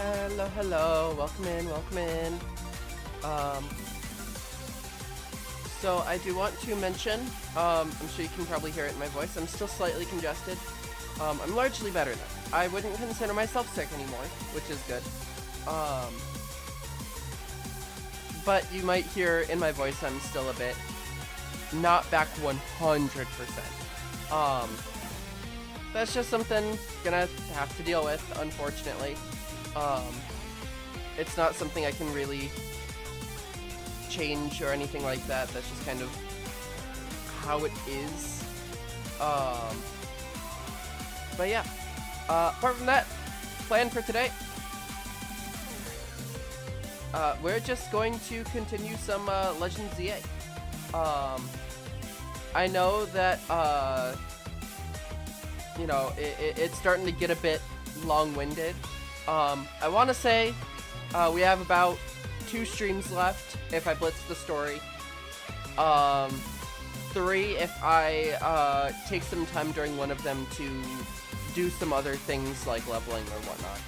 Hello, hello. Welcome in, welcome in. So I do want to mention, I'm sure you can probably hear it in my voice, I'm still slightly congested. I'm largely better though. I wouldn't consider myself sick anymore, which is good. But you might hear in my voice I'm still a bit not back 100%. That's just something gonna have to deal with, unfortunately. It's not something I can really change or anything like that. That's just kind of how it is. But yeah, apart from that, plan for today, we're just going to continue some Legend ZA. I know that you know, it's starting to get a bit long-winded. I want to say we have about 2 streams left if I blitz the story. 3 if I take some time during one of them to do some other things like leveling or whatnot.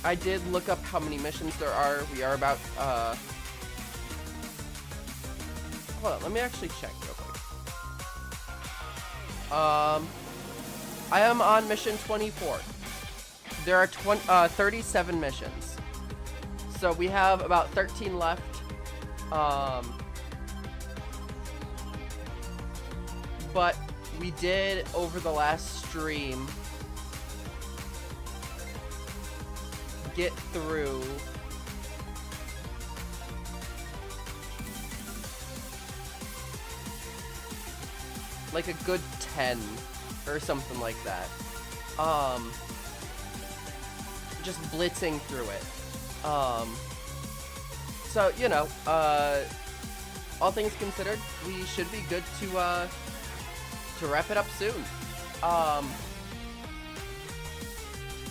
I did look up how many missions there are. We are about hold on, let me actually check real quick. I am on mission 24. There are 37 missions. So we have about 13 left. But we did, over the last stream, get through like a good 10 or something like that. Just blitzing through it. So, you know, all things considered, we should be good to wrap it up soon.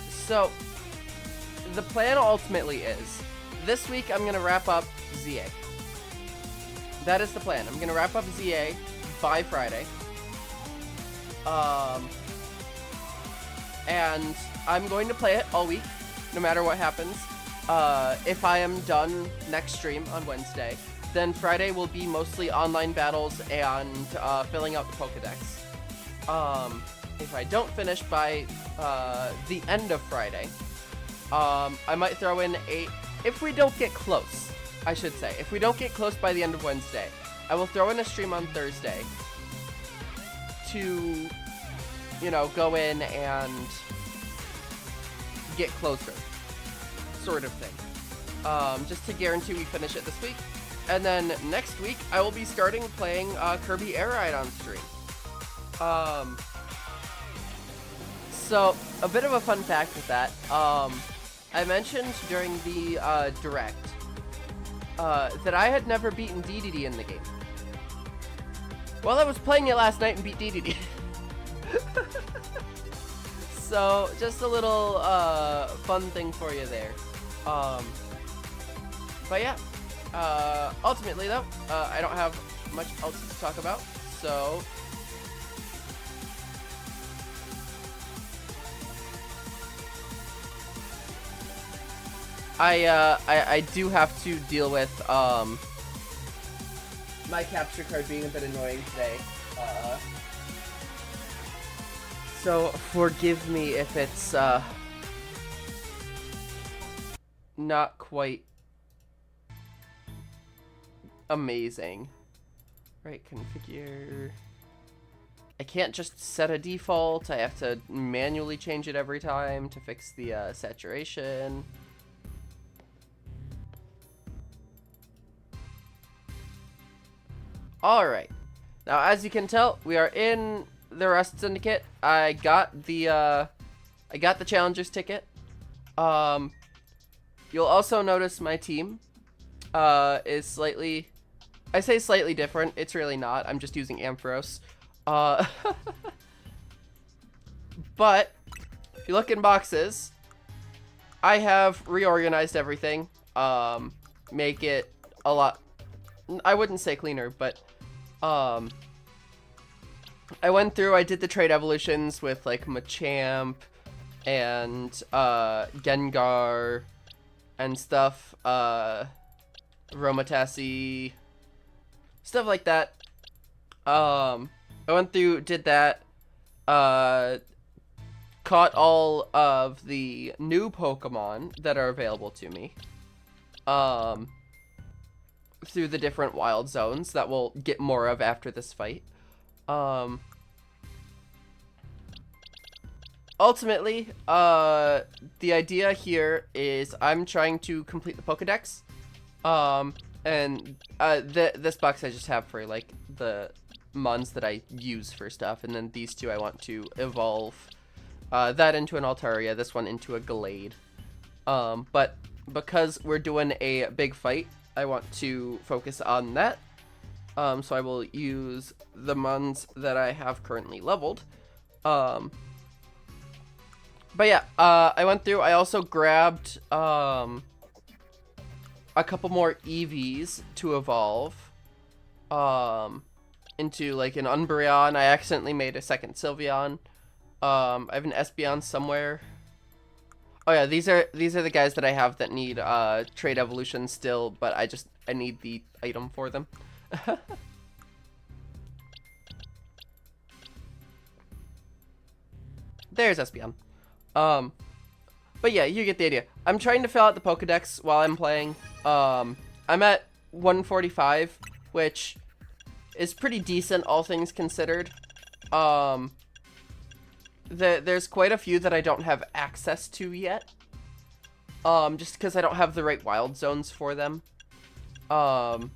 So, the plan ultimately is, this week I'm gonna wrap up ZA. That is the plan. I'm gonna wrap up ZA by Friday. And I'm going to play it all week, no matter what happens. If I am done next stream on Wednesday, then Friday will be mostly online battles and filling out the Pokedex. If I don't finish by the end of Friday, I might throw in if we don't get close, I should say. If we don't get close by the end of Wednesday, I will throw in a stream on Thursday to, you know, go in and get closer, sort of thing. Just to guarantee we finish it this week. And then next week, I will be starting playing Kirby Air Ride on stream. So, a bit of a fun fact with that. I mentioned during the Direct that I had never beaten DDD in the game. Well, I was playing it last night and beat DDD. So, just a little fun thing for you there. But yeah, ultimately though, I don't have much else to talk about, so I do have to deal with my capture card being a bit annoying today. So forgive me if it's not quite amazing. Right, configure. I can't just set a default. I have to manually change it every time to fix the saturation. Alright. Now, as you can tell, we are in the Rust Syndicate. I got the Challengers ticket. You'll also notice my team is slightly, I say slightly different. It's really not. I'm just using Ampharos. But if you look in boxes, I have reorganized everything. Make it a lot, I wouldn't say cleaner, but I went through, I did the trade evolutions with like Machamp, and Gengar and stuff, Romatasi, stuff like that. I went through, did that, caught all of the new Pokemon that are available to me, through the different wild zones that we'll get more of after this fight. Ultimately, the idea here is I'm trying to complete the Pokedex, and this box I just have for like the mons that I use for stuff, and then these two I want to evolve that into an Altaria, this one into a Glade. But because we're doing a big fight, I want to focus on that. So I will use the mons that I have currently leveled. But yeah, I went through, I also grabbed a couple more EVs to evolve into like an Umbreon. I accidentally made a second Sylveon. I have an Espeon somewhere. Oh yeah, these are the guys that I have that need trade evolution still, but I need the item for them. There's Espeon. But yeah, you get the idea. I'm trying to fill out the Pokedex while I'm playing. I'm at 145, which is pretty decent, all things considered. There's quite a few that I don't have access to yet. Just because I don't have the right wild zones for them. And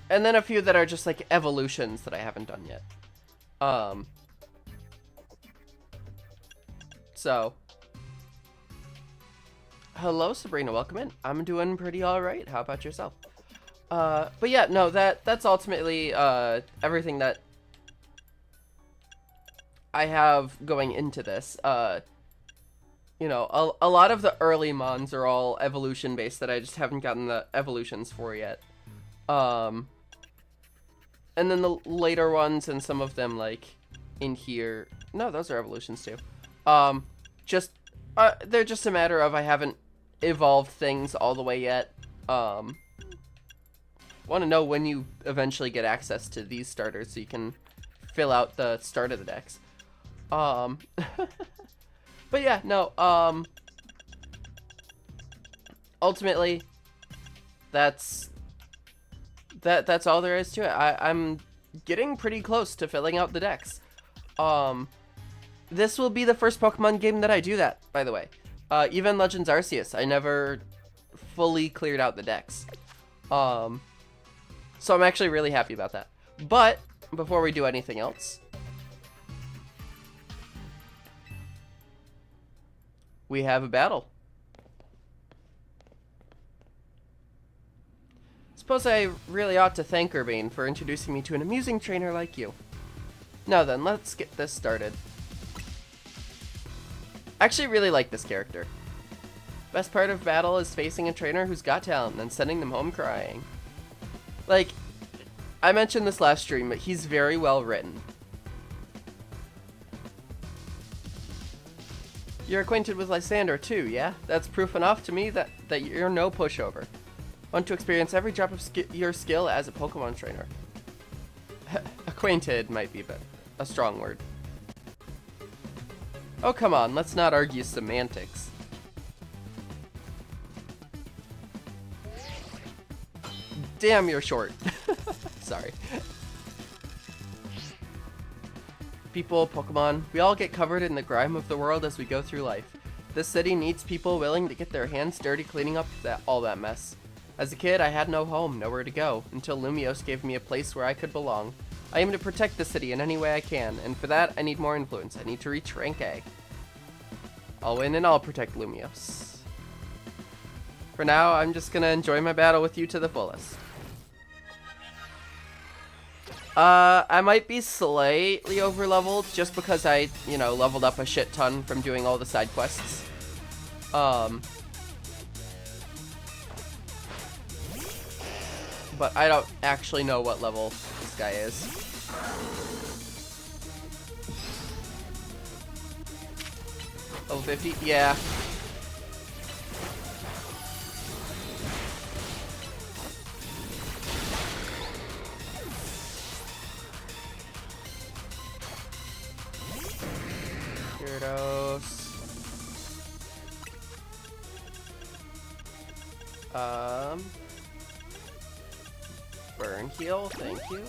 then a few that are just like evolutions that I haven't done yet. So, hello Sabrina, welcome in. I'm doing pretty alright. How about yourself? But yeah, no, that's ultimately everything that I have going into this. You know, a lot of the early mons are all evolution based that I just haven't gotten the evolutions for yet. And then the later ones and some of them like in here. No, those are evolutions too. They're just a matter of I haven't evolved things all the way yet. Want to know when you eventually get access to these starters so you can fill out the start of the decks. But yeah, no, ultimately, that's all there is to it. I'm getting pretty close to filling out the decks. This will be the first Pokemon game that I do that, by the way. Even Legends Arceus, I never fully cleared out the decks. So I'm actually really happy about that. But, before we do anything else, we have a battle. Suppose I really ought to thank Urbane for introducing me to an amusing trainer like you. Now then, let's get this started. I actually really like this character. Best part of battle is facing a trainer who's got talent and then sending them home crying. Like, I mentioned this last stream, but he's very well written. You're acquainted with Lysander too, yeah? That's proof enough to me that you're no pushover. Want to experience every drop of your skill as a Pokemon trainer. Acquainted might be a strong word. Oh, come on, let's not argue semantics. Damn, you're short. Sorry. People, Pokemon, we all get covered in the grime of the world as we go through life. This city needs people willing to get their hands dirty cleaning up all that mess. As a kid, I had no home, nowhere to go, until Lumiose gave me a place where I could belong. I aim to protect the city in any way I can, and for that, I need more influence. I need to reach rank A. I'll win and I'll protect Lumiose. For now, I'm just gonna enjoy my battle with you to the fullest. I might be slightly over-leveled just because I, you know, leveled up a shit ton from doing all the side quests. But I don't actually know what level this guy is. Level 50? Yeah. Gyarados. Burn heal, thank you.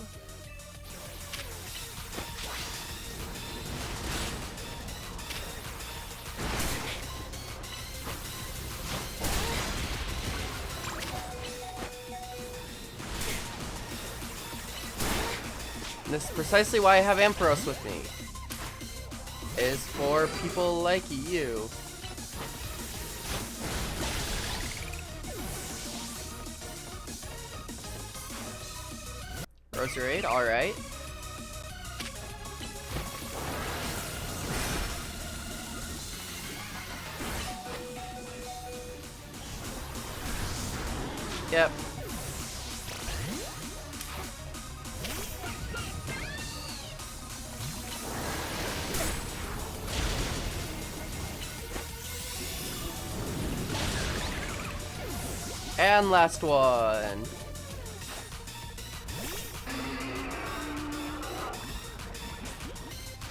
And this is precisely why I have Ampharos with me. Is for people like you. Roserade, alright. Yep. And last one.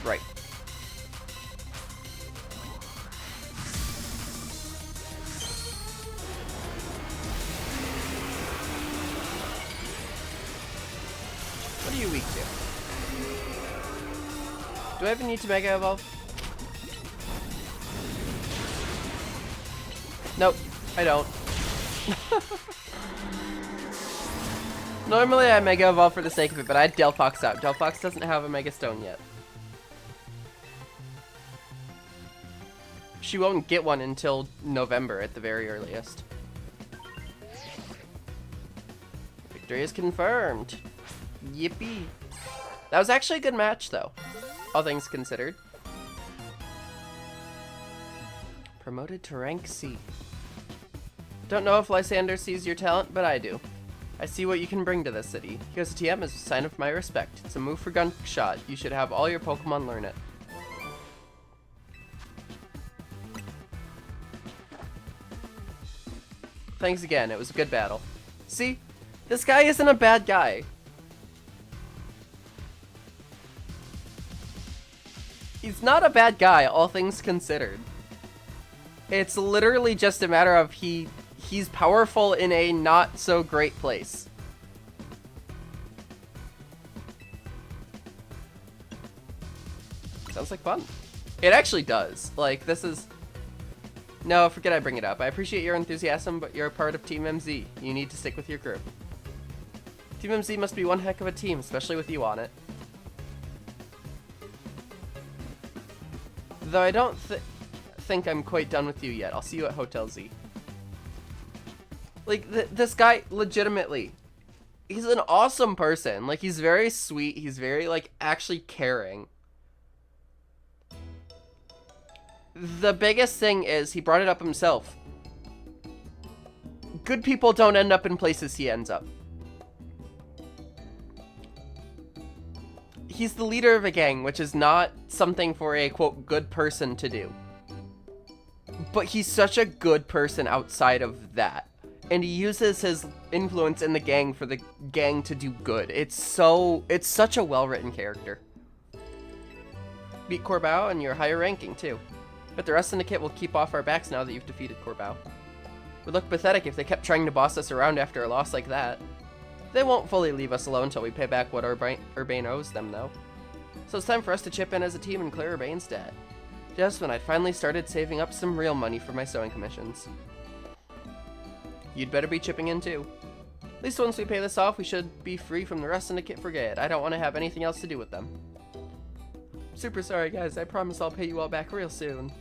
Right. What are you weak to? Do I ever need to Mega Evolve? Nope, I don't. Normally I Mega Evolve for the sake of it, but I'd Delphox out. Delphox doesn't have a Mega Stone yet. She won't get one until November at the very earliest. Victory is confirmed. Yippee. That was actually a good match though, all things considered. Promoted to rank C. Don't know if Lysander sees your talent, but I do. I see what you can bring to this city. Here's a TM as a sign of my respect. It's a move for Gunshot. You should have all your Pokemon learn it. Thanks again, it was a good battle. See? This guy isn't a bad guy. He's not a bad guy, all things considered. It's literally just a matter of he's powerful in a not so great place. Sounds like fun. It actually does. Like, this is... No, forget I bring it up. I appreciate your enthusiasm, but you're a part of Team MZ. You need to stick with your group. Team MZ must be one heck of a team, especially with you on it. Though I don't think I'm quite done with you yet. I'll see you at Hotel Z. Like, this guy, legitimately, he's an awesome person. Like, he's very sweet. He's very, like, actually caring. The biggest thing is he brought it up himself. Good people don't end up in places he ends up. He's the leader of a gang, which is not something for a, quote, good person to do. But he's such a good person outside of that. And he uses his influence in the gang for the gang to do good. It's such a well-written character. Beat Corbao and you're higher ranking, too. But the rest of the kit will keep off our backs now that you've defeated Corbao. Would look pathetic if they kept trying to boss us around after a loss like that. They won't fully leave us alone until we pay back what Urbane owes them, though. So it's time for us to chip in as a team and clear Urbane's debt. Just when I'd finally started saving up some real money for my sewing commissions. You'd better be chipping in, too. At least once we pay this off, we should be free from the rest of the kit Frigate. I don't want to have anything else to do with them. Super sorry, guys. I promise I'll pay you all back real soon.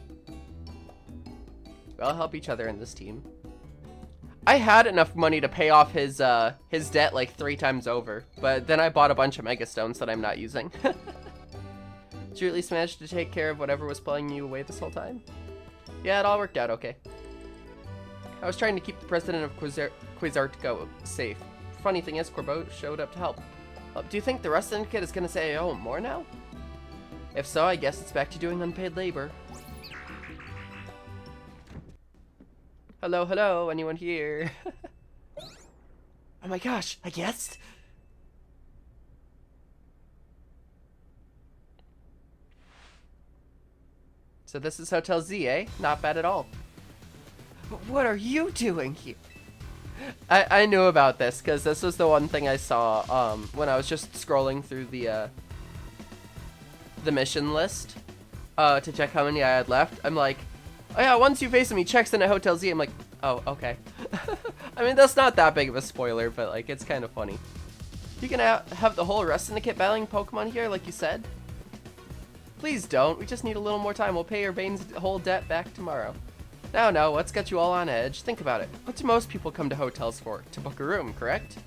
We'll help each other in this team. I had enough money to pay off his debt like 3 times over, but then I bought a bunch of Mega Stones that I'm not using. Did you at least manage to take care of whatever was pulling you away this whole time? Yeah, it all worked out okay. I was trying to keep the president of Quasartico safe. Funny thing is, Corbeau showed up to help. Do you think the rest of the kid is going to say, oh, more now? If so, I guess it's back to doing unpaid labor. Hello, hello, anyone here? Oh my gosh, I guessed? So this is Hotel Z, eh? Not bad at all. But what are you doing here? I knew about this, because this was the one thing I saw when I was just scrolling through the mission list to check how many I had left. I'm like, oh yeah, once you face me, checks in at Hotel Z. I'm like, oh, okay. I mean, that's not that big of a spoiler, but like, it's kind of funny. You can have the whole rest syndicate battling Pokemon here, like you said? Please don't. We just need a little more time. We'll pay your Bane's whole debt back tomorrow. Now, what's got you all on edge? Think about it. What do most people come to hotels for? To book a room, correct?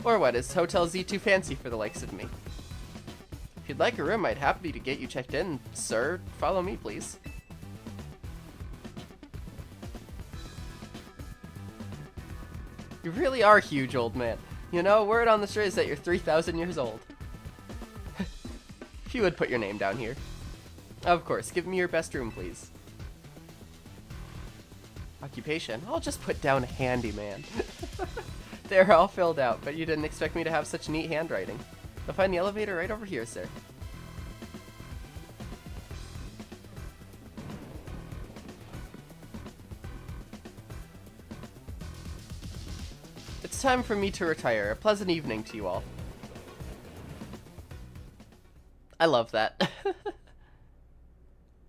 Or what, is Hotel Z too fancy for the likes of me? If you'd like a room, I'd happy to get you checked in, sir. Follow me, please. You really are huge, old man. You know, word on the street is that you're 3,000 years old. If you would put your name down here. Of course, give me your best room, please. Occupation? I'll just put down handyman. They're all filled out, but you didn't expect me to have such neat handwriting. You'll find the elevator right over here, sir. It's time for me to retire. A pleasant evening to you all. I love that.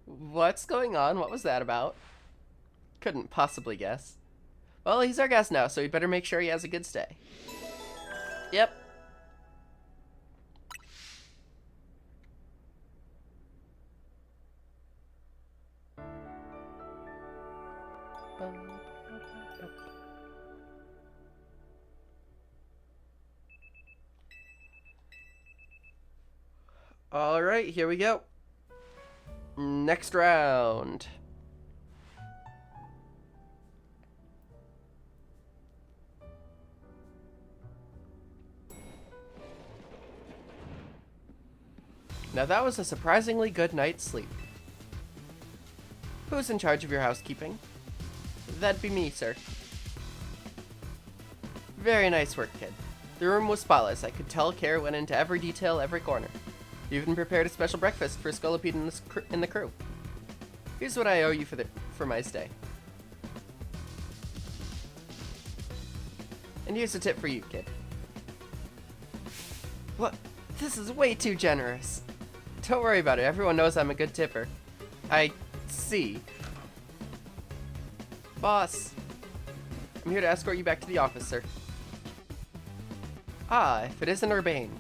What's going on? What was that about? Couldn't possibly guess. Well, he's our guest now, so we better make sure he has a good stay. Yep. Alright, here we go. Next round. Now that was a surprisingly good night's sleep. Who's in charge of your housekeeping? That'd be me, sir. Very nice work, kid. The room was spotless. I could tell care went into every detail, every corner. You even prepared a special breakfast for Scolipede and the crew. Here's what I owe you for my stay. And here's a tip for you, kid. What? This is way too generous. Don't worry about it. Everyone knows I'm a good tipper. I see. Boss. I'm here to escort you back to the office, sir. Ah, if it isn't Urbane.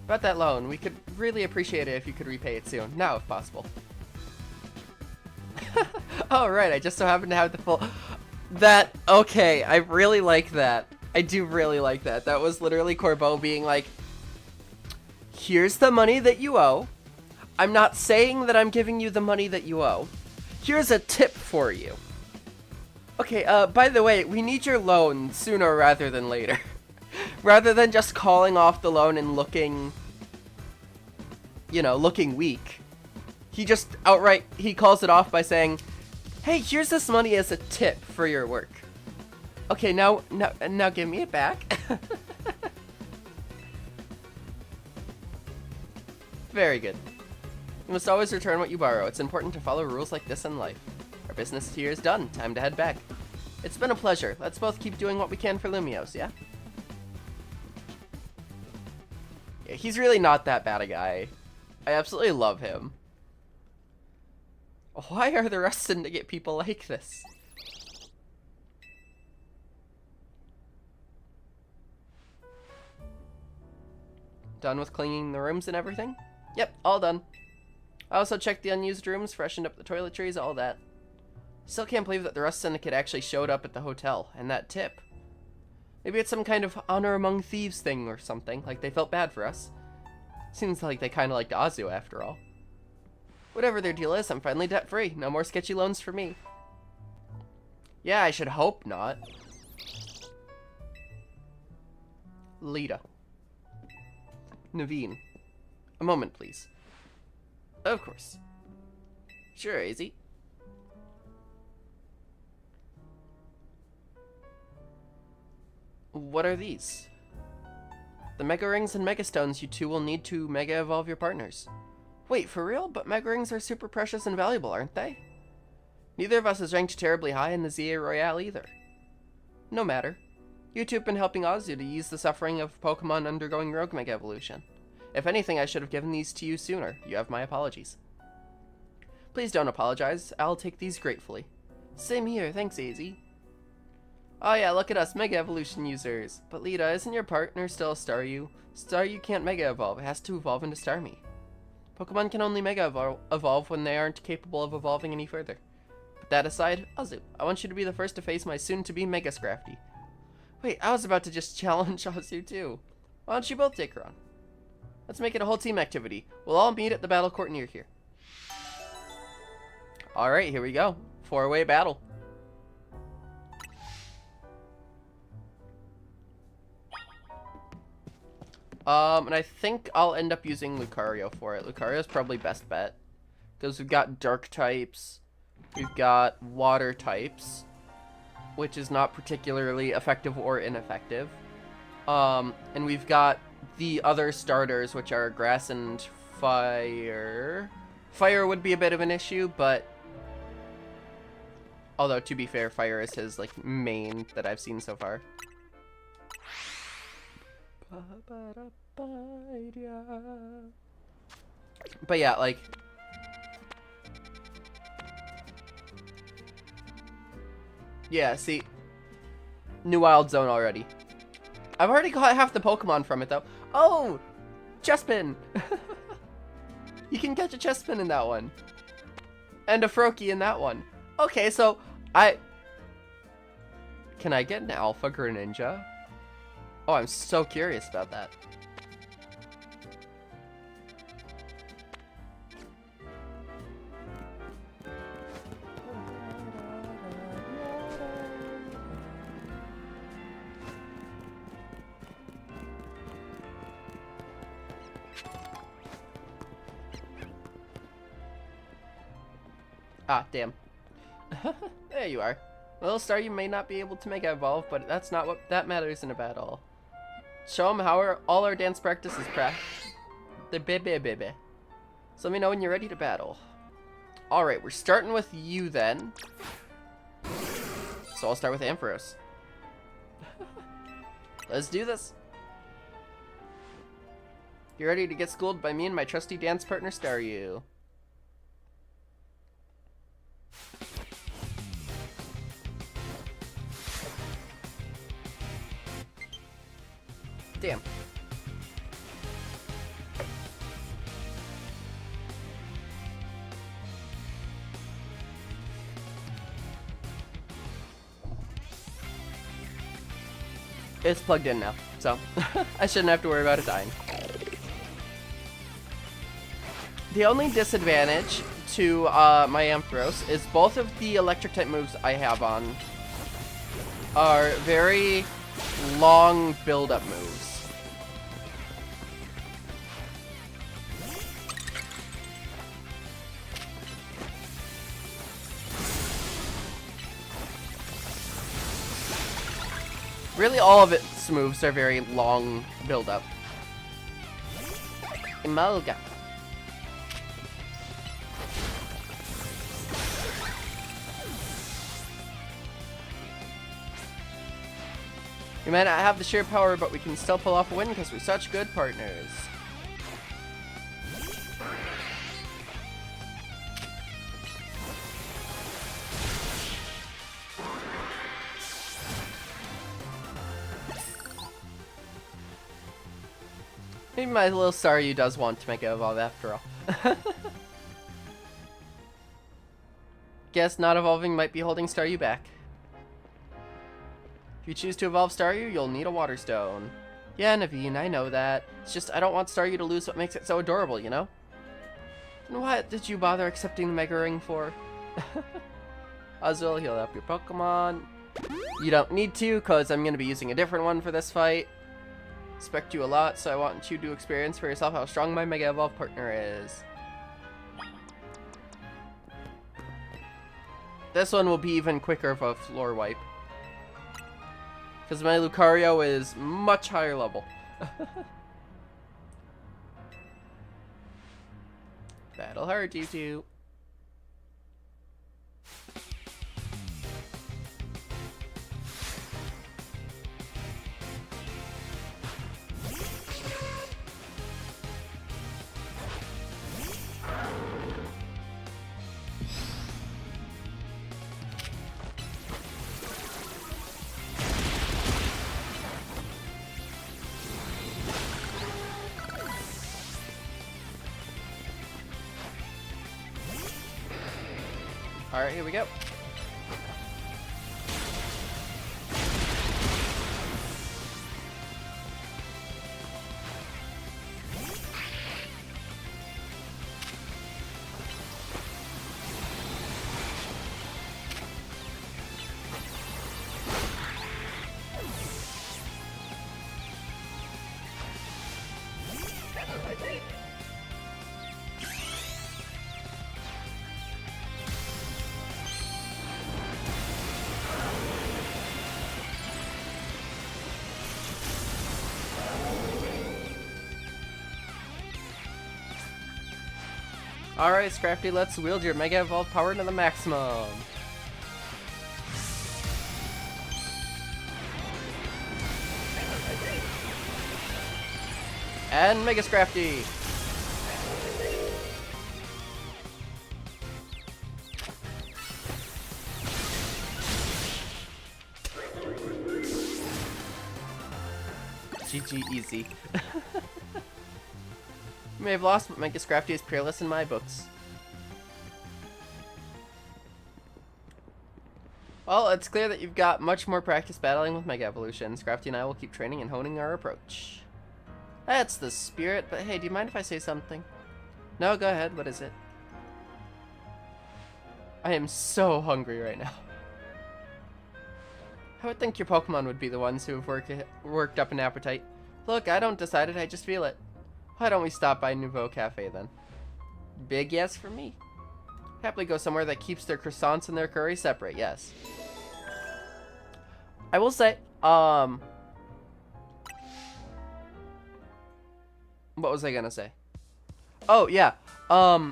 About that loan, we could really appreciate it if you could repay it soon. Now, if possible. Oh, right. I just so happen to have the full... That... Okay, I really like that. I do really like that. That was literally Corbeau being like, here's the money that you owe. I'm not saying that I'm giving you the money that you owe. Here's a tip for you. Okay, by the way, we need your loan sooner rather than later. Rather than just calling off the loan and looking, you know, looking weak. He just outright, he calls it off by saying, hey, here's this money as a tip for your work. Okay, now give me it back. Very good. You must always return what you borrow. It's important to follow rules like this in life. Our business here is done. Time to head back. It's been a pleasure. Let's both keep doing what we can for Lumiose, yeah? Yeah, he's really not that bad a guy. I absolutely love him. Why are the rest syndicate people like this? Done with cleaning the rooms and everything? Yep, all done. I also checked the unused rooms, freshened up the toiletries, all that. Still can't believe that the Rust Syndicate actually showed up at the hotel, and that tip. Maybe it's some kind of honor among thieves thing or something, like they felt bad for us. Seems like they kinda liked Azu after all. Whatever their deal is, I'm finally debt-free. No more sketchy loans for me. Yeah, I should hope not. Lita. Naveen. A moment, please. Of course. Sure, Easy. What are these? The Mega Rings and Mega Stones you two will need to Mega Evolve your partners. Wait, for real? But Mega Rings are super precious and valuable, aren't they? Neither of us is ranked terribly high in the ZA Royale either. No matter. You two have been helping Azu to ease the suffering of Pokemon undergoing Rogue Mega Evolution. If anything, I should have given these to you sooner. You have my apologies. Please don't apologize. I'll take these gratefully. Same here. Thanks, AZ. Oh yeah, look at us, Mega Evolution users. But Lita, isn't your partner still a Staryu? Staryu can't Mega Evolve. It has to evolve into Starmie. Pokemon can only Mega Evolve when they aren't capable of evolving any further. But that aside, Azu, I want you to be the first to face my soon-to-be Mega Scrafty. Wait, I was about to just challenge Azu too. Why don't you both take her on? Let's make it a whole team activity. We'll all meet at the battle court near here. Alright, here we go. 4-way battle. And I think I'll end up using Lucario for it. Lucario's probably best bet. Because we've got dark types. We've got water types. Which is not particularly effective or ineffective. And we've got the other starters, which are grass and fire. Fire would be a bit of an issue, but... Although, to be fair, fire is his, like, main that I've seen so far. But yeah, like... Yeah, see... New Wild Zone already. I've already caught half the Pokemon from it, though. Oh! Chespin! You can catch a Chespin in that one. And a Froakie in that one. Okay, so can I get an Alpha Greninja? Oh, I'm so curious about that. Ah, damn. There you are. Little Star, you may not be able to Mega Evolve, but that's not what that matters in a battle. Show them how all our dance practice is the baby. So let me know when you're ready to battle. Alright, we're starting with you then. So I'll start with Ampharos. Let's do this. You ready to get schooled by me and my trusty dance partner, Staryu? Damn. It's plugged in now, so I shouldn't have to worry about it dying. The only disadvantage to my Ampharos is both of the electric type moves I have on are very long build-up moves. Really, all of its moves are very long build-up. Emolga. We might not have the sheer power, but we can still pull off a win because we're such good partners. Maybe my little Staryu does want to Mega Evolve after all. Guess not evolving might be holding Staryu back. If you choose to evolve Staryu, you'll need a Water Stone. Yeah, Naveen, I know that. It's just I don't want Staryu to lose what makes it so adorable, you know? And what did you bother accepting the Mega Ring for? Azul, heal up your Pokemon. You don't need to, because I'm going to be using a different one for this fight. Respect you a lot, so I want you to experience for yourself how strong my Mega Evolve partner is. This one will be even quicker of a floor wipe. Because my Lucario is much higher level. That'll hurt you too. Alright, here we go. Alright, Scrafty, let's wield your Mega Evolve power to the maximum. And Mega Scrafty! GG easy. You may have lost, but Mega Scrafty is peerless in my books. Well, it's clear that you've got much more practice battling with Mega Evolution. Scrafty and I will keep training and honing our approach. That's the spirit, but hey, do you mind if I say something? No, go ahead, what is it? I am so hungry right now. I would think your Pokemon would be the ones who have worked up an appetite. Look, I don't decide it, I just feel it. Why don't we stop by Nouveau Cafe then? Big yes for me. Happily go somewhere that keeps their croissants and their curry separate, yes. I will say, what was I gonna say? Oh, yeah. I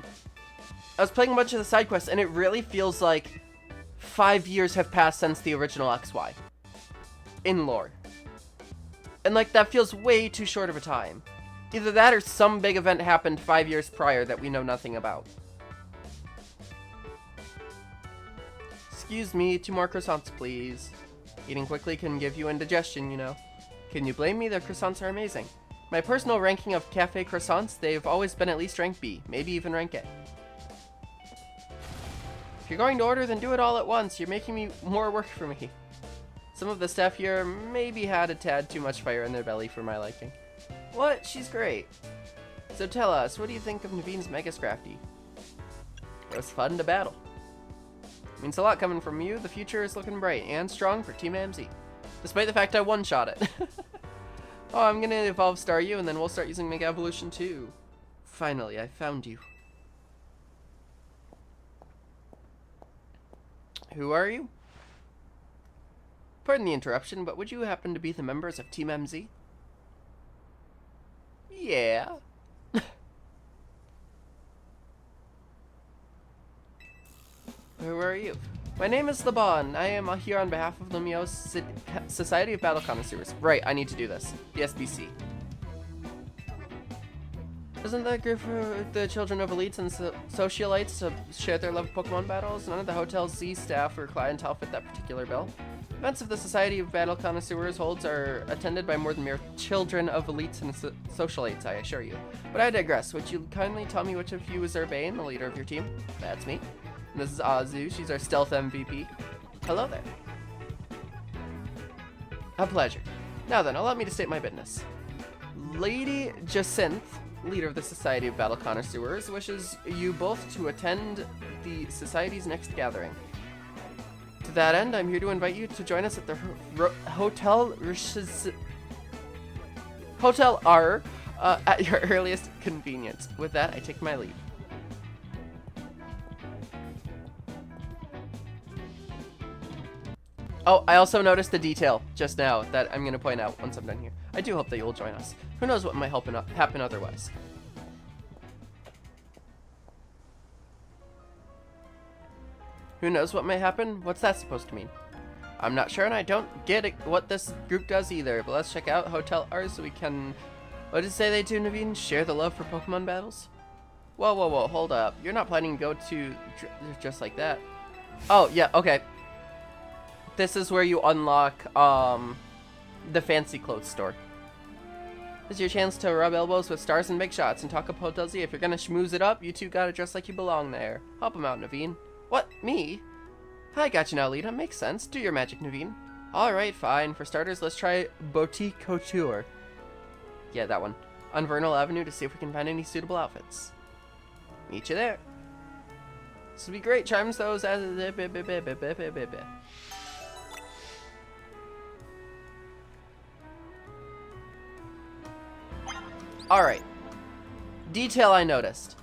was playing a bunch of the side quests, and it really feels like 5 years have passed since the original XY. In lore. And, like, that feels way too short of a time. Either that or some big event happened 5 years prior that we know nothing about. Excuse me, 2 more croissants, please. Eating quickly can give you indigestion, you know. Can you blame me? Their croissants are amazing. My personal ranking of cafe croissants, they've always been at least rank B, maybe even rank A. If you're going to order, then do it all at once. You're making me more work for me. Some of the staff here maybe had a tad too much fire in their belly for my liking. What? She's great. So tell us, what do you think of Naveen's Mega Scrafty? It was fun to battle. Means a lot coming from you. The future is looking bright and strong for Team AMZ. Despite the fact I one-shot it. Oh, I'm gonna evolve Staryu and then we'll start using Mega Evolution too. Finally, I found you. Who are you? Pardon the interruption, but would you happen to be the members of Team MZ? Yeah. Who are you? My name is Laban. I am here on behalf of the Lumio Society of Battle Connoisseurs. Right, I need to do this. The SBC. Isn't that good for the children of elites and socialites to share their love of Pokemon battles? None of the Hotel Z staff or clientele fit that particular bill. Events of the Society of Battle Connoisseurs holds are attended by more than mere children of elites and socialites, I assure you. But I digress. Would you kindly tell me which of you is Urbane, the leader of your team? That's me. And this is Azu. She's our stealth MVP. Hello there. A pleasure. Now then, allow me to state my business. Lady Jacinth, leader of the Society of Battle Connoisseurs, wishes you both to attend the Society's next gathering. To that end, I'm here to invite you to join us at the Hotel R at your earliest convenience. With that, I take my leave. Oh, I also noticed a detail just now that I'm going to point out once I'm done here. I do hope that you'll join us. Who knows what might happen otherwise. Who knows what may happen? What's that supposed to mean? I'm not sure, and I don't get what this group does either, but let's check out Hotel R so we can... What did it say they do, Naveen? Share the love for Pokemon battles? Whoa, whoa, whoa, hold up. You're not planning to go to just like that. Oh, yeah, okay. This is where you unlock, the fancy clothes store. This is your chance to rub elbows with stars and big shots and talk up Hotel Z. If you're gonna schmooze it up, you two gotta dress like you belong there. Help him out, Naveen. What? Me? I got you now, Lita. Makes sense. Do your magic, Naveen. Alright, fine. For starters, let's try Boutique Couture. Yeah, that one. On Vernal Avenue to see if we can find any suitable outfits. Meet you there. This will be great. Charms those as... Alright. Detail I noticed.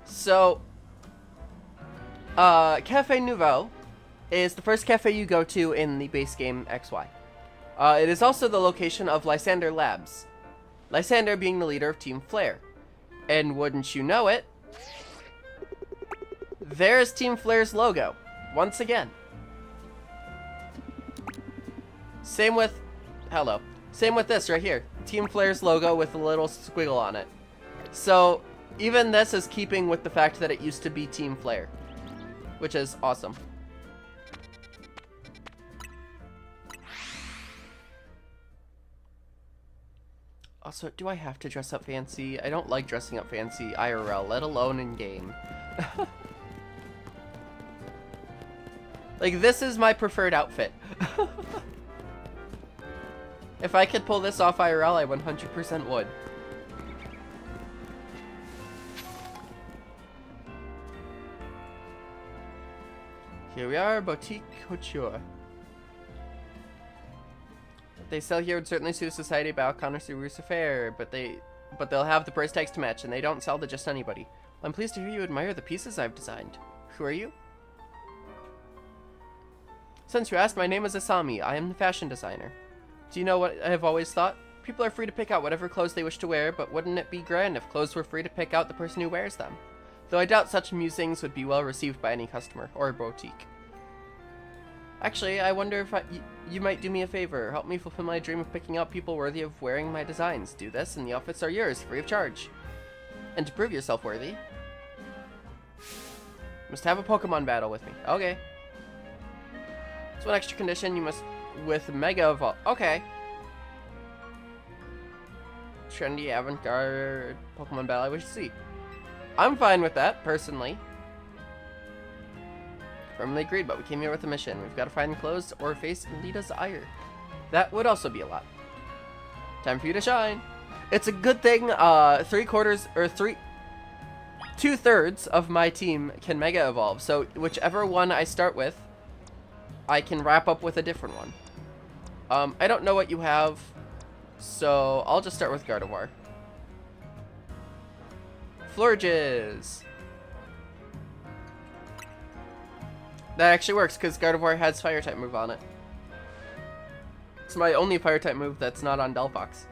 So... Cafe Nouveau is the first cafe you go to in the base game XY. It is also the location of Lysander Labs. Lysander being the leader of Team Flare. And wouldn't you know it, there's Team Flare's logo, once again. Same with, hello, same with this right here. Team Flare's logo with a little squiggle on it. So, even this is keeping with the fact that it used to be Team Flare, which is awesome. Also, do I have to dress up fancy? I don't like dressing up fancy IRL, let alone in game. Like, this is my preferred outfit. If I could pull this off IRL, I 100% would. Here we are, Boutique Couture. They sell here would certainly suit a society about connoisseurs affair, but they'll have the price tags to match, and they don't sell to just anybody. I'm pleased to hear you admire the pieces I've designed. Who are you? Since you asked, my name is Asami. I am the fashion designer. Do you know what I have always thought? People are free to pick out whatever clothes they wish to wear, but wouldn't it be grand if clothes were free to pick out the person who wears them? Though I doubt such musings would be well received by any customer or boutique. Actually, I wonder if you might do me a favor. Help me fulfill my dream of picking out people worthy of wearing my designs. Do this, and the outfits are yours, free of charge. And to prove yourself worthy, you must have a Pokemon battle with me. Okay. So one extra condition, you must with Mega Evolve. Okay. Trendy, avant-garde Pokemon battle I wish to see. I'm fine with that, personally. Firmly agreed, but we came here with a mission. We've got to find clothes or face Lita's ire. That would also be a lot. Time for you to shine. It's a good thing 2/3 of my team can Mega Evolve, so whichever one I start with, I can wrap up with a different one. I don't know what you have, so I'll just start with Gardevoir. Florges. That actually works, because Gardevoir has Fire-type move on it. It's my only Fire-type move that's not on Delphox.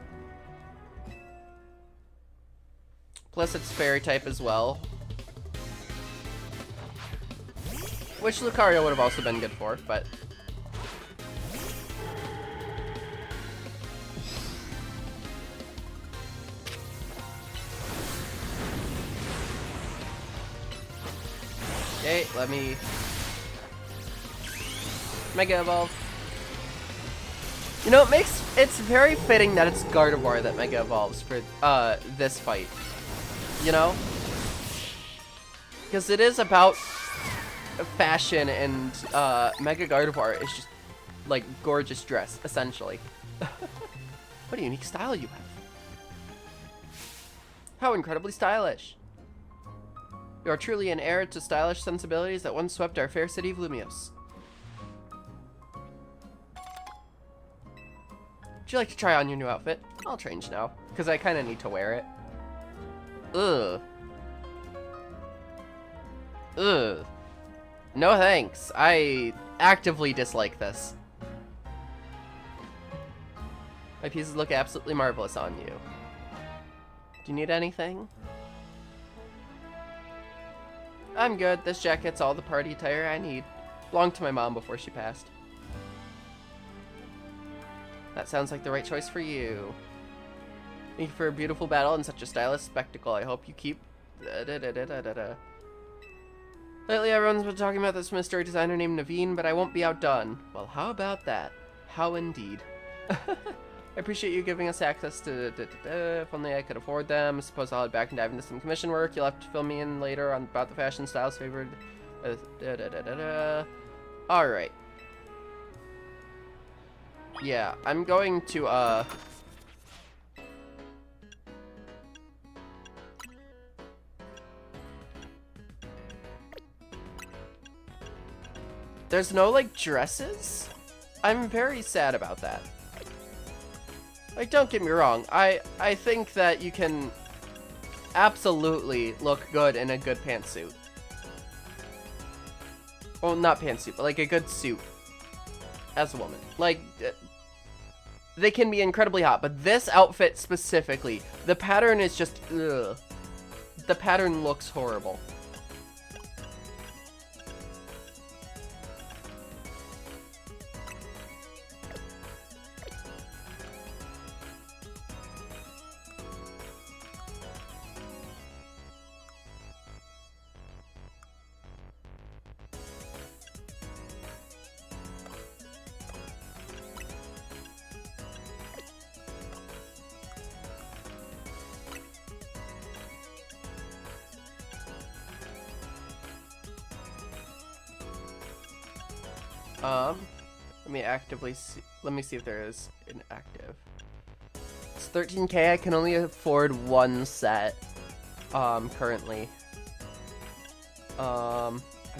Plus it's Fairy-type as well. Which Lucario would have also been good for, but... Okay, let me... Mega Evolve. You know, it's very fitting that it's Gardevoir that Mega Evolves for this fight. You know? Because it is about fashion, and Mega Gardevoir is just like gorgeous dress, essentially. What a unique style you have. How incredibly stylish. You are truly an heir to stylish sensibilities that once swept our fair city of Lumios. Would you like to try on your new outfit? I'll change now, because I kind of need to wear it. Ugh. Ugh. No thanks. actively dislike this. My pieces look absolutely marvelous on you. Do you need anything? I'm good. This jacket's all the party attire I need. Belonged to my mom before she passed. That sounds like the right choice for you. Thank you for a beautiful battle and such a stylish spectacle. I hope you keep... Lately, everyone's been talking about this mystery designer named Naveen, but I won't be outdone. Well, how about that? How indeed. I appreciate you giving us access to... If only I could afford them. I suppose I'll head back and dive into some commission work. You'll have to fill me in later on about the fashion styles favored. Alright. Yeah, I'm going to, There's no, like, dresses? I'm very sad about that. Like, don't get me wrong. I think that you can absolutely look good in a good pantsuit. Well, not pantsuit, but, like, a good suit. As a woman. Like, they can be incredibly hot, but this outfit specifically, the pattern is just, ugh. The pattern looks horrible. Let me actively see. Let me see if there is an active. It's 13K. I can only afford one set. Currently. I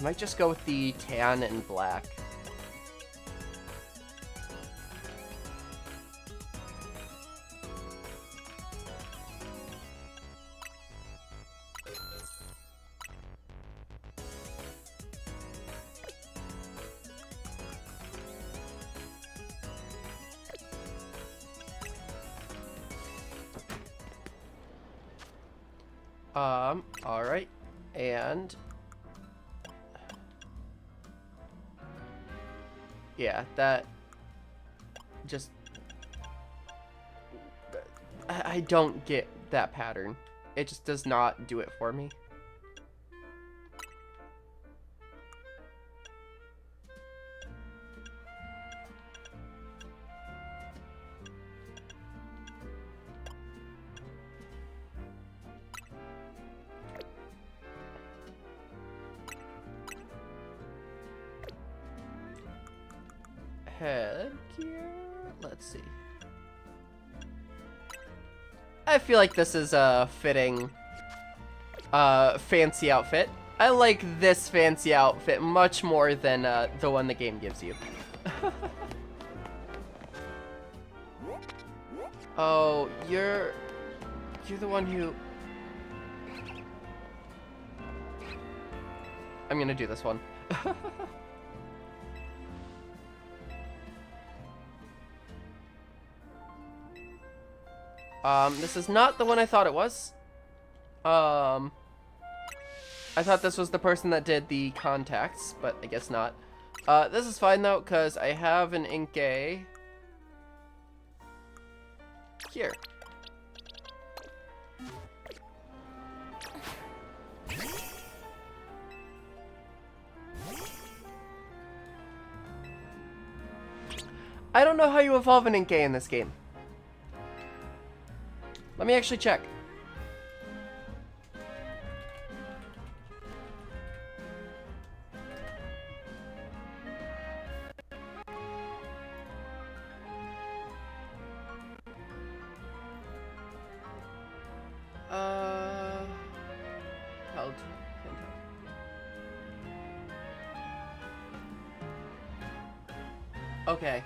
might just go with the tan and black. Alright, and yeah, that just, I don't get that pattern. It just does not do it for me. Headgear. Let's see. I feel like this is a fitting, fancy outfit. I like this fancy outfit much more than the one the game gives you. Oh, you're the one who... I'm gonna do this one. This is not the one I thought it was. I thought this was the person that did the contacts, but I guess not. This is fine though, because I have an Inkay here. I don't know how you evolve an Inkay in this game. Let me actually check. Held. Okay.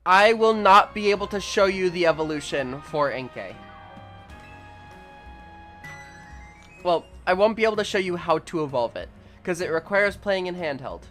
I will not be able to show you the evolution for Inkay. Well, I won't be able to show you how to evolve it, because it requires playing in handheld.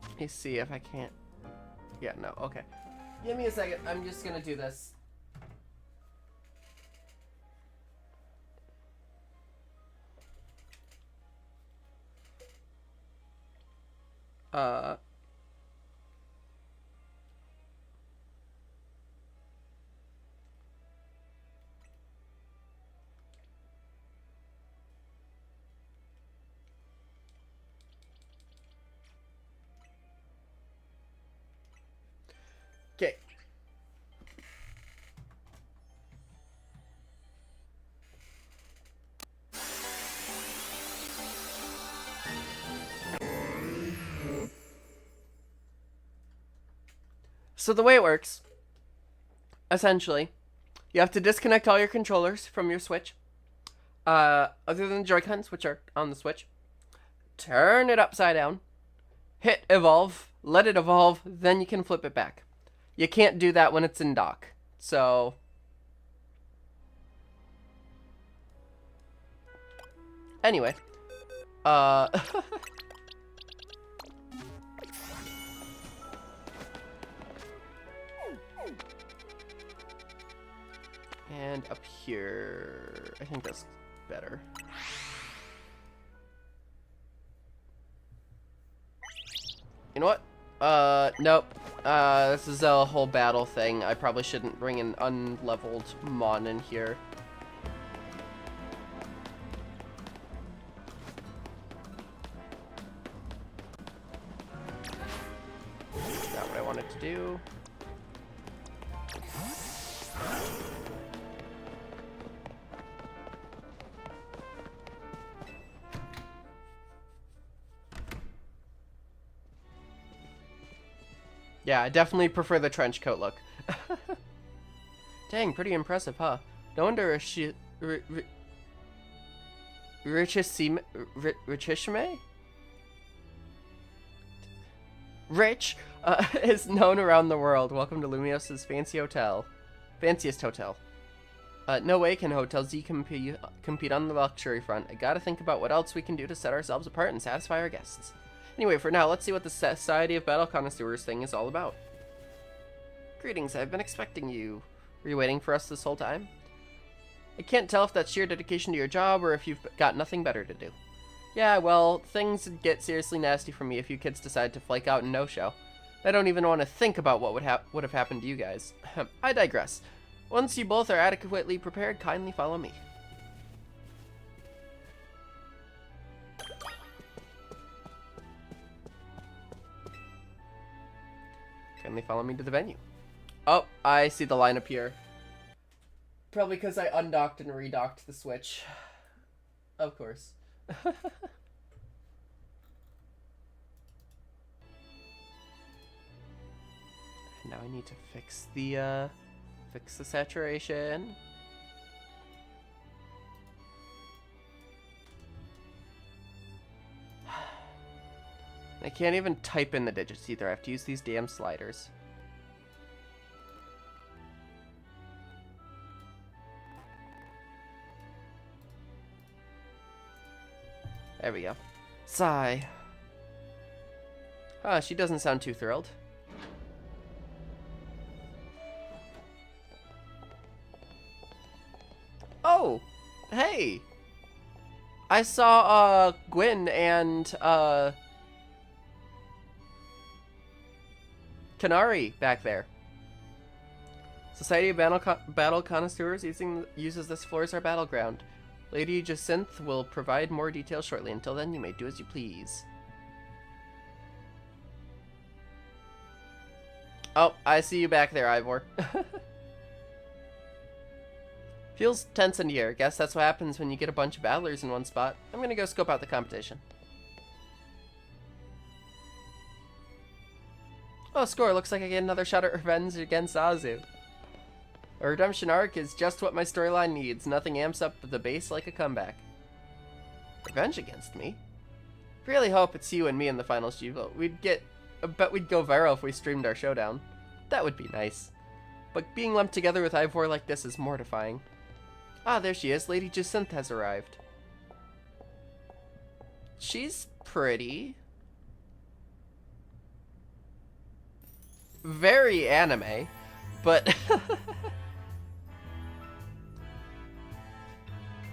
Let me see if I can't. Yeah, no, okay. Give me a second. I'm just gonna do this. Okay. So the way it works, essentially, you have to disconnect all your controllers from your Switch, other than the Joy-Cons, which are on the Switch. Turn it upside down, hit evolve, let it evolve, then you can flip it back. You can't do that when it's in dock. So anyway, and up here, I think that's better. You know what? Nope. This is a whole battle thing. I probably shouldn't bring an unleveled Mon in here. Not what I wanted to do. Yeah, I definitely prefer the trench coat look. Dang, pretty impressive, huh? No wonder Richishime? Rich is known around the world. Welcome to Lumios's fanciest hotel. No way can Hotel Z compete on the luxury front. I gotta think about what else we can do to set ourselves apart and satisfy our guests. Anyway, for now, let's see what the Society of Battle Connoisseurs thing is all about. Greetings, I've been expecting you. Were you waiting for us this whole time? I can't tell if that's sheer dedication to your job or if you've got nothing better to do. Yeah, well, things would get seriously nasty for me if you kids decide to flake out and no-show. I don't even want to think about what would have happened to you guys. I digress. Once you both are adequately prepared, kindly follow me. Kindly follow me to the venue. Oh, I see the line up here. Probably because I undocked and redocked the Switch. Of course. Now I need to fix the saturation. I can't even type in the digits either. I have to use these damn sliders. There we go. Sigh. Ah, she doesn't sound too thrilled. Oh! Hey! I saw, Gwyn and, Canary back there. Society of Battle Connoisseurs uses this floor as our battleground. Lady Jacinth will provide more details shortly. Until then, you may do as you please. Oh, I see you back there, Ivor. Feels tense in here. Guess that's what happens when you get a bunch of battlers in one spot. I'm gonna go scope out the competition. Oh, score. Looks like I get another shot at revenge against Azu. A redemption arc is just what my storyline needs. Nothing amps up the base like a comeback. Revenge against me? Really hope it's you and me in the finals, Juvo. I bet we'd go viral if we streamed our showdown. That would be nice. But being lumped together with Ivor like this is mortifying. Ah, there she is. Lady Jacinth has arrived. She's pretty. Very anime, but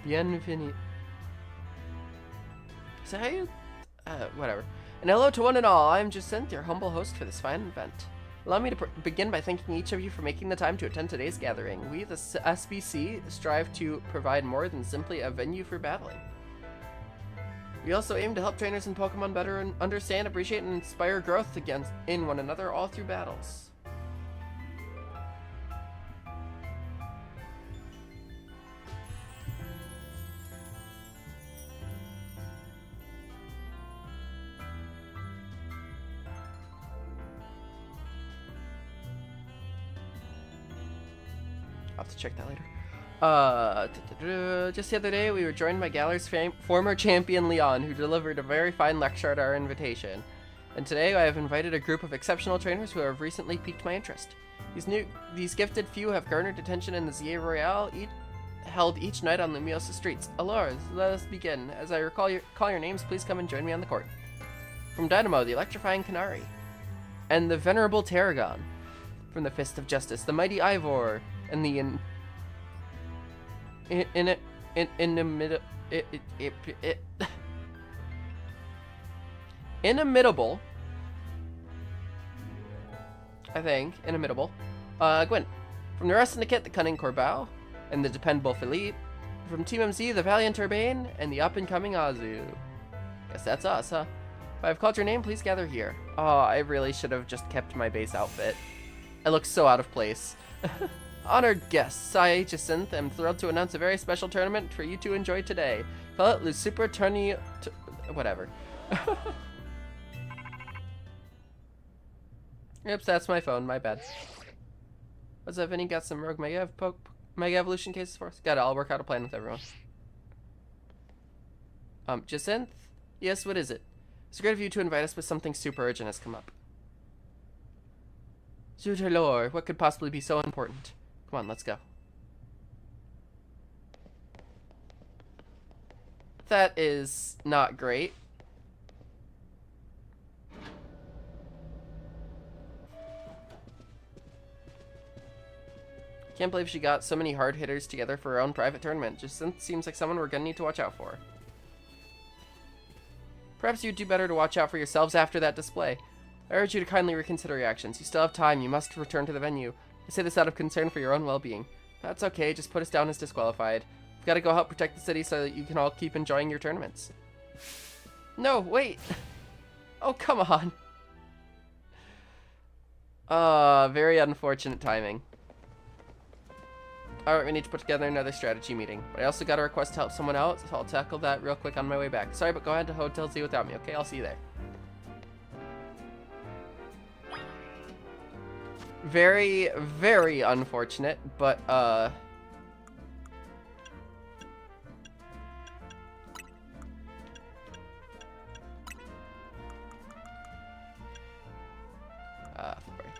bienvenue. Is that how you? Whatever. And hello to one and all. I'm Jacinth, your humble host for this fine event. Allow me to begin by thanking each of you for making the time to attend today's gathering. We, the SBC, strive to provide more than simply a venue for battling. We also aim to help trainers in Pokemon better understand, appreciate, and inspire growth in one another all through battles. I'll have to check that later. Just the other day, we were joined by Galar's former champion Leon, who delivered a very fine lecture at our invitation. And today, I have invited a group of exceptional trainers who have recently piqued my interest. These gifted few have garnered attention in the ZA Royale, held each night on Lumiosa streets. Allure, let us begin. As I call your names, please come and join me on the court. From Dynamo, the electrifying Canary, and the venerable Tarragon. From the Fist of Justice, the mighty Ivor, and the inimitable, I think, inimitable, Gwyn. From the rest of the kit, the cunning Corbao, and the dependable Philippe. From Team MZ, the valiant Urbane, and the up-and-coming Azu. Guess that's us, huh? If I've called your name, please gather here. Oh, I really should have just kept my base outfit. I look so out of place. Honored guests, I, Jacinth, am thrilled to announce a very special tournament for you to enjoy today. Call it Le Super Tourney... whatever. Oops, that's my phone, my bad. What's up, Vinny? Got some Rogue Mega Evolution cases for us? Got it, I'll work out a plan with everyone. Jacinth? Yes, what is it? It's great of you to invite us, but something super urgent has come up. Zutalor, what could possibly be so important? Come on, let's go. That is not great. Can't believe she got so many hard hitters together for her own private tournament. Jacinth seems like someone we're gonna need to watch out for. Perhaps you'd do better to watch out for yourselves after that display. I urge you to kindly reconsider your actions. You still have time. You must return to the venue. I say this out of concern for your own well-being. That's okay. Just put us down as disqualified. We've got to go help protect the city so that you can all keep enjoying your tournaments. No, wait. Oh, come on. Very unfortunate timing. Alright, we need to put together another strategy meeting. But I also got a request to help someone out, so I'll tackle that real quick on my way back. Sorry, but go ahead to Hotel Z without me, okay? I'll see you there. Very, very unfortunate, but, there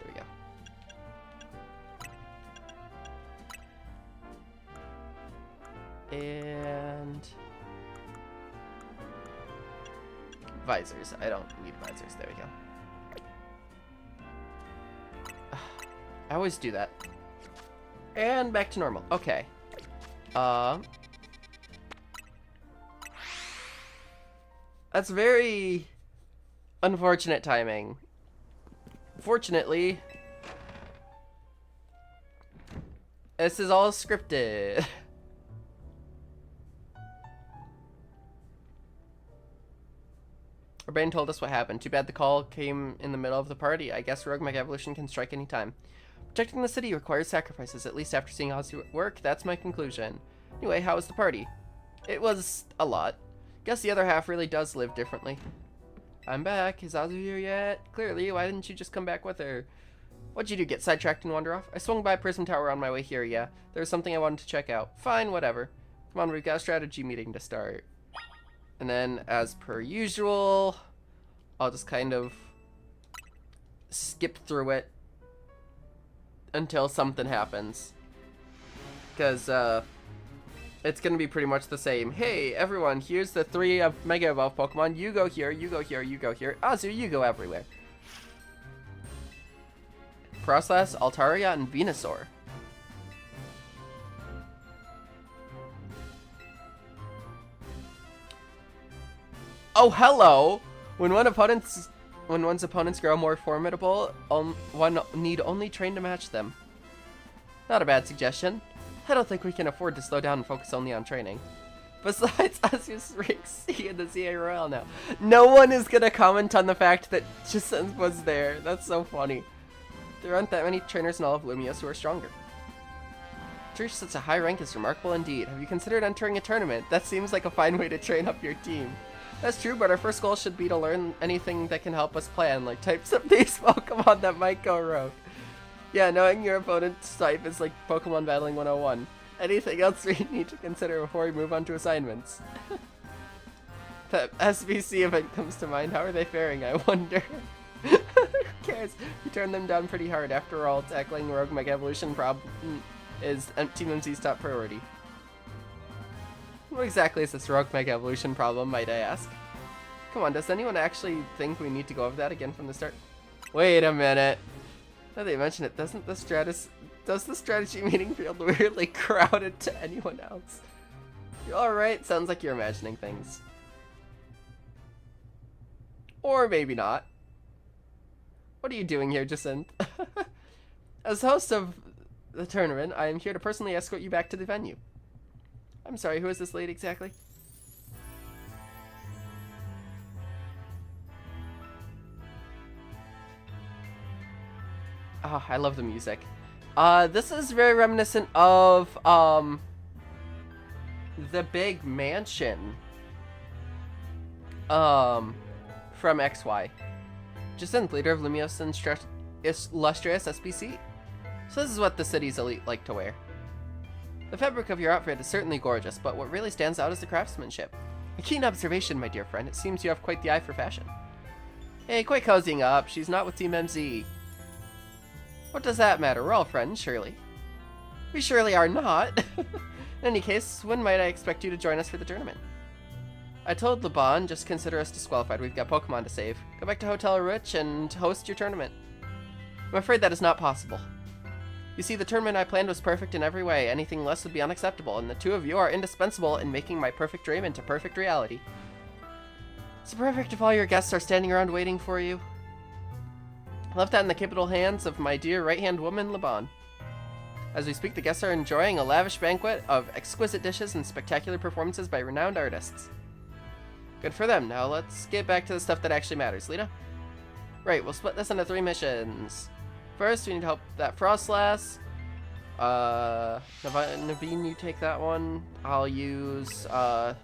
we go. And visors. I don't need visors. There we go. I always do that. And back to normal. Okay. That's very unfortunate timing. Fortunately, this is all scripted. Urbane told us what happened. Too bad the call came in the middle of the party. I guess Rogue Mega Evolution can strike any time. Protecting the city requires sacrifices, at least after seeing Ozzy at work. That's my conclusion. Anyway, how was the party? It was a lot. Guess the other half really does live differently. I'm back. Is Ozzy here yet? Clearly, why didn't you just come back with her? What'd you do, get sidetracked and wander off? I swung by Prism Tower on my way here, yeah. There was something I wanted to check out. Fine, whatever. Come on, we've got a strategy meeting to start. And then, as per usual, I'll just kind of skip through it until something happens. Because, it's gonna be pretty much the same. Hey, everyone, here's the 3 of Mega Evolve Pokemon. You go here, you go here, you go here. Azu, you go everywhere. Process, Altaria, and Venusaur. Oh, hello! When one's opponents grow more formidable, one need only train to match them. Not a bad suggestion. I don't think we can afford to slow down and focus only on training. Besides, Azu's rank C in the ZA Royale now. No one is gonna comment on the fact that Jacinth was there. That's so funny. There aren't that many trainers in all of Lumios who are stronger. To reach such a high rank is remarkable indeed. Have you considered entering a tournament? That seems like a fine way to train up your team. That's true, but our first goal should be to learn anything that can help us plan, like types of these Pokemon that might go rogue. Yeah, knowing your opponent's type is like Pokemon Battling 101. Anything else we need to consider before we move on to assignments? The SBC event comes to mind. How are they faring, I wonder? Who cares? You turned them down pretty hard. After all, tackling Rogue Mega Evolution problem is Team MC's top priority. What exactly is this Rogue Mega Evolution problem, might I ask? Come on, does anyone actually think we need to go over that again from the start? Wait a minute. Now that you mention it, does the strategy meeting feel weirdly crowded to anyone else? You alright? Sounds like you're imagining things. Or maybe not. What are you doing here, Jacinth? As host of the tournament, I am here to personally escort you back to the venue. I'm sorry, who is this lady exactly? Oh, I love the music. This is very reminiscent of, the big mansion, from XY. Jacinth, leader of Lumios and illustrious SBC. So this is what the city's elite like to wear. The fabric of your outfit is certainly gorgeous, but what really stands out is the craftsmanship. A keen observation, my dear friend. It seems you have quite the eye for fashion. Hey, quit cozying up. She's not with Team MZ. What does that matter? We're all friends, surely. We surely are not. In any case, when might I expect you to join us for the tournament? I told Laban, just consider us disqualified. We've got Pokemon to save. Go back to Hotel Rich and host your tournament. I'm afraid that is not possible. You see, the tournament I planned was perfect in every way. Anything less would be unacceptable, and the two of you are indispensable in making my perfect dream into perfect reality. It's perfect if all your guests are standing around waiting for you. I left that in the capable hands of my dear right-hand woman, Laban. As we speak, the guests are enjoying a lavish banquet of exquisite dishes and spectacular performances by renowned artists. Good for them. Now let's get back to the stuff that actually matters. Lena? Right, we'll split this into 3 missions. First, we need help that Frostlass. Naveen, you take that one. I'll use, I'll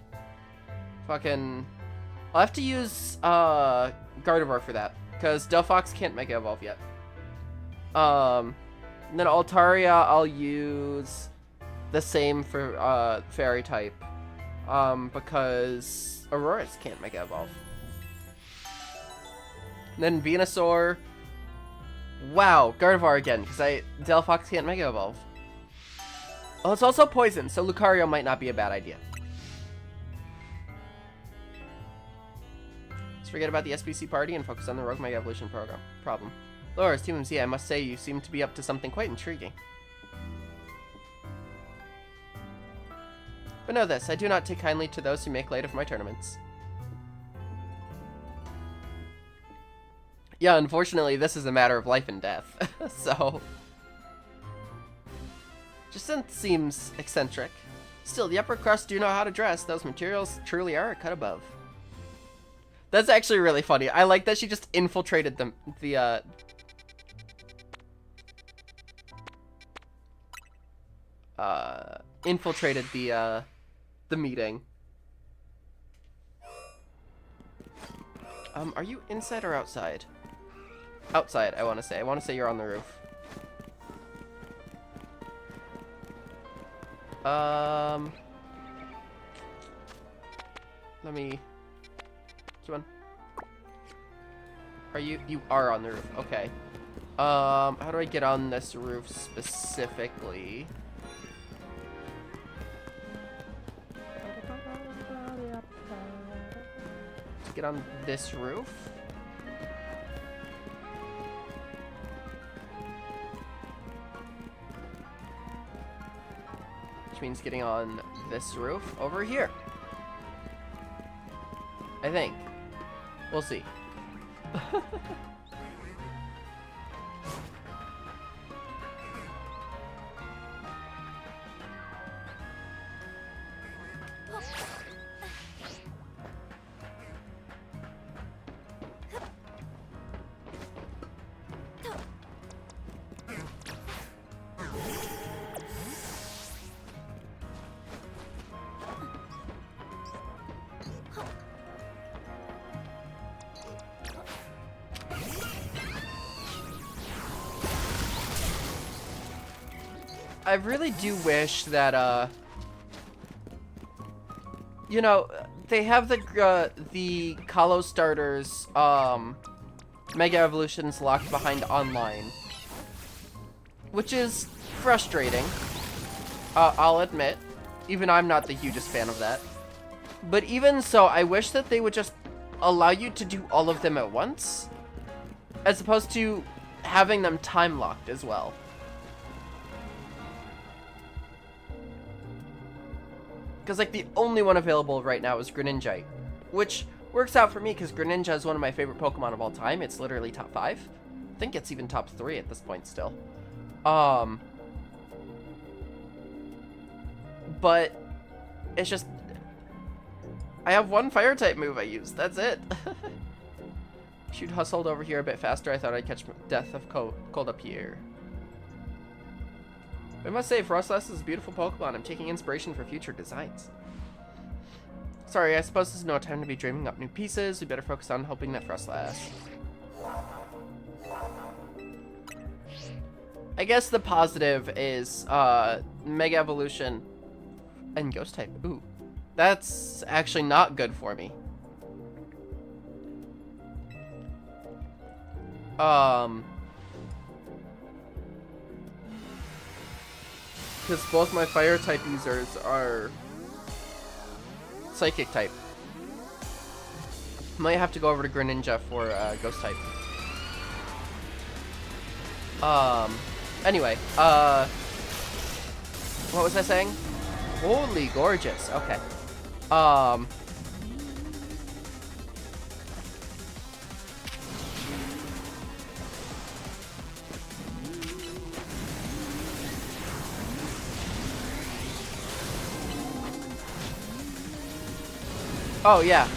have to use, Gardevoir for that. Because Delphox can't Mega Evolve yet. And then Altaria, I'll use the same for, Fairy type. Because Aurora's can't Mega Evolve. And then Venusaur. Wow, Gardevoir again, because Delphox can't Mega Evolve. Oh, it's also poison, so Lucario might not be a bad idea. Let's forget about the SBC party and focus on the Rogue Mega Evolution problem. Laura's Team MC, I must say you seem to be up to something quite intriguing. But know this, I do not take kindly to those who make light of my tournaments. Yeah, unfortunately, this is a matter of life and death, so... Jacinth seems eccentric. Still, the upper crust do know how to dress. Those materials truly are a cut above. That's actually really funny. I like that she just infiltrated the meeting. Are you inside or outside? Outside, I want to say. I want to say you're on the roof. Let me... Come on. Are you... You are on the roof. Okay. How do I get on this roof specifically? to get on this roof. Which means getting on this roof over here. I think. We'll see. I really do wish that, you know, they have the Kalos starters, Mega Evolutions locked behind online. Which is frustrating, I'll admit. Even I'm not the hugest fan of that. But even so, I wish that they would just allow you to do all of them at once, as opposed to having them time-locked as well. Because, like, the only one available right now is Greninja, which works out for me because Greninja is one of my favorite Pokemon of all time. It's literally top 5. I think it's even top 3 at this point still. But it's just, I have one Fire-type move I use. That's it. If you'd hustled over here a bit faster, I thought I'd catch Death of Cold up here. I must say, Frostlass is a beautiful Pokemon. I'm taking inspiration for future designs. Sorry, I suppose there's no time to be dreaming up new pieces. We better focus on hoping that Frostlass. I guess the positive is Mega Evolution and Ghost type. Ooh, that's actually not good for me. Because both my fire type users are psychic type. Might have to go over to Greninja for ghost type. Anyway, what was I saying? Holy gorgeous. Okay. Oh yeah,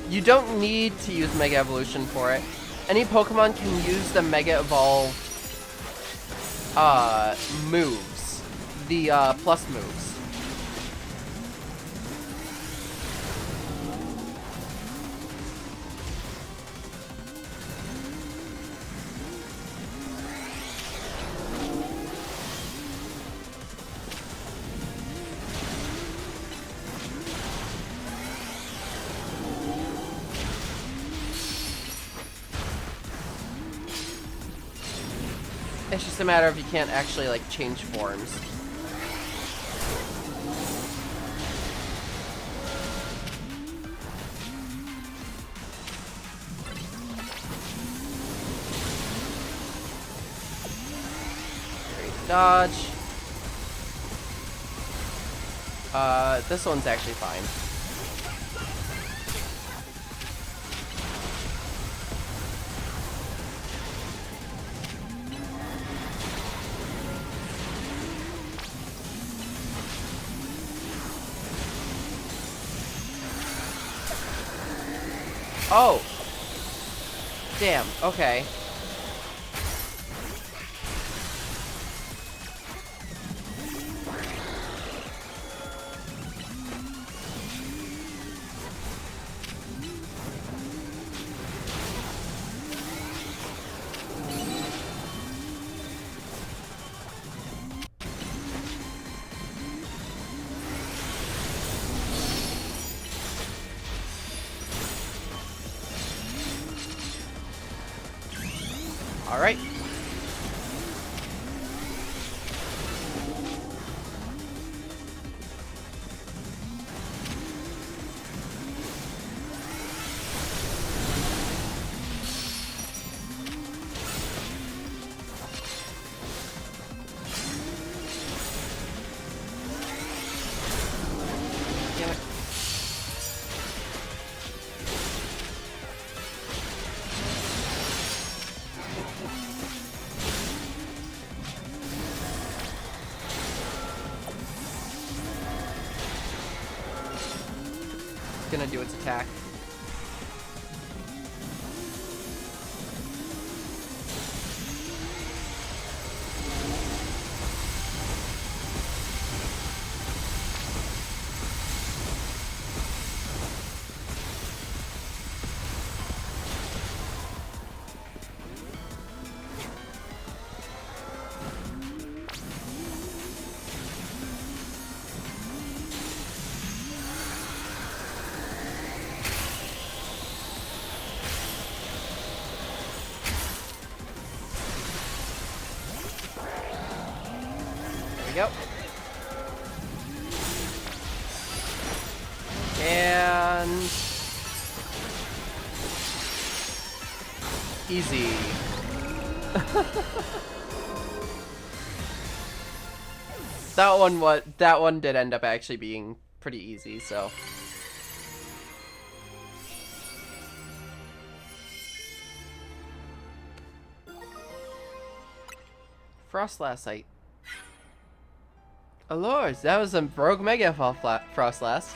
you don't need to use Mega Evolution for it. Any Pokemon can use the Mega Evolved moves, the plus moves. It's just a matter of you can't actually, like, change forms. Great dodge. This one's actually fine. Oh! Damn, okay. All right. gonna do its attack. Yep. And easy. That one did end up actually being pretty easy, so. Frostlassite. Oh lord, that was a rogue Mega Evolve Frostlass.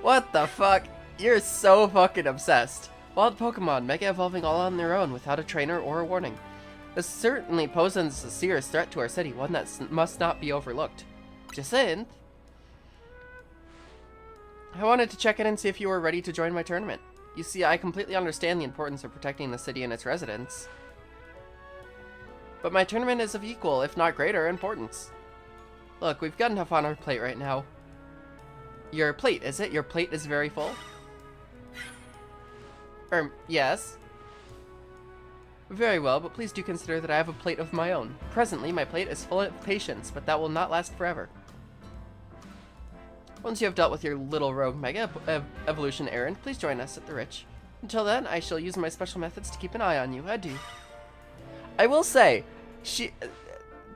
What the fuck? You're so fucking obsessed. Wild Pokemon, Mega Evolving all on their own without a trainer or a warning. This certainly poses a serious threat to our city, one that must not be overlooked. Jacinth? I wanted to check in and see if you were ready to join my tournament. You see, I completely understand the importance of protecting the city and its residents. But my tournament is of equal, if not greater, importance. Look, we've got enough on our plate right now. Your plate, is it? Your plate is very full? Yes. Very well, but please do consider that I have a plate of my own. Presently, my plate is full of patience, but that will not last forever. Once you have dealt with your little rogue Mega Evolution errand, please join us at the Rich. Until then, I shall use my special methods to keep an eye on you. Adieu. I will say,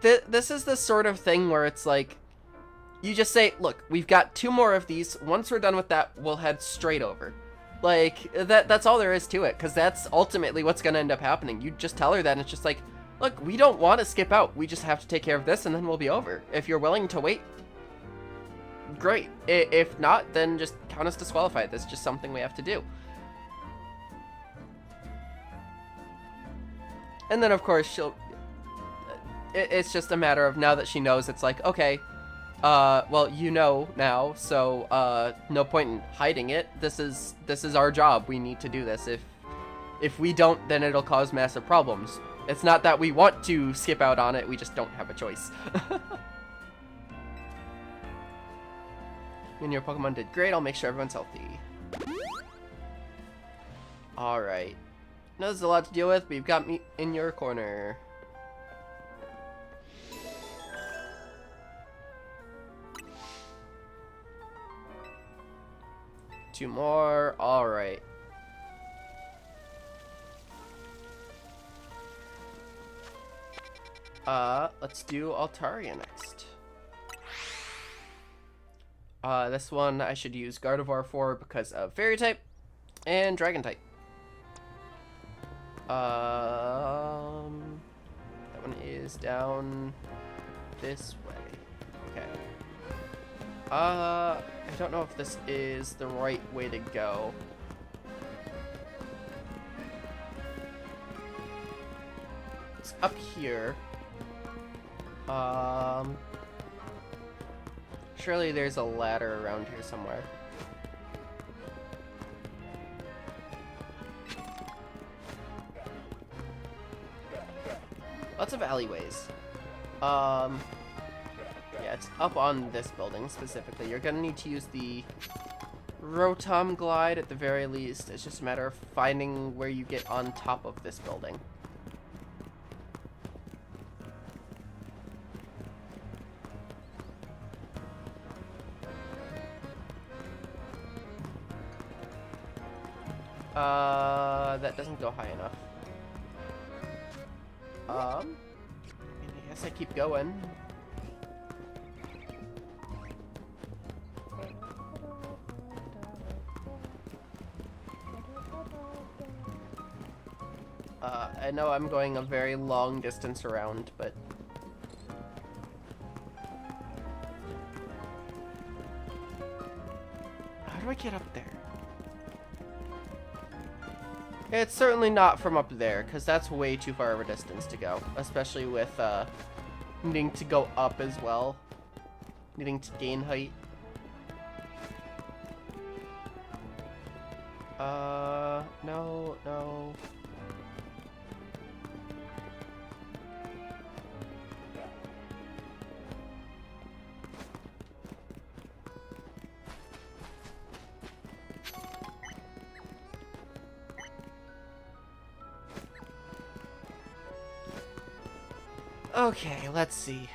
this is the sort of thing where it's like, you just say, look, we've got 2 more of these. Once we're done with that, we'll head straight over. Like, that's all there is to it, because that's ultimately what's going to end up happening. You just tell her that, and it's just like, look, we don't want to skip out. We just have to take care of this, and then we'll be over. If you're willing to wait, great. If not, then just count us disqualified. That's just something we have to do. And then, of course, it's just a matter of, now that she knows, it's like, okay, well, you know now, so, no point in hiding it. This is our job. We need to do this. If we don't, then it'll cause massive problems. It's not that we want to skip out on it, we just don't have a choice. And your Pokemon did great. I'll make sure everyone's healthy. Alright. Now there's a lot to deal with, but you've got me in your corner. Two more. Alright. Let's do Altaria next. This one I should use Gardevoir for because of Fairy type and Dragon type. That one is down this way. Okay. I don't know if this is the right way to go. It's up here. Surely there's a ladder around here somewhere. Lots of alleyways. Yeah, it's up on this building specifically. You're gonna need to use the Rotom Glide at the very least. It's just a matter of finding where you get on top of this building. That doesn't go high enough. I guess I keep going. I know I'm going a very long distance around, but how do I get up there? It's certainly not from up there, because that's way too far of a distance to go. Especially with needing to go up as well. Needing to gain height. No, no. Okay, let's see.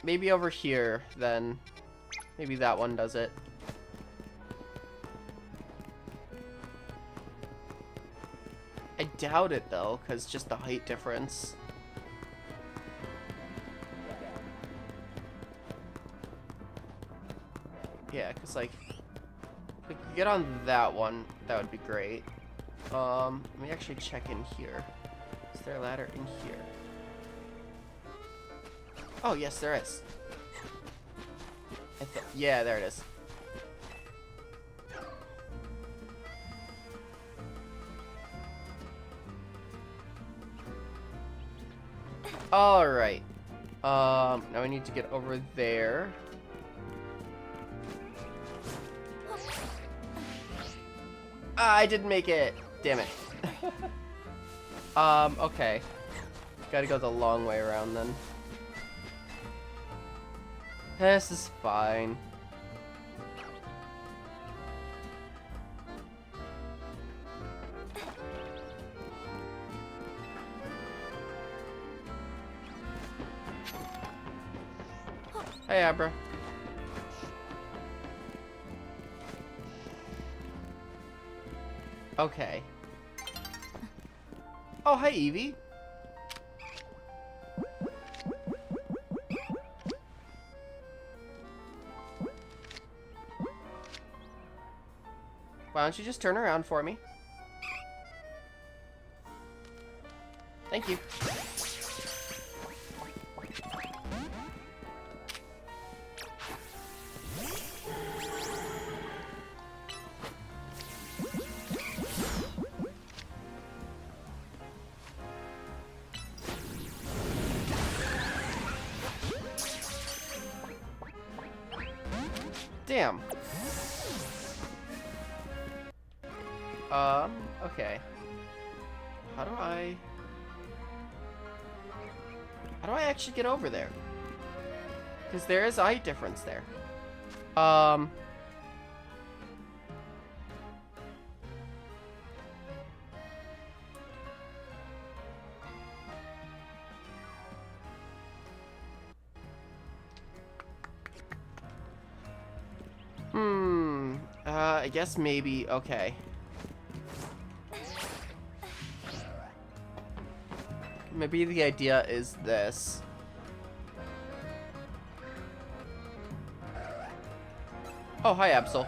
Maybe over here, then. Maybe that one does it. I doubt it, though, because just the height difference. Yeah, because, like, if we could get on that one, that would be great. Let me actually check in here. Is there a ladder in here? Oh, yes, there is. Yeah, there it is. Alright. Now we need to get over there. I didn't make it. Damn it. Okay. Gotta go the long way around then. This is fine. Hey, Abra. Okay. Oh, hi, Evie. Why don't you just turn around for me? Thank you. Damn. Okay. How do I actually get over there? Because there is a height difference there. I guess maybe, okay. Maybe the idea is this. Oh, hi, Absol.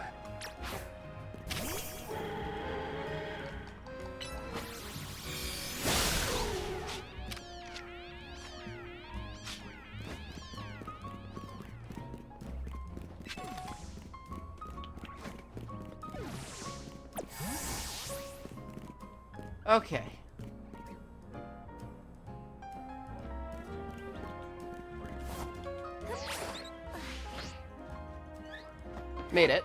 Okay. Made it.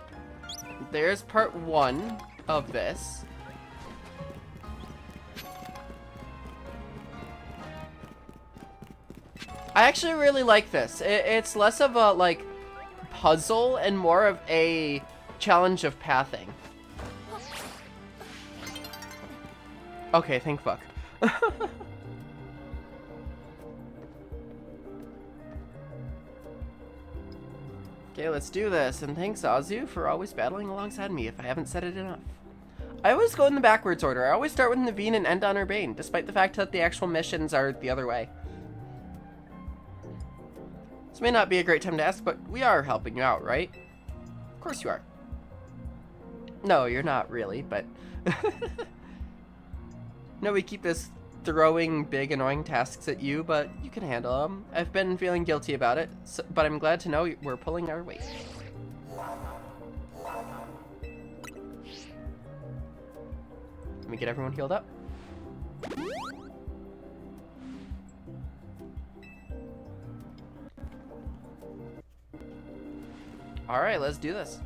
There's part 1 of this. I actually really like this. It's less of a, like, puzzle and more of a challenge of pathing. Okay, thank fuck. Okay, let's do this. And thanks, Azu, for always battling alongside me, if I haven't said it enough. I always go in the backwards order. I always start with Naveen and end on Urbane, despite the fact that the actual missions are the other way. This may not be a great time to ask, but we are helping you out, right? Of course you are. No, you're not really, but... No, we keep this throwing big annoying tasks at you, but you can handle them. I've been feeling guilty about it, but I'm glad to know we're pulling our weight. Let me get everyone healed up. Alright, let's do this.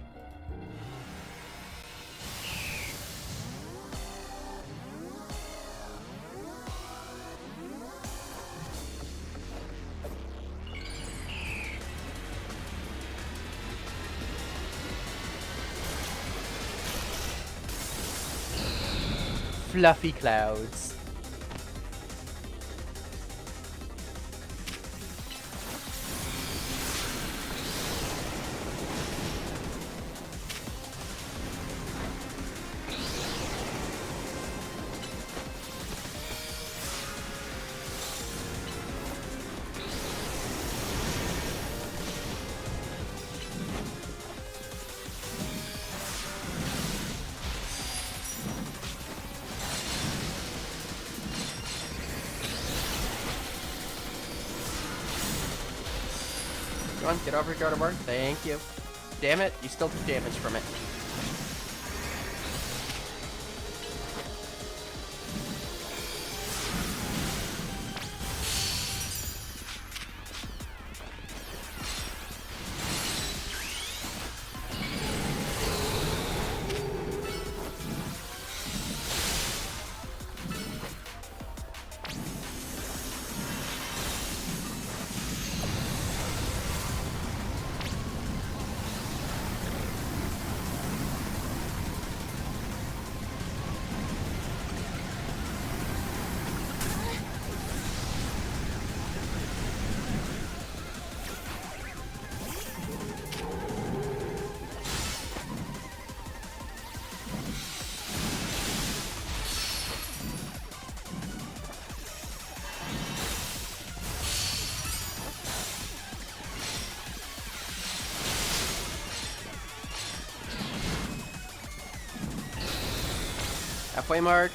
Fluffy clouds. Come on, get over here, Gardevoir. Thank you. Damn it, you still took damage from it. Halfway mark.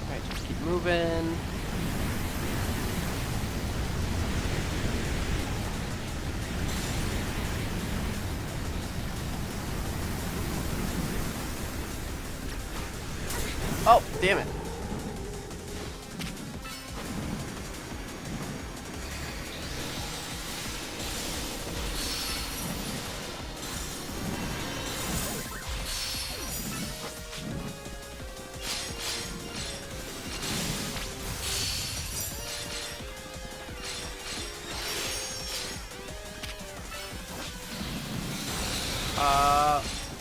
Alright, just keep moving. Oh, damn it.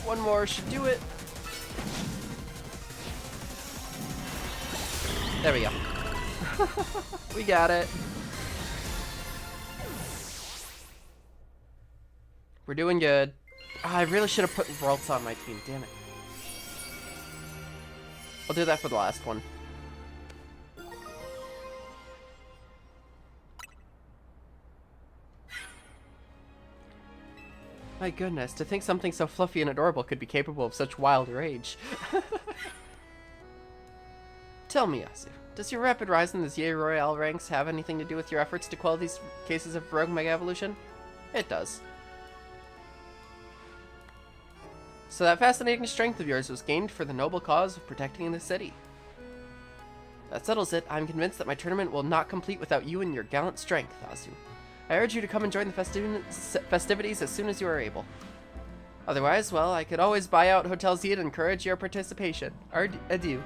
One more should do it. There we go. We got it. We're doing good. Oh, I really should have put Ralts on my team, damn it. I'll do that for the last one. My goodness, to think something so fluffy and adorable could be capable of such wild rage. Tell me, Asu, does your rapid rise in the ZA Royale ranks have anything to do with your efforts to quell these cases of rogue Mega Evolution? It does. So that fascinating strength of yours was gained for the noble cause of protecting the city. That settles it. I'm convinced that my tournament will not complete without you and your gallant strength, Asu. I urge you to come and join the festivities as soon as you are able. Otherwise, well, I could always buy out Hotel Z and encourage your participation. Adieu.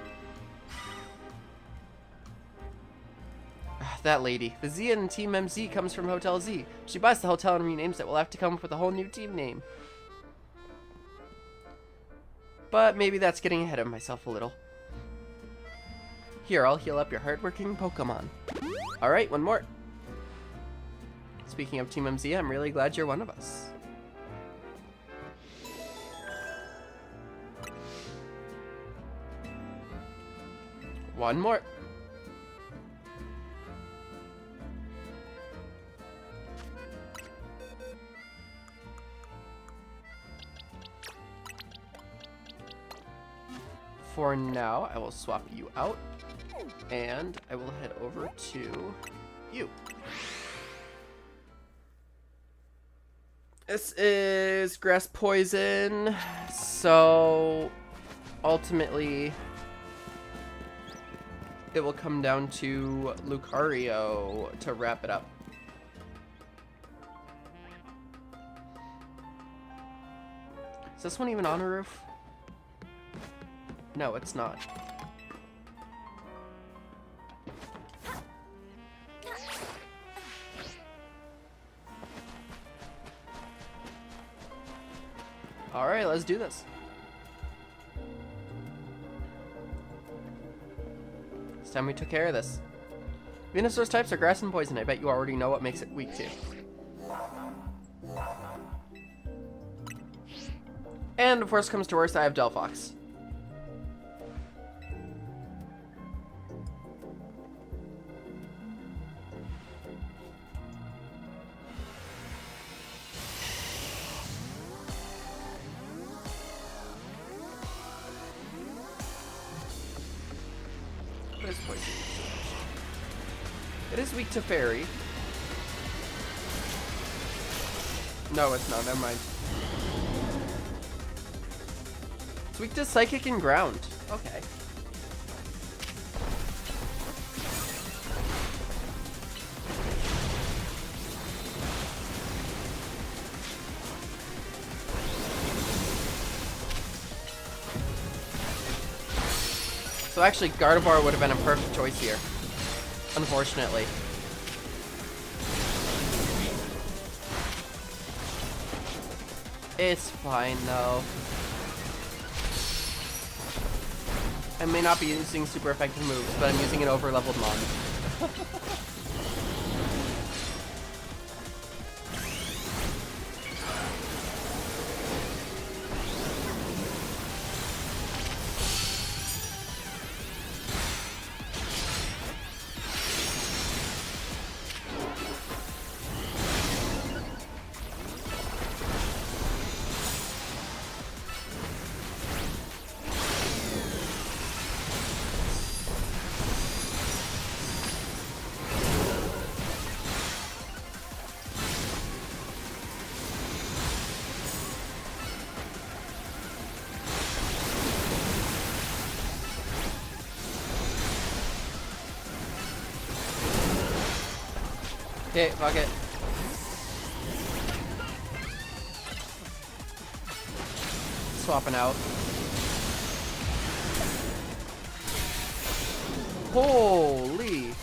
That lady. The Z in Team MZ comes from Hotel Z. She buys the hotel and renames it. We'll have to come up with a whole new team name. But maybe that's getting ahead of myself a little. Here, I'll heal up your hardworking Pokemon. Alright, one more. Speaking of Team MZ, I'm really glad you're one of us. One more. for now, I will swap you out, and I will head over to you. This is grass poison, so ultimately it will come down to Lucario to wrap it up. Is this one even on a roof? No, it's not. All right, let's do this. It's time we took care of this. Venusaur's types are grass and poison. I bet you already know what makes it weak to. And if worst comes to worst, I have Delphox. What is poison? It is weak to fairy. No, it's not. Never mind. It's weak to psychic and ground. Okay. So actually, Gardevoir would have been a perfect choice here. Unfortunately. It's fine though. I may not be using super effective moves, but I'm using an over-leveled mon. Okay, fuck it. Swapping out. Holy.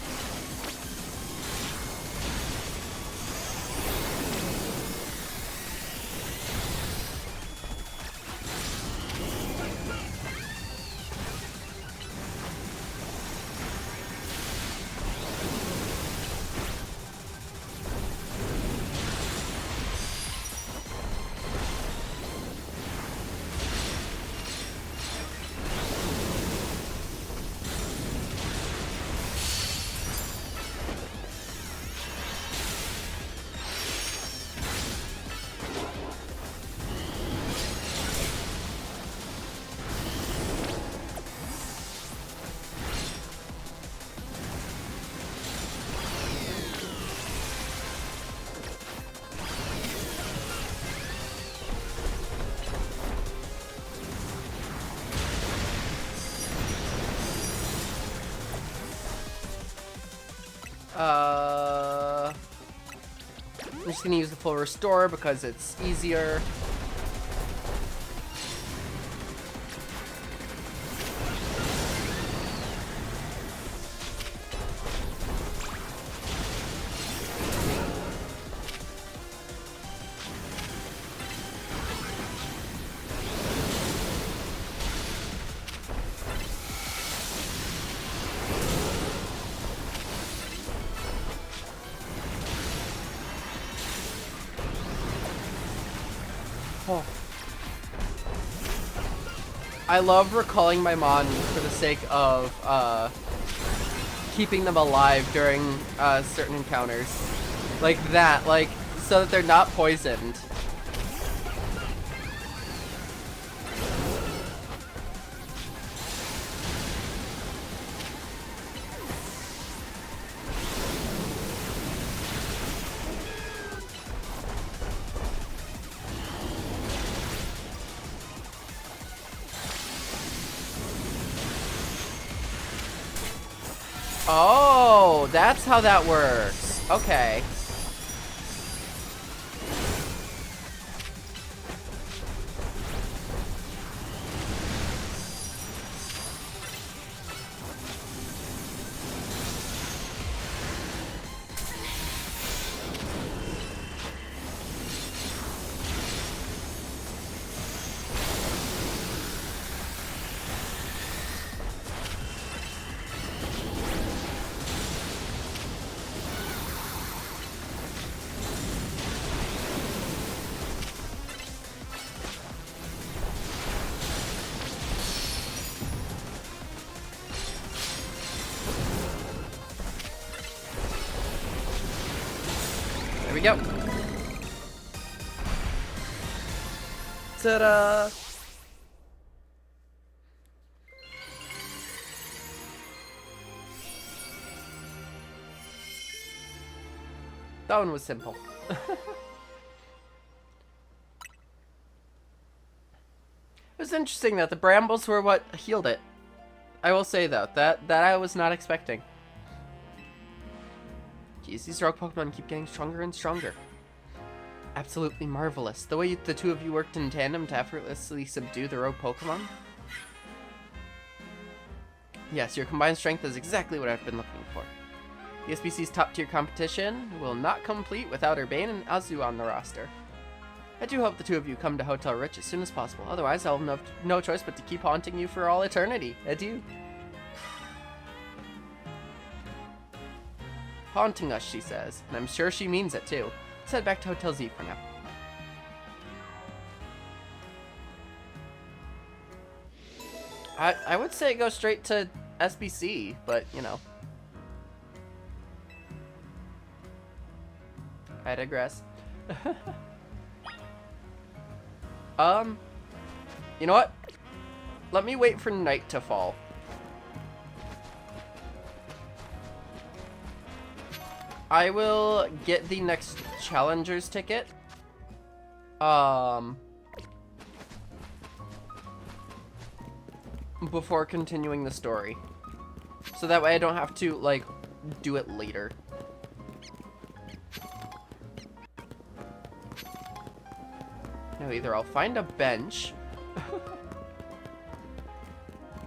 I'm just gonna use the full restore because it's easier. Oh. I love recalling my mon for the sake of keeping them alive during certain encounters. Like that, like, so that they're not poisoned. Oh, that's how that works. Okay. There we go. Ta-da! That one was simple. It was interesting that the brambles were what healed it. I will say though, that I was not expecting. Jeez, these rogue Pokemon keep getting stronger and stronger. Absolutely marvelous. The way the two of you worked in tandem to effortlessly subdue the rogue Pokemon. Yes, your combined strength is exactly what I've been looking for. The SBC's top-tier competition will not complete without Urbane and Azu on the roster. I do hope the two of you come to Hotel Rich as soon as possible. Otherwise, I'll have no choice but to keep haunting you for all eternity. Adieu. Haunting us, she says, and I'm sure she means it too. Let's head back to Hotel Z for now. I would say go straight to SBC, but you know. I digress. You know what? Let me wait for night to fall. I will get the next Challengers ticket. Before continuing the story. So that way I don't have to, like, do it later. Now either I'll find a bench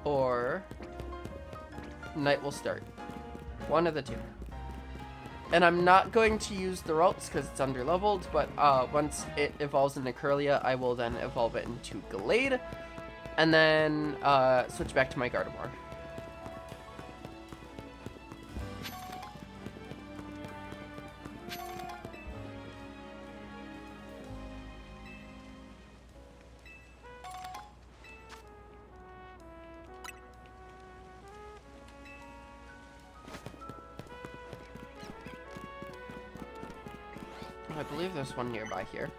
or night will start. One of the two. And I'm not going to use the Ralts because it's underleveled, but once it evolves into Curlia, I will then evolve it into Gallade, and then switch back to my Gardevoir. I believe there's one nearby here.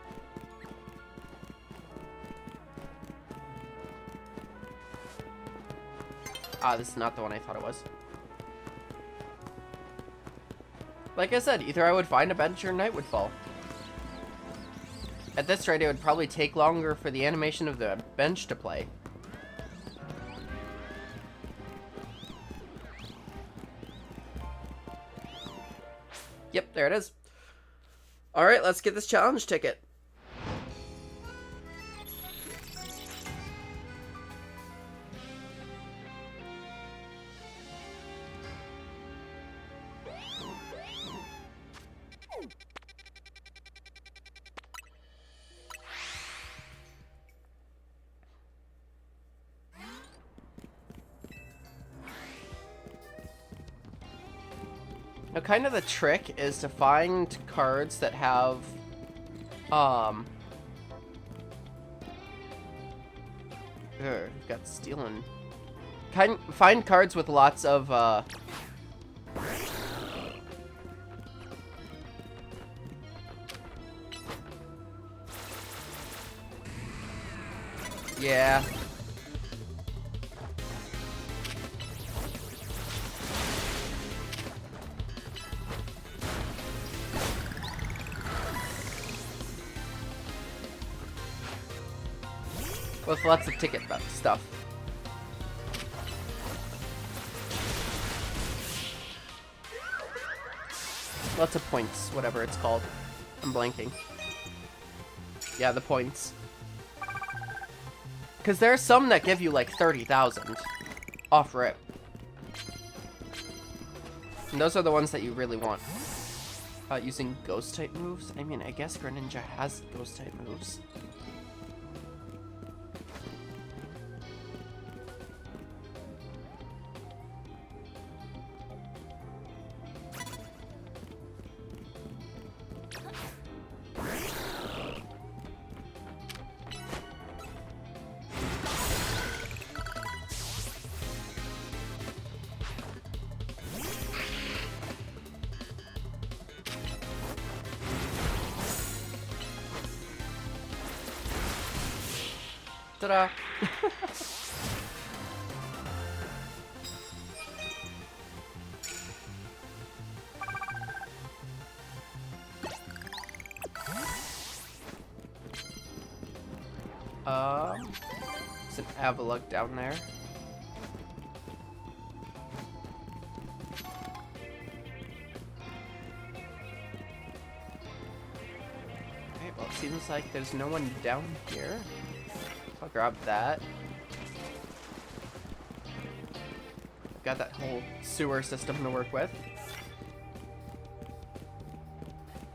Ah, this is not the one I thought it was. Like I said, either I would find a bench or night would fall. At this rate, it would probably take longer for the animation of the bench to play. Yep, there it is. Alright, let's get this challenge ticket. Now, kind of the trick is to find cards that have, we've got stealing. Find cards with lots of, yeah. With lots of ticket stuff. Lots of points, whatever it's called. I'm blanking. Yeah, the points. Because there are some that give you like 30,000 off rip. And those are the ones that you really want. Using ghost type moves? I mean, I guess Greninja has ghost type moves. Ta-da! There's an Avalugg down there. Okay, well, it seems like there's no one down here. I'll grab that. Got that whole sewer system to work with.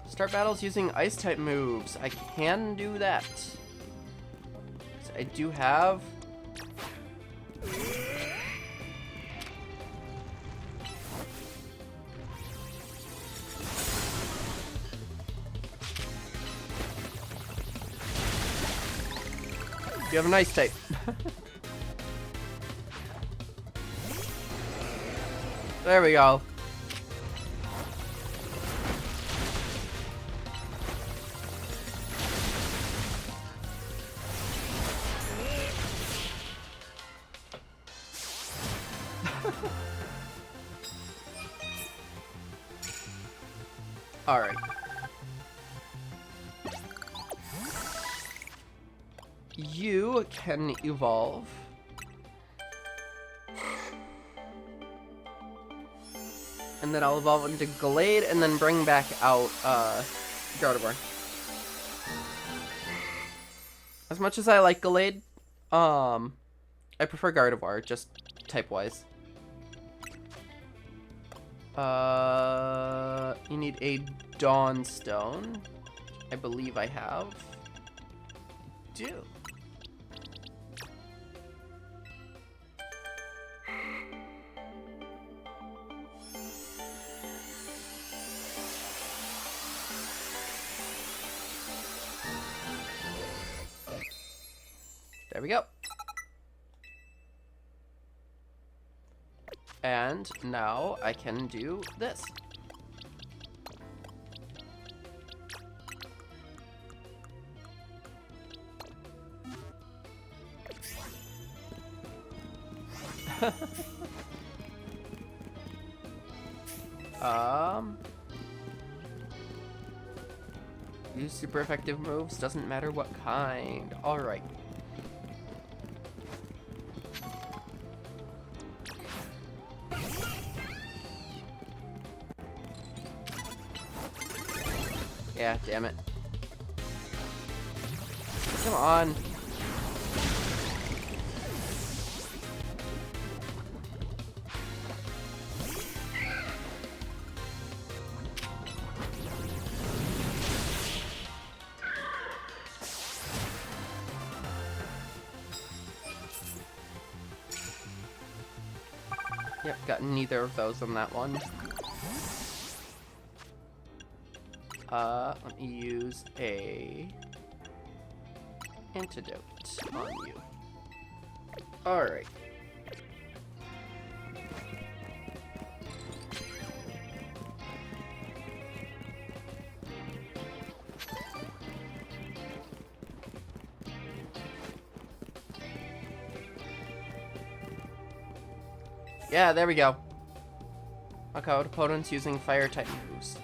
Start battles using ice type moves. I can do that. So I do have... You have an ice type. There we go. All right. You can evolve. And then I'll evolve into Glade and then bring back out Gardevoir. As much as I like Glade, I prefer Gardevoir, just type-wise. You need a Dawnstone. I believe I have. Do. There we go. And now I can do this. Use super effective moves, doesn't matter what kind. Alright. Yeah, damn it. Come on. Yep, got neither of those on that one. Let me use a antidote on you. Alright. Yeah, there we go. Knock out opponents using fire type moves.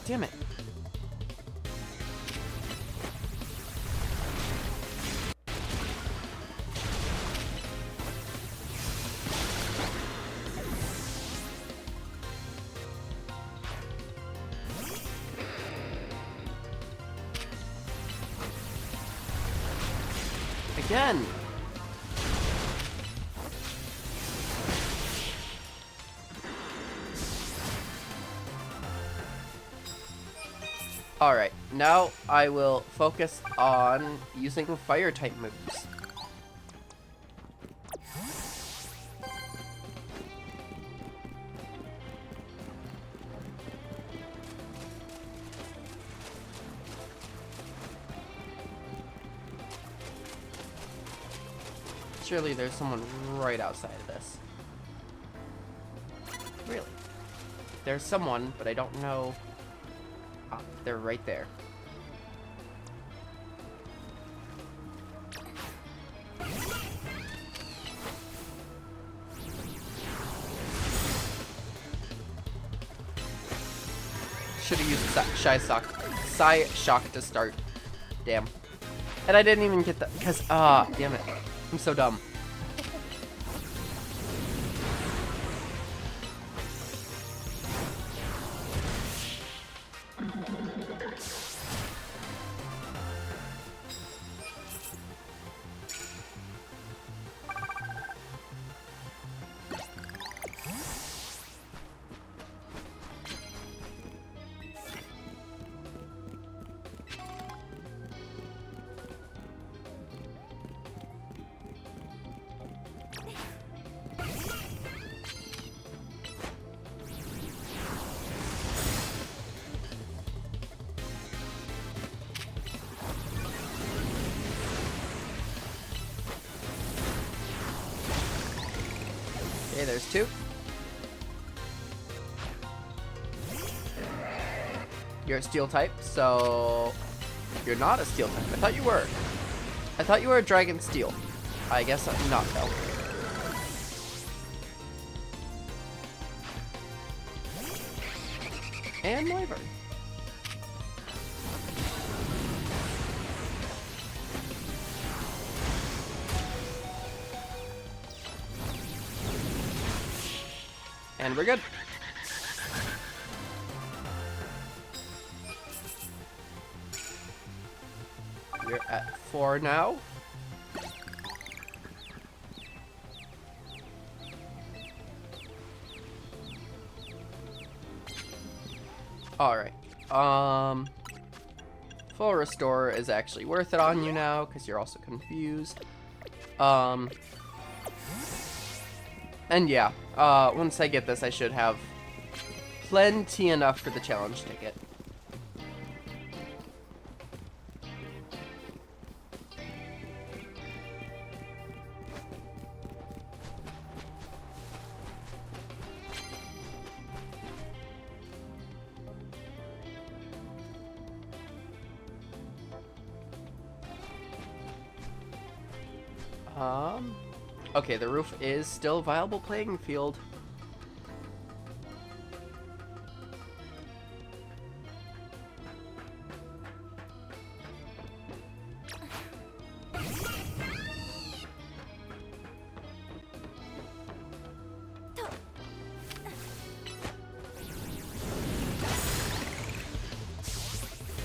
Damn it. Again! Alright, now I will focus on using fire type moves. Surely there's someone right outside of this. Really? There's someone, but I don't know. Ah, they're right there. Should have used Psy Shock to start. Damn. And I didn't even get that because damn it. I'm so dumb. Okay, there's two. You're a steel type, so you're not a steel type. I thought you were. I thought you were a dragon steel. I guess I'm not though. And Wyvern. And we're good. We're at 4 now. Alright. Full restore is actually worth it on you now, because you're also confused. And yeah, once I get this, I should have plenty enough for the challenge ticket. Okay, the roof is still a viable playing field.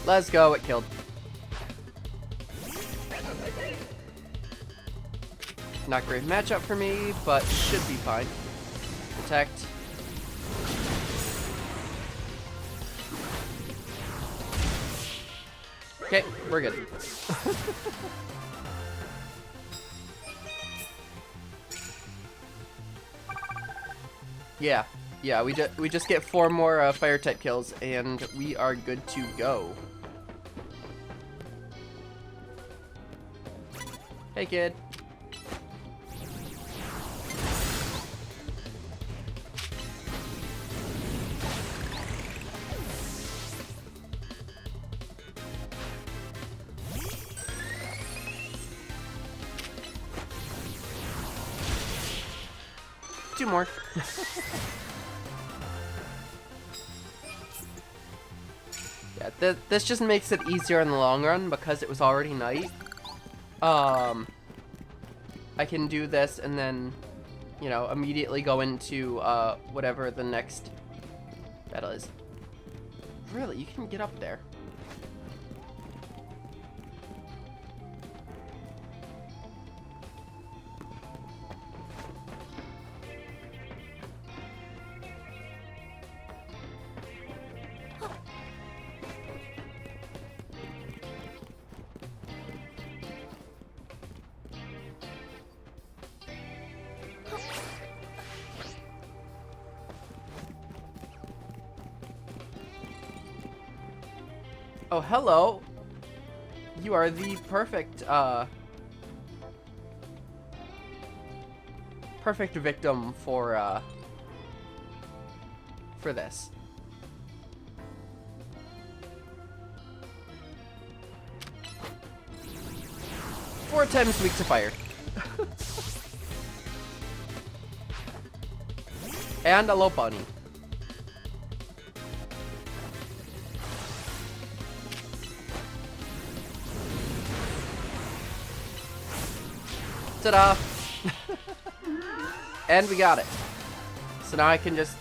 Let's go, it killed. Not great matchup for me, but should be fine. Protect. Okay, we're good. Yeah, we just get 4 more fire type kills and we are good to go. Hey kid. Two more. Yeah, this just makes it easier in the long run because it was already night. I can do this and then, you know, immediately go into whatever the next battle is. Really, you can get up there. Oh, hello. You are the perfect, perfect victim for this. Four times weak to fire. And a low bunny. Ta-da! And we got it. So now I can just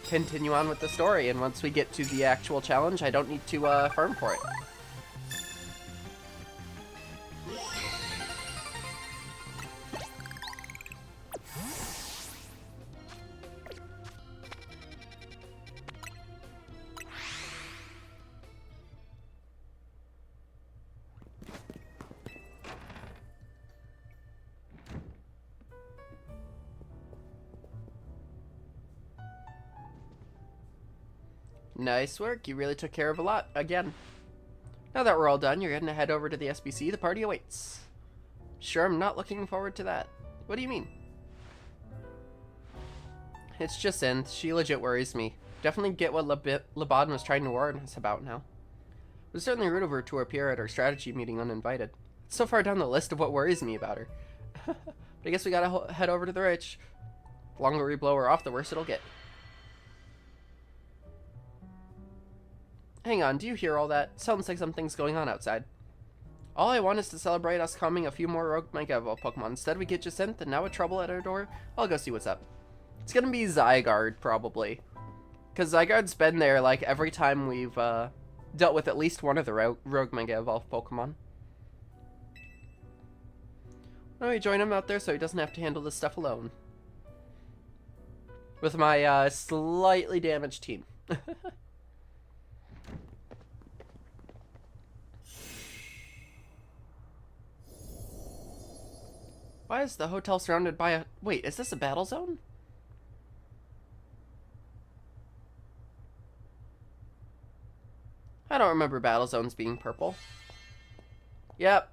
continue on with the story, and once we get to the actual challenge, I don't need to farm for it. Nice work, you really took care of a lot, again. Now that we're all done, you're gonna head over to the SBC, the party awaits. Sure, I'm not looking forward to that. What do you mean? It's Jacinth, she legit worries me. Definitely get what Laban was trying to warn us about now. It was certainly rude of her to appear at our strategy meeting uninvited. It's so far down the list of what worries me about her. But I guess we gotta head over to the Ridge. The longer we blow her off, the worse it'll get. Hang on, do you hear all that? Sounds like something's going on outside. All I want is to celebrate us calming a few more rogue Mega Evolved Pokemon. Instead we get Jacinth, and now with trouble at our door, I'll go see what's up. It's gonna be Zygarde, probably. Because Zygarde's been there, like, every time we've, dealt with at least one of the rogue Mega Evolved Pokemon. Why don't we join him out there so he doesn't have to handle this stuff alone? With my, slightly damaged team. Why is the hotel surrounded by a... Wait, is this a battle zone? I don't remember battle zones being purple. Yep.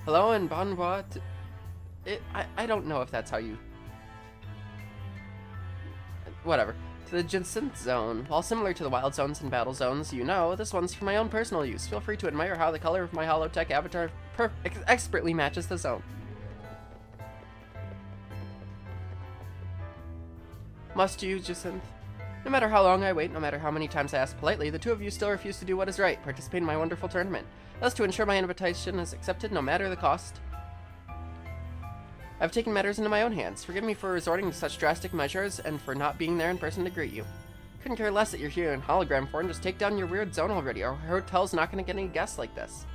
Hello and bonjour. I don't know if that's how you... Whatever. To the Jacinth Zone. While similar to the wild zones and battle zones, you know, this one's for my own personal use. Feel free to admire how the color of my holotech avatar expertly matches the zone. Must you, Jacinth? No matter how long I wait, no matter how many times I ask politely, the two of you still refuse to do what is right, participate in my wonderful tournament. Thus, to ensure my invitation is accepted no matter the cost, I've taken matters into my own hands. Forgive me for resorting to such drastic measures and for not being there in person to greet you. Couldn't care less that you're here in hologram form. Just take down your weird zone already. Our hotel's not going to get any guests like this.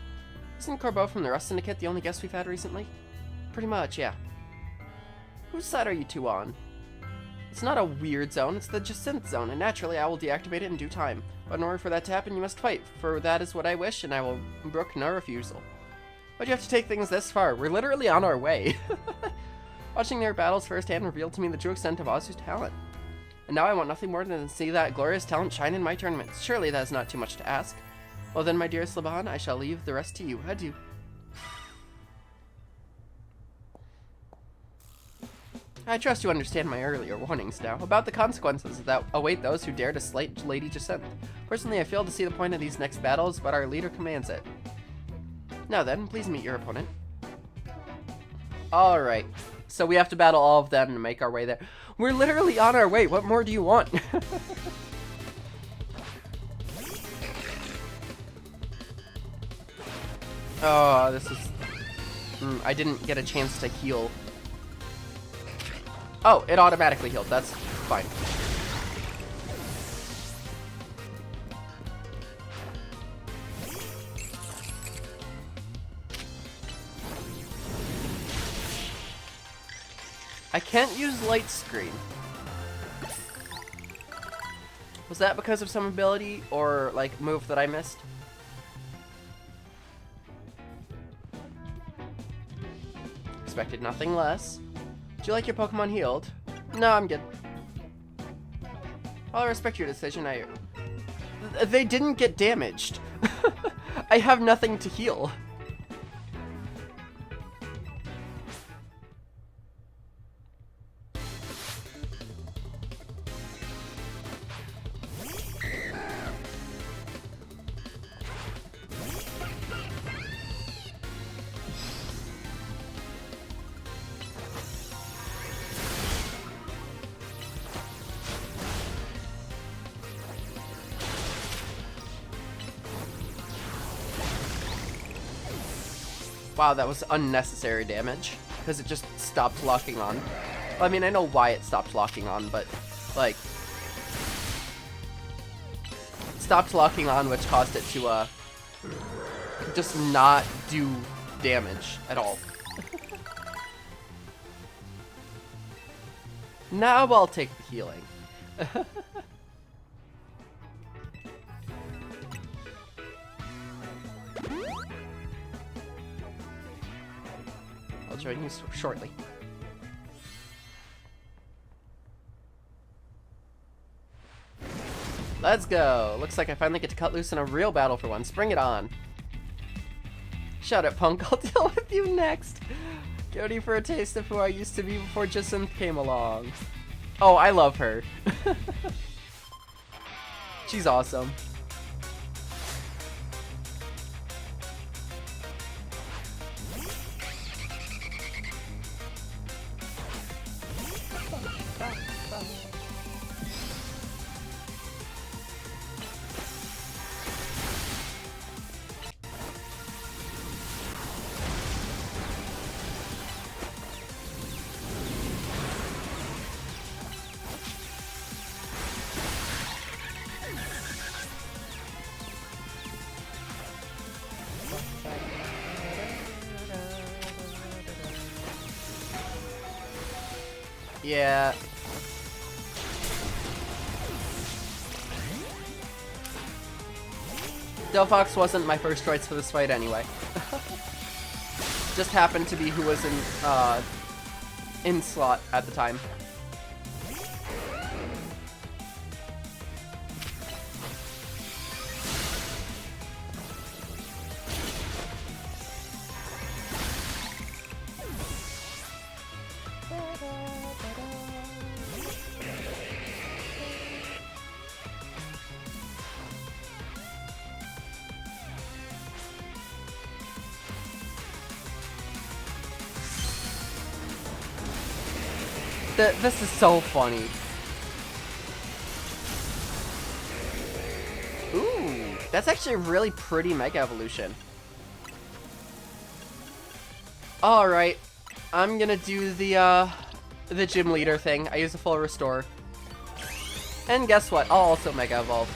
Isn't Corbeau from the Rust Syndicate the only guest we've had recently? Pretty much, yeah. Whose side are you two on? It's not a weird zone, it's the Jacinth Zone, and naturally I will deactivate it in due time. But in order for that to happen, you must fight, for that is what I wish, and I will brook no refusal. Why'd you have to take things this far? We're literally on our way. Watching their battles firsthand revealed to me the true extent of Azu's talent. And now I want nothing more than to see that glorious talent shine in my tournaments. Surely that is not too much to ask. Well then, my dearest Laban, I shall leave the rest to you. Adieu. I trust you understand my earlier warnings now, about the consequences that await those who dare to slight Lady Jacinth. Personally, I fail to see the point of these next battles, but our leader commands it. Now then, please meet your opponent. Alright, so we have to battle all of them to make our way there. We're literally on our way, what more do you want? Oh, this is... I didn't get a chance to heal. Oh, it automatically healed, that's fine. I can't use light screen. Was that because of some ability or like move that I missed? Expected nothing less. Do you like your Pokemon healed? No, I'm good. I'll respect your decision. They didn't get damaged. I have nothing to heal. Wow, that was unnecessary damage, because it just stopped locking on. Well, I mean, I know why it stopped locking on, but, like, it stopped locking on, which caused it to, just not do damage at all. Now I'll take the healing. I'll join you shortly. Let's go. Looks like I finally get to cut loose in a real battle for once. Bring it on. Shut it, punk. I'll deal with you next. Get ready for a taste of who I used to be before Jacinth came along. Oh, I love her. She's awesome. Yeah. Delphox wasn't my first choice for this fight anyway. Just happened to be who was in slot at the time. This is so funny. Ooh, that's actually a really pretty Mega Evolution. Alright, I'm gonna do the gym leader thing. I use a full restore. And guess what? I'll also Mega Evolve.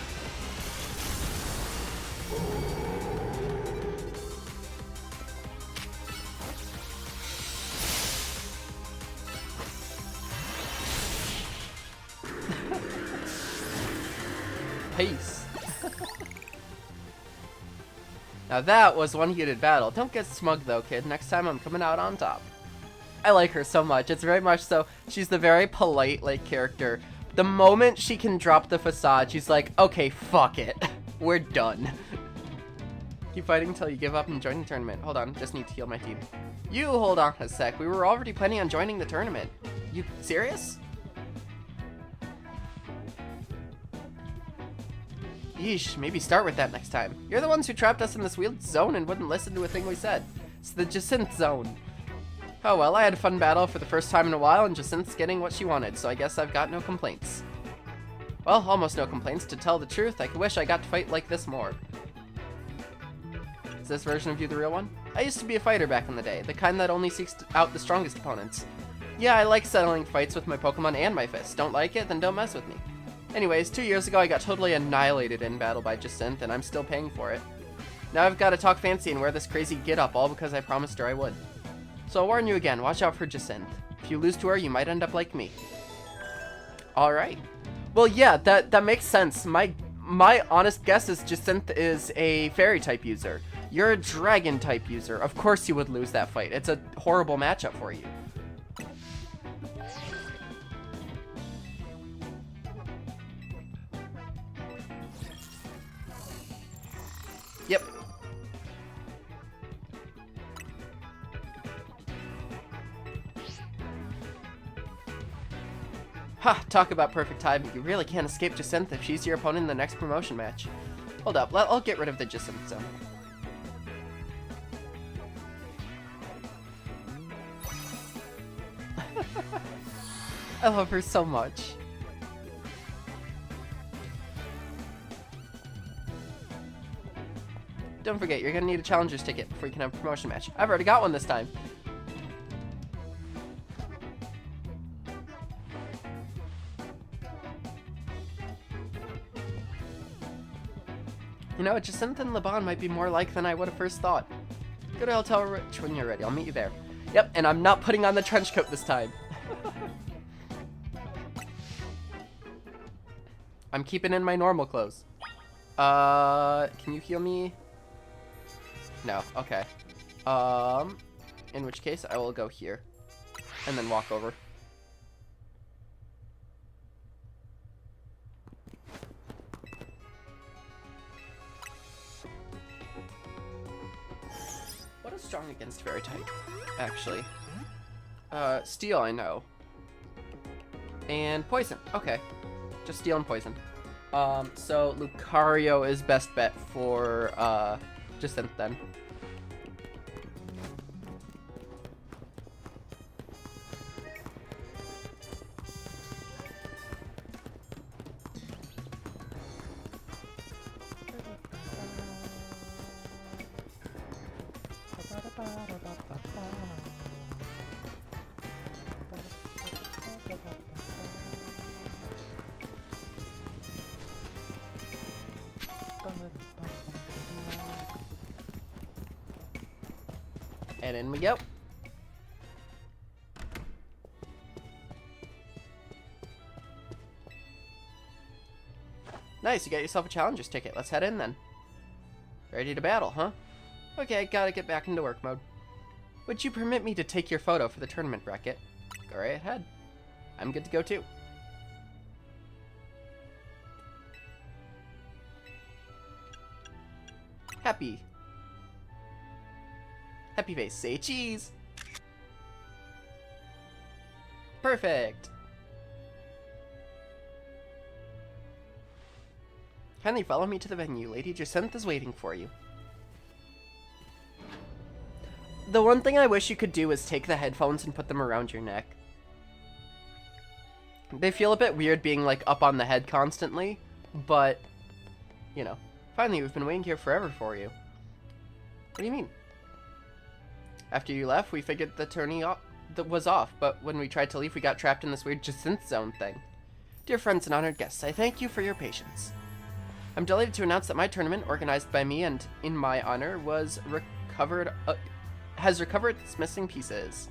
Peace. Now that was one heated battle. Don't get smug though, kid. Next time I'm coming out on top. I like her so much. It's very much so. She's the very polite, like, character. The moment she can drop the facade, she's like, okay, fuck it. We're done. Keep fighting until you give up and join the tournament. Hold on, just need to heal my team. You hold on a sec. We were already planning on joining the tournament. You serious? Yeesh, maybe start with that next time. You're the ones who trapped us in this weird zone and wouldn't listen to a thing we said. It's the Jacinth zone. Oh well, I had a fun battle for the first time in a while, and Jacinth's getting what she wanted, so I guess I've got no complaints. Well, almost no complaints. To tell the truth, I wish I got to fight like this more. Is this version of you the real one? I used to be a fighter back in the day, the kind that only seeks out the strongest opponents. Yeah, I like settling fights with my Pokemon and my fists. Don't like it? Then don't mess with me. Anyways, 2 years ago I got totally annihilated in battle by Jacinth, and I'm still paying for it. Now I've got to talk fancy and wear this crazy get-up, all because I promised her I would. So I'll warn you again, watch out for Jacinth. If you lose to her, you might end up like me. Alright. Well, yeah, that makes sense. My honest guess is Jacinth is a Fairy-type user. You're a Dragon-type user. Of course you would lose that fight. It's a horrible matchup for you. Yep. Ha! Talk about perfect timing. You really can't escape Jacinth if she's your opponent in the next promotion match. Hold up, I'll get rid of the Jacinth zone. I love her so much. Don't forget, you're gonna need a challenger's ticket before you can have a promotion match. I've already got one this time. You know, Jacinth and Laban might be more alike than I would have first thought. Go to Hotel Rich when you're ready. I'll meet you there. Yep, and I'm not putting on the trench coat this time. I'm keeping in my normal clothes. Can you heal me? No, okay. In which case I will go here and then walk over. What is strong against fairy type, actually? Steel, I know. And poison, okay. Just steel and poison. So Lucario is best bet for, Jacinth then. And in we go. Nice, you got yourself a challenger's ticket. Let's head in then. Ready to battle, huh? Okay, gotta get back into work mode. Would you permit me to take your photo for the tournament bracket? Go right ahead. I'm good to go too. Happy face, say cheese. Perfect. Kindly follow me to the venue. Lady Jacinth is waiting for you. The one thing I wish you could do is take the headphones and put them around your neck. They feel a bit weird being like up on the head constantly, but you know. Finally, we've been waiting here forever for you. What do you mean? After you left, we figured the tourney was off, but when we tried to leave, we got trapped in this weird Jacinth zone thing. Dear friends and honored guests, I thank you for your patience. I'm delighted to announce that my tournament, organized by me and in my honor, has recovered its missing pieces.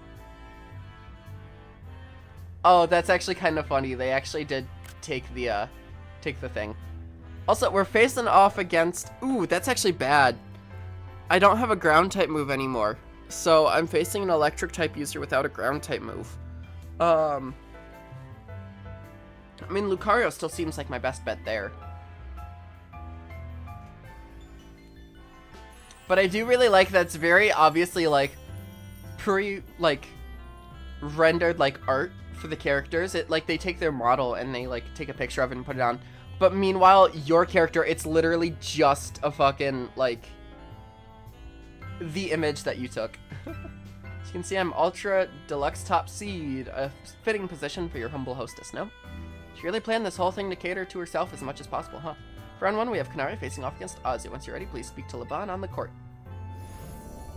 Oh, that's actually kind of funny. They actually did take the thing. Also, we're facing off against... Ooh, that's actually bad. I don't have a ground type move anymore. So I'm facing an electric type user without a ground type move. I mean, Lucario still seems like my best bet there. But I do really like that's very obviously like rendered like art for the characters. It like they take their model and they like take a picture of it and put it on. But meanwhile, your character, it's literally just a fucking like the image that you took. As you can see, I'm Ultra Deluxe Top Seed, a fitting position for your humble hostess, no? She really planned this whole thing to cater to herself as much as possible, huh? For round 1, we have Kanari facing off against Ozzy. Once you're ready, please speak to Laban on the court.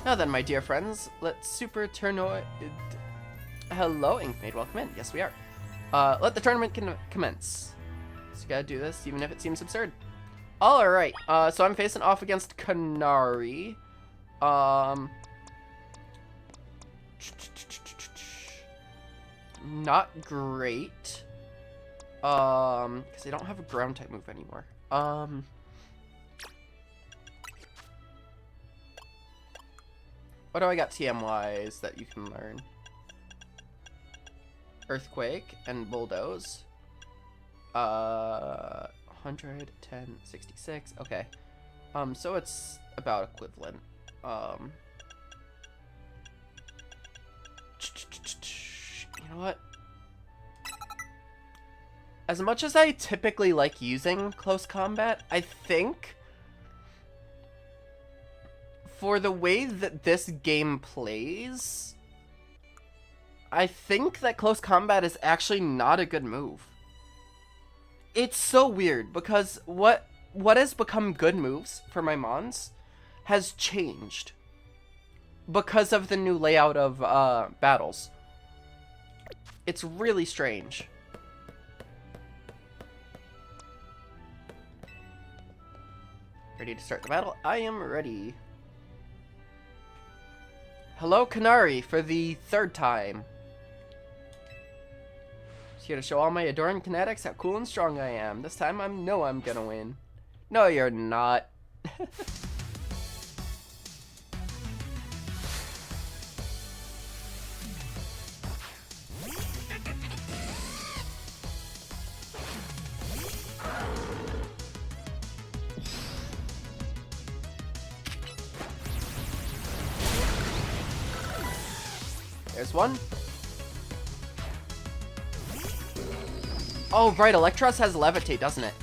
Now then, my dear friends, let's Super Turnoid... Hello, Inkmaid, welcome in. Yes, we are. Let the tournament commence. So you gotta do this, even if it seems absurd. Alright, so I'm facing off against Kanari. Not great. Because I don't have a ground type move anymore. What do I got TM-wise that you can learn? Earthquake and Bulldoze. 100, 10, 66. Okay. So it's about equivalent. You know what? As much as I typically like using close combat, I think for the way that this game plays, I think that close combat is actually not a good move. It's so weird because what has become good moves for my mons has changed because of the new layout of battles. It's really strange. Ready to start the battle? I am ready. Hello, Canary, for the 3rd time. Just here to show all my adoring kinetics how cool and strong I am. This time I know I'm gonna win. No, you're not. There's one. Oh, right. Electros has Levitate, doesn't it?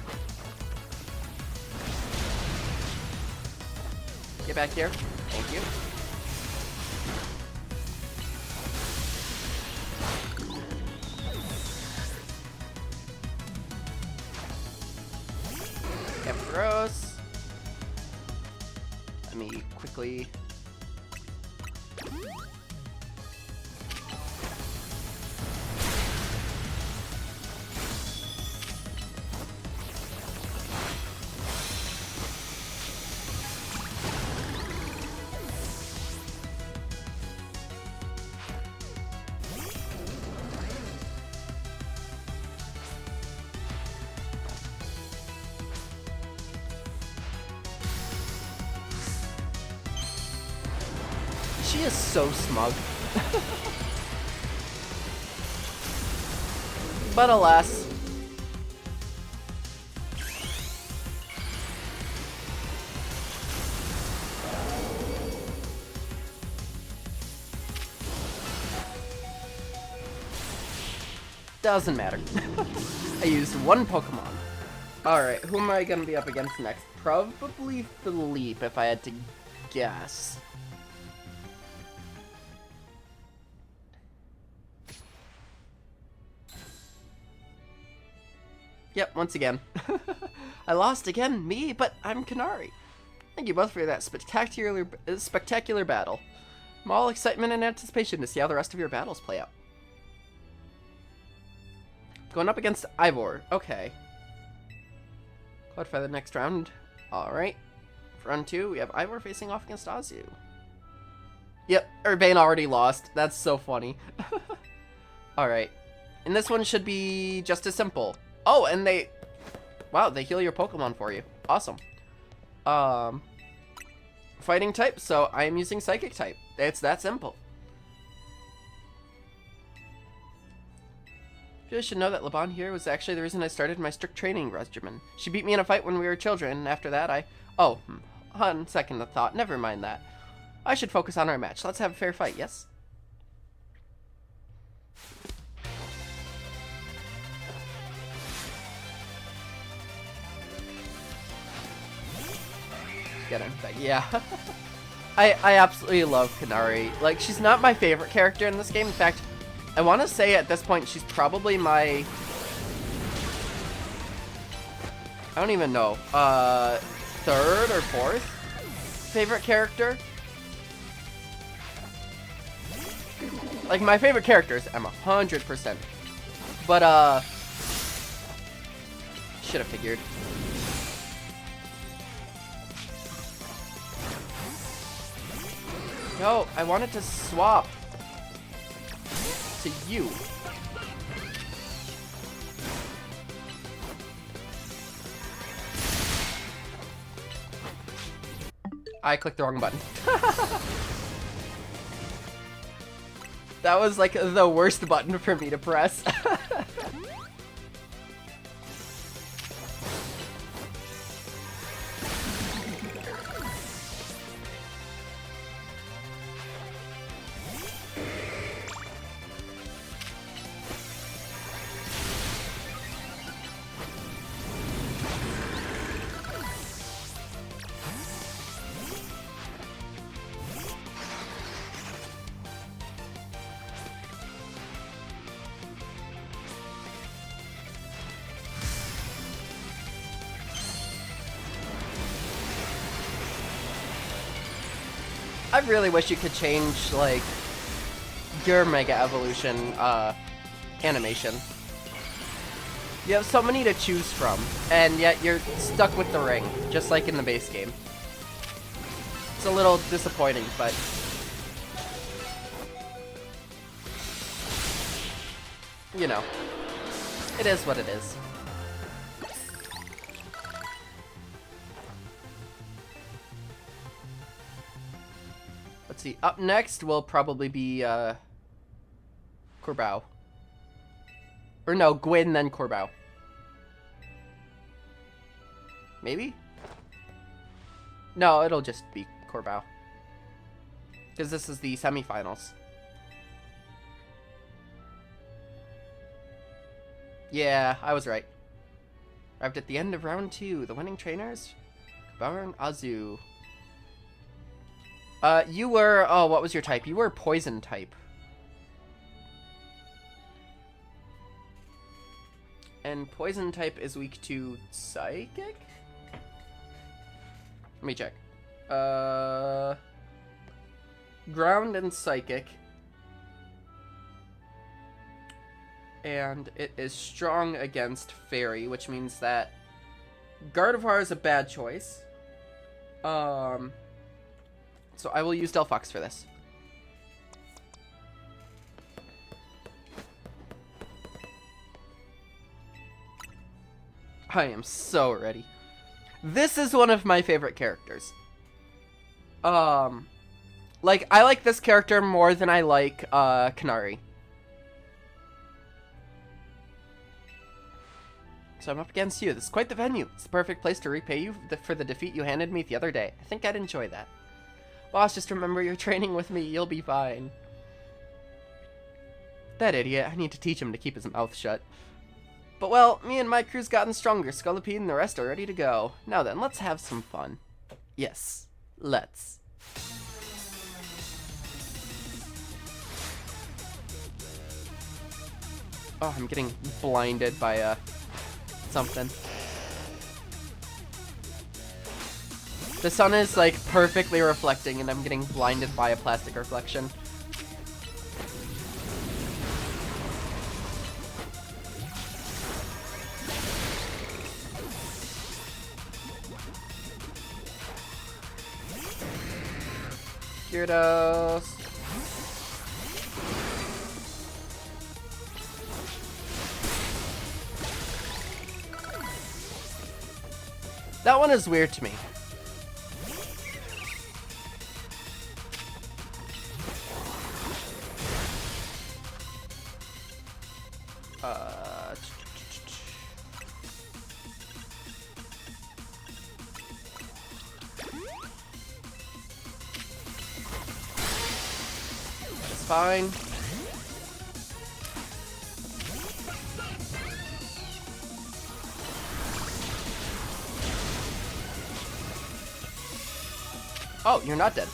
Get back here. Thank you. Gross. Let me quickly... She is so smug. But alas. Doesn't matter. I used one Pokemon. Alright, who am I gonna be up against next? Probably Philippe, if I had to guess. Yep, once again. I lost again, me, but I'm Canary. Thank you both for that spectacular battle. I'm all excitement and anticipation to see how the rest of your battles play out. Going up against Ivor. Okay. Qualify the next round. Alright. For round 2, we have Ivor facing off against Azu. Yep, Urbane already lost. That's so funny. Alright. And this one should be just as simple. Oh, and they... Wow, they heal your Pokemon for you. Awesome. Fighting type, so I am using Psychic type. It's that simple. You should know that Laban here was actually the reason I started my strict training regimen. She beat me in a fight when we were children, and after that I... Oh, on second thought, never mind that. I should focus on our match. Let's have a fair fight, yes? Get him, but yeah. I absolutely love Canary. Like, she's not my favorite character in this game. In fact, I want to say at this point she's probably my... I don't even know. 3rd or 4th favorite character. Like, my favorite characters, I'm 100%. But, should have figured. No, I wanted to swap to you. I clicked the wrong button. That was like the worst button for me to press. I really wish you could change, like, your Mega Evolution, animation. You have so many to choose from, and yet you're stuck with the ring, just like in the base game. It's a little disappointing, but... you know, it is what it is. Let's see, up next will probably be, Corbao. Or no, Gwyn, then Corbao. Maybe? No, it'll just be Corbao. Because this is the semifinals. Yeah, I was right. Arrived at the end of round 2. The winning trainers? Corbao and Azu. You were... oh, what was your type? You were poison type. And poison type is weak to psychic? Let me check. Ground and psychic. And it is strong against fairy, which means that Gardevoir is a bad choice. So I will use Delphox for this. I am so ready. This is one of my favorite characters. Like, I like this character more than I like, Kanari. So I'm up against you. This is quite the venue. It's the perfect place to repay you for the defeat you handed me the other day. I think I'd enjoy that. Boss, just remember you're training with me. You'll be fine. That idiot. I need to teach him to keep his mouth shut. But well, me and my crew's gotten stronger. Scolipede and the rest are ready to go. Now then, let's have some fun. Yes, let's. Oh, I'm getting blinded by, something. The sun is, like, perfectly reflecting, and I'm getting blinded by a plastic reflection. Gyarados. That one is weird to me. It's fine. Oh, you're not dead.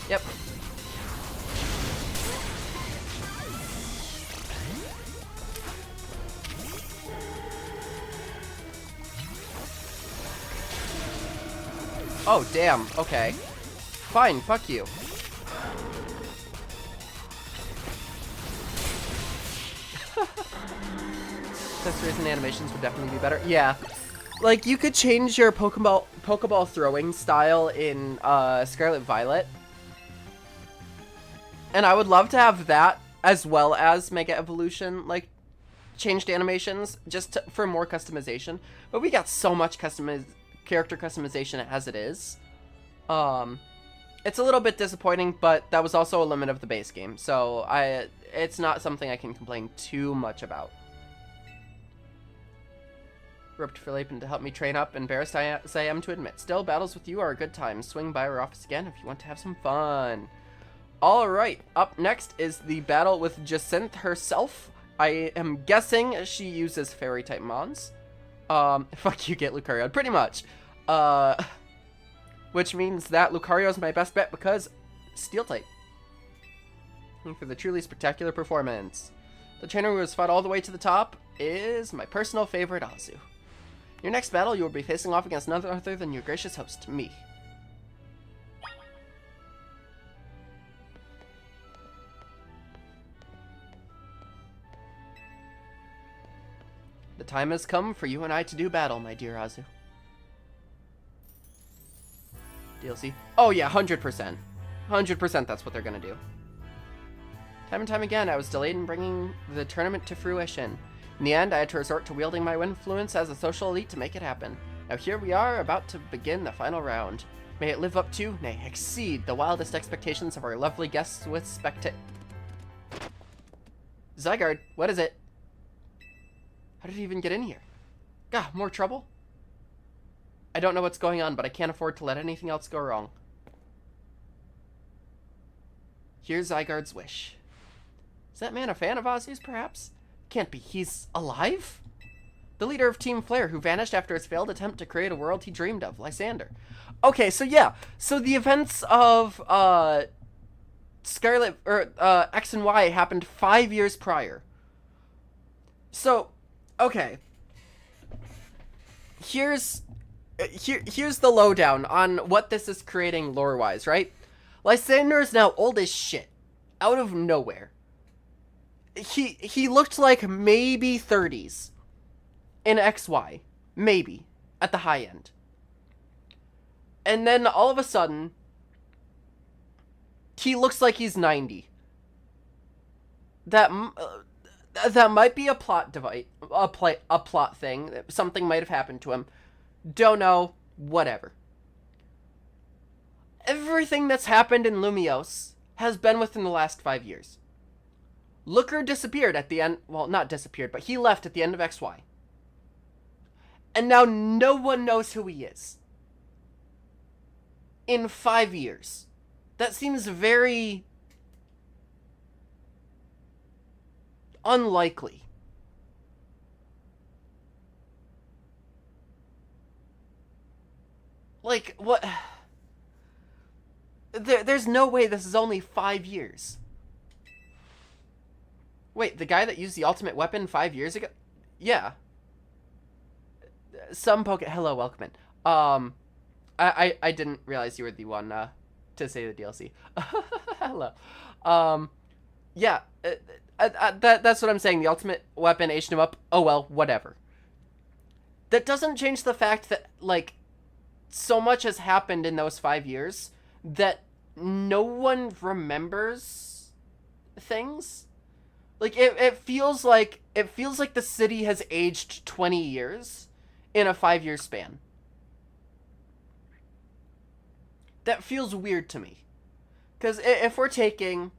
Yep. Oh, damn. Okay. Fine, fuck you. Accessories and animations would definitely be better. Yeah. Like, you could change your Pokeball throwing style in Scarlet Violet. And I would love to have that as well as Mega Evolution, like, changed animations, just for more customization. But we got so much character customization as it is. It's a little bit disappointing, but that was also a limit of the base game. So it's not something I can complain too much about. Roped Philippe to help me train up, embarrassed as I am to admit. Still, battles with you are a good time. Swing by our office again if you want to have some fun. Alright, up next is the battle with Jacinth herself. I am guessing she uses fairy-type mons. Fuck you, get Lucario, pretty much. Which means that Lucario is my best bet because Steel-type. For the truly spectacular performance. The trainer who has fought all the way to the top is my personal favorite, Azu. Your next battle, you will be facing off against none other than your gracious host, me. The time has come for you and I to do battle, my dear Azu. DLC. Oh yeah, 100%. 100% that's what they're gonna do. Time and time again, I was delayed in bringing the tournament to fruition. In the end, I had to resort to wielding my influence as a social elite to make it happen. Now here we are, about to begin the final round. May it live up to, nay, exceed, the wildest expectations of our lovely guests with Zygarde, what is it? How did he even get in here? Gah, more trouble? I don't know what's going on, but I can't afford to let anything else go wrong. Here's Zygarde's wish. Is that man a fan of Ozzy's, perhaps? Can't be. He's alive? The leader of Team Flare, who vanished after his failed attempt to create a world he dreamed of, Lysander. Okay, so yeah. So the events of, Scarlet, or, X and Y happened 5 years prior. So, okay. Here's the lowdown on what this is creating lore-wise, right? Lysander is now old as shit. Out of nowhere. He looked like maybe 30s. In XY. Maybe. At the high end. And then all of a sudden, he looks like he's 90. That might be a plot device, a plot thing. Something might have happened to him. Don't know. Whatever. Everything that's happened in Lumiose has been within the last 5 years. Looker disappeared at the end. Well, not disappeared, but he left at the end of XY. And now no one knows who he is. In 5 years. That seems very unlikely. Like, what? There's no way this is only 5 years. Wait, the guy that used the ultimate weapon 5 years ago? Yeah. Hello, welcome in. I didn't realize you were the one, to say the DLC. Hello. Yeah, that's what I'm saying. The ultimate weapon aged him up. Oh well, whatever. That doesn't change the fact that, like, so much has happened in those 5 years that no one remembers things. Like, it feels like the city has aged 20 years in a 5-year span. That feels weird to me. Because if we're taking,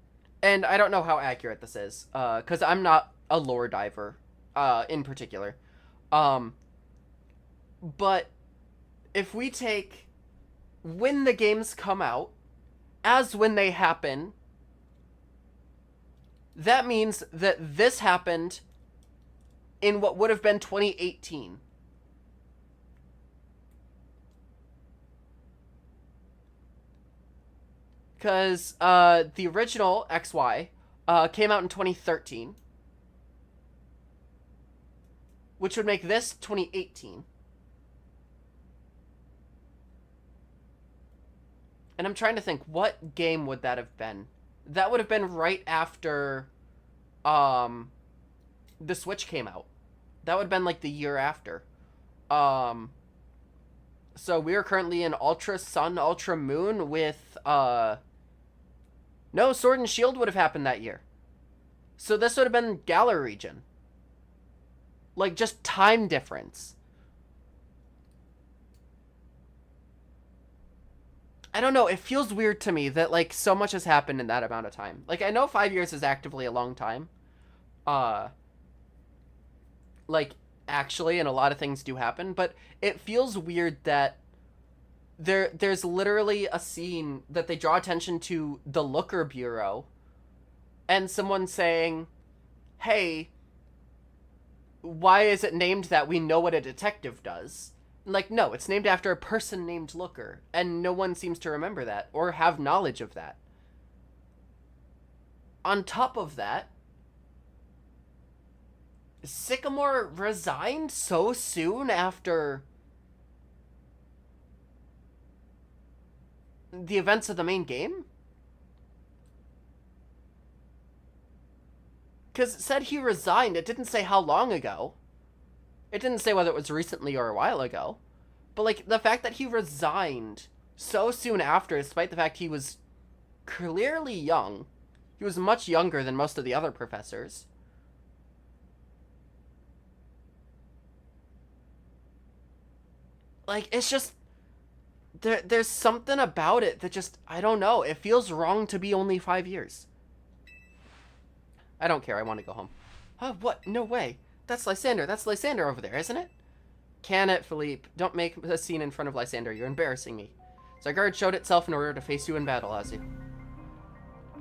and I don't know how accurate this is, because I'm not a lore diver, in particular. But if we take when the games come out, as when they happen, that means that this happened in what would have been 2018. Because the original XY came out in 2013. Which would make this 2018. And I'm trying to think, what game would that have been? That would have been right after the Switch came out. That would have been like the year after. So we are currently in Ultra Sun, Ultra Moon with no, Sword and Shield would have happened that year. So this would have been Galar region. Like, just time difference. I don't know, it feels weird to me that, like, so much has happened in that amount of time. Like, I know 5 years is actively a long time. Like, actually, and a lot of things do happen, but it feels weird that there's literally a scene that they draw attention to the Looker Bureau and someone saying, hey, why is it named that? We know what a detective does. Like, no, it's named after a person named Looker, and no one seems to remember that or have knowledge of that. On top of that, Sycamore resigned so soon after the events of the main game? Because it said he resigned. It didn't say how long ago. It didn't say whether it was recently or a while ago. But, like, the fact that he resigned so soon after, despite the fact he was clearly young. He was much younger than most of the other professors. Like, it's just... There's something about it that just... I don't know. It feels wrong to be only 5 years. I don't care. I want to go home. Oh, what? No way. That's Lysander. That's Lysander over there, isn't it? Can it, Philippe? Don't make a scene in front of Lysander. You're embarrassing me. Zygarde showed itself in order to face you in battle, Azu.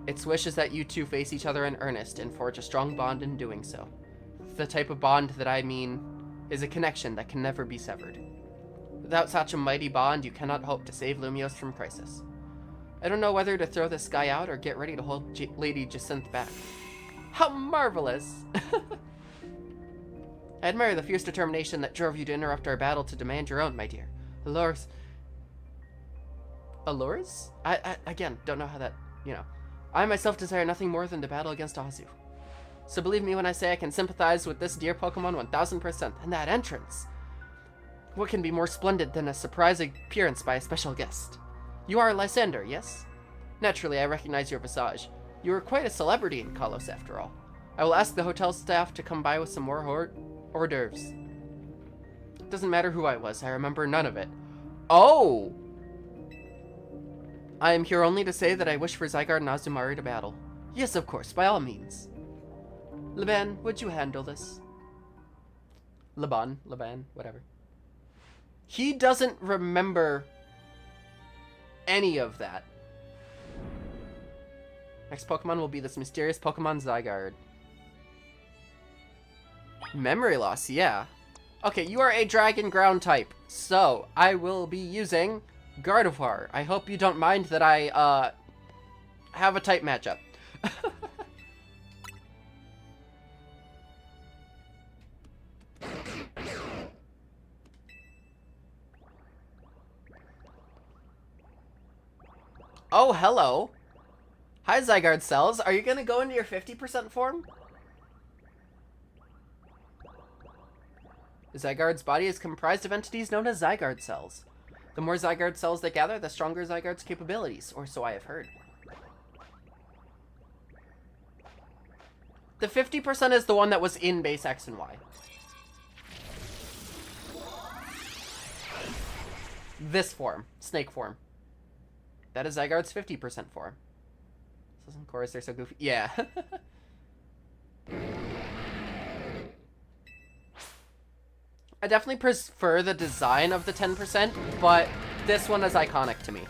Its wish is that you two face each other in earnest and forge a strong bond in doing so. The type of bond that I mean is a connection that can never be severed. Without such a mighty bond, you cannot hope to save Lumios from crisis. I don't know whether to throw this guy out or get ready to hold Lady Jacinth back. How marvelous! I admire the fierce determination that drove you to interrupt our battle to demand your own, my dear. Allures? Allures? I again, don't know how that, you know. I myself desire nothing more than to battle against Azu. So believe me when I say I can sympathize with this dear Pokemon 1000%. And that entrance! What can be more splendid than a surprise appearance by a special guest? You are Lysander, yes? Naturally, I recognize your visage. You are quite a celebrity in Kalos, after all. I will ask the hotel staff to come by with some more hors d'oeuvres. It doesn't matter who I was. I remember none of it. Oh! I am here only to say that I wish for Zygarde and Azumarill to battle. Yes, of course, by all means. Laban, would you handle this? Laban, whatever. He doesn't remember any of that. Next Pokemon will be this mysterious Pokemon Zygarde. Memory loss, yeah. Okay, you are a Dragon Ground type, so I will be using Gardevoir. I hope you don't mind that I, have a type matchup. Oh, hello. Hi, Zygarde cells. Are you gonna go into your 50% form? Zygarde's body is comprised of entities known as Zygarde cells. The more Zygarde cells they gather, the stronger Zygarde's capabilities, or so I have heard. The 50% is the one that was in base X and Y. This form, snake form. That is Zygarde's 50% form. Of course, they're so goofy. Yeah. I definitely prefer the design of the 10%, but this one is iconic to me.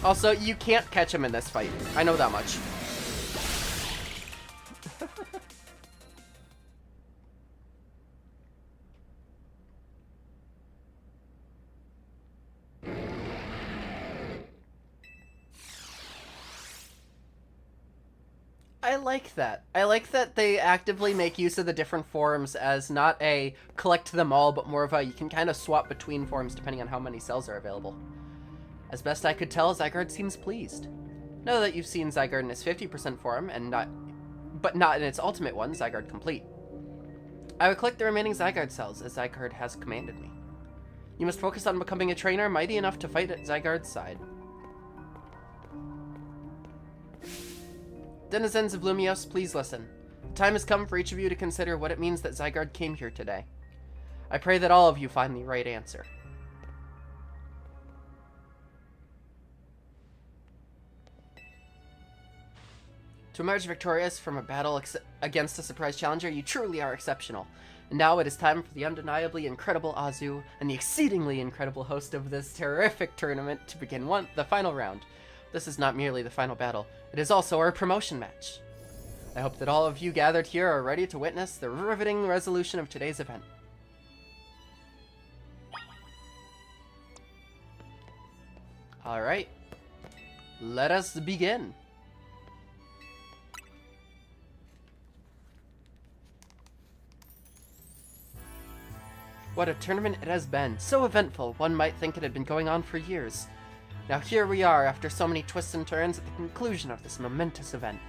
Also, you can't catch him in this fight. I know that much. I like that. I like that they actively make use of the different forms as not a collect them all, but more of a you can kind of swap between forms depending on how many cells are available. As best I could tell, Zygarde seems pleased. Now that you've seen Zygarde in its 50% form, but not in its ultimate one, Zygarde Complete, I will collect the remaining Zygarde cells as Zygarde has commanded me. You must focus on becoming a trainer mighty enough to fight at Zygarde's side. Denizens of Lumiose, please listen. The time has come for each of you to consider what it means that Zygarde came here today. I pray that all of you find the right answer. To emerge victorious from a battle against a surprise challenger, you truly are exceptional. And now it is time for the undeniably incredible Azu and the exceedingly incredible host of this terrific tournament to begin the final round. This is not merely the final battle, it is also our promotion match. I hope that all of you gathered here are ready to witness the riveting resolution of today's event. Alright, let us begin. What a tournament it has been. So eventful, one might think it had been going on for years. Now here we are, after so many twists and turns, at the conclusion of this momentous event.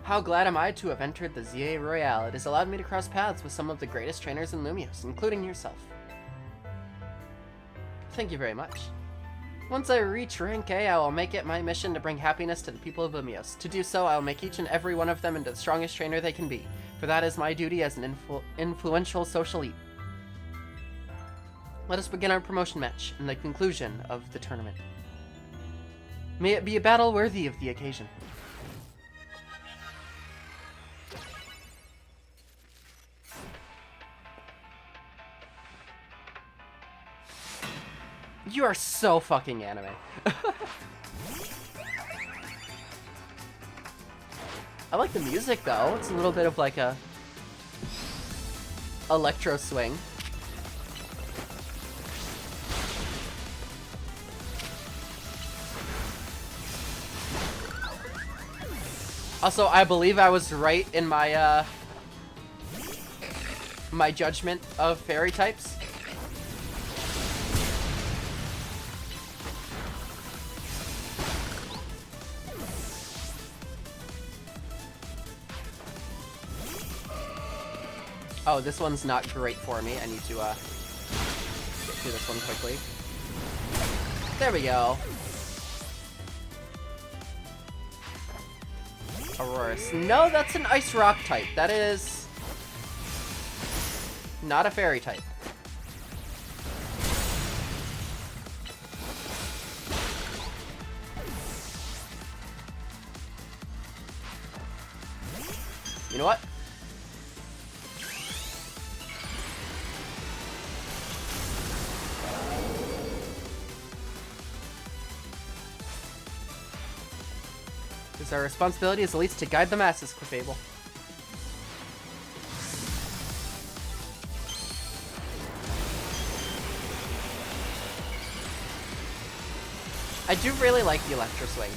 How glad am I to have entered the ZA Royale. It has allowed me to cross paths with some of the greatest trainers in Lumiose, including yourself. Thank you very much. Once I reach rank A, I will make it my mission to bring happiness to the people of Lumiose. To do so, I will make each and every one of them into the strongest trainer they can be, for that is my duty as an influential social elite. Let us begin our promotion match, and the conclusion of the tournament. May it be a battle worthy of the occasion. You are so fucking anime. I like the music though. It's a little bit of like a electro swing. Also, I believe I was right in my my judgment of fairy types. Oh, this one's not great for me. I need to do this one quickly. There we go. Aurorus. No, that's an ice rock type. That is not a fairy type. You know what? It's our responsibility as elites to guide the masses, Clefable. I do really like the Electro Swing.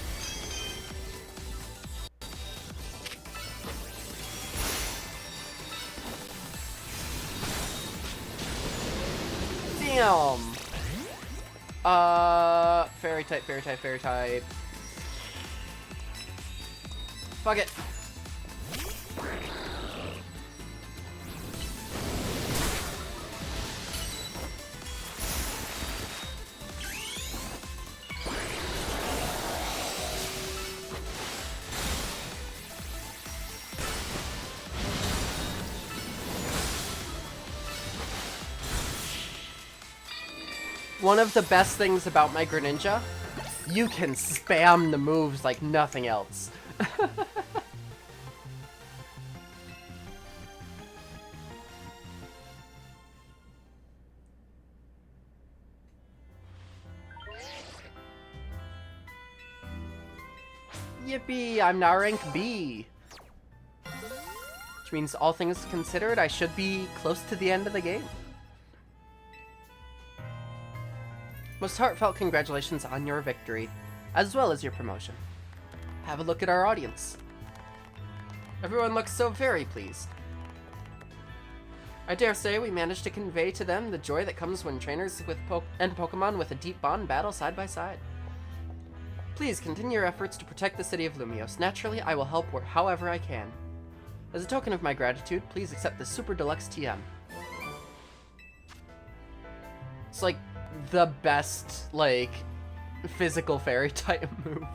Damn! Fairy type, fairy type, fairy type. Fuck it. One of the best things about my Greninja, you can spam the moves like nothing else. Yippee, I'm now rank B. Which means all things considered, I should be close to the end of the game. Most heartfelt congratulations on your victory, as well as your promotion. Have a look at our audience. Everyone looks so very pleased. I dare say we managed to convey to them the joy that comes when trainers and Pokemon with a deep bond battle side by side. Please continue your efforts to protect the city of Lumios. Naturally, I will help however I can. As a token of my gratitude, please accept the Super Deluxe TM. It's like the best, like, physical fairy type move.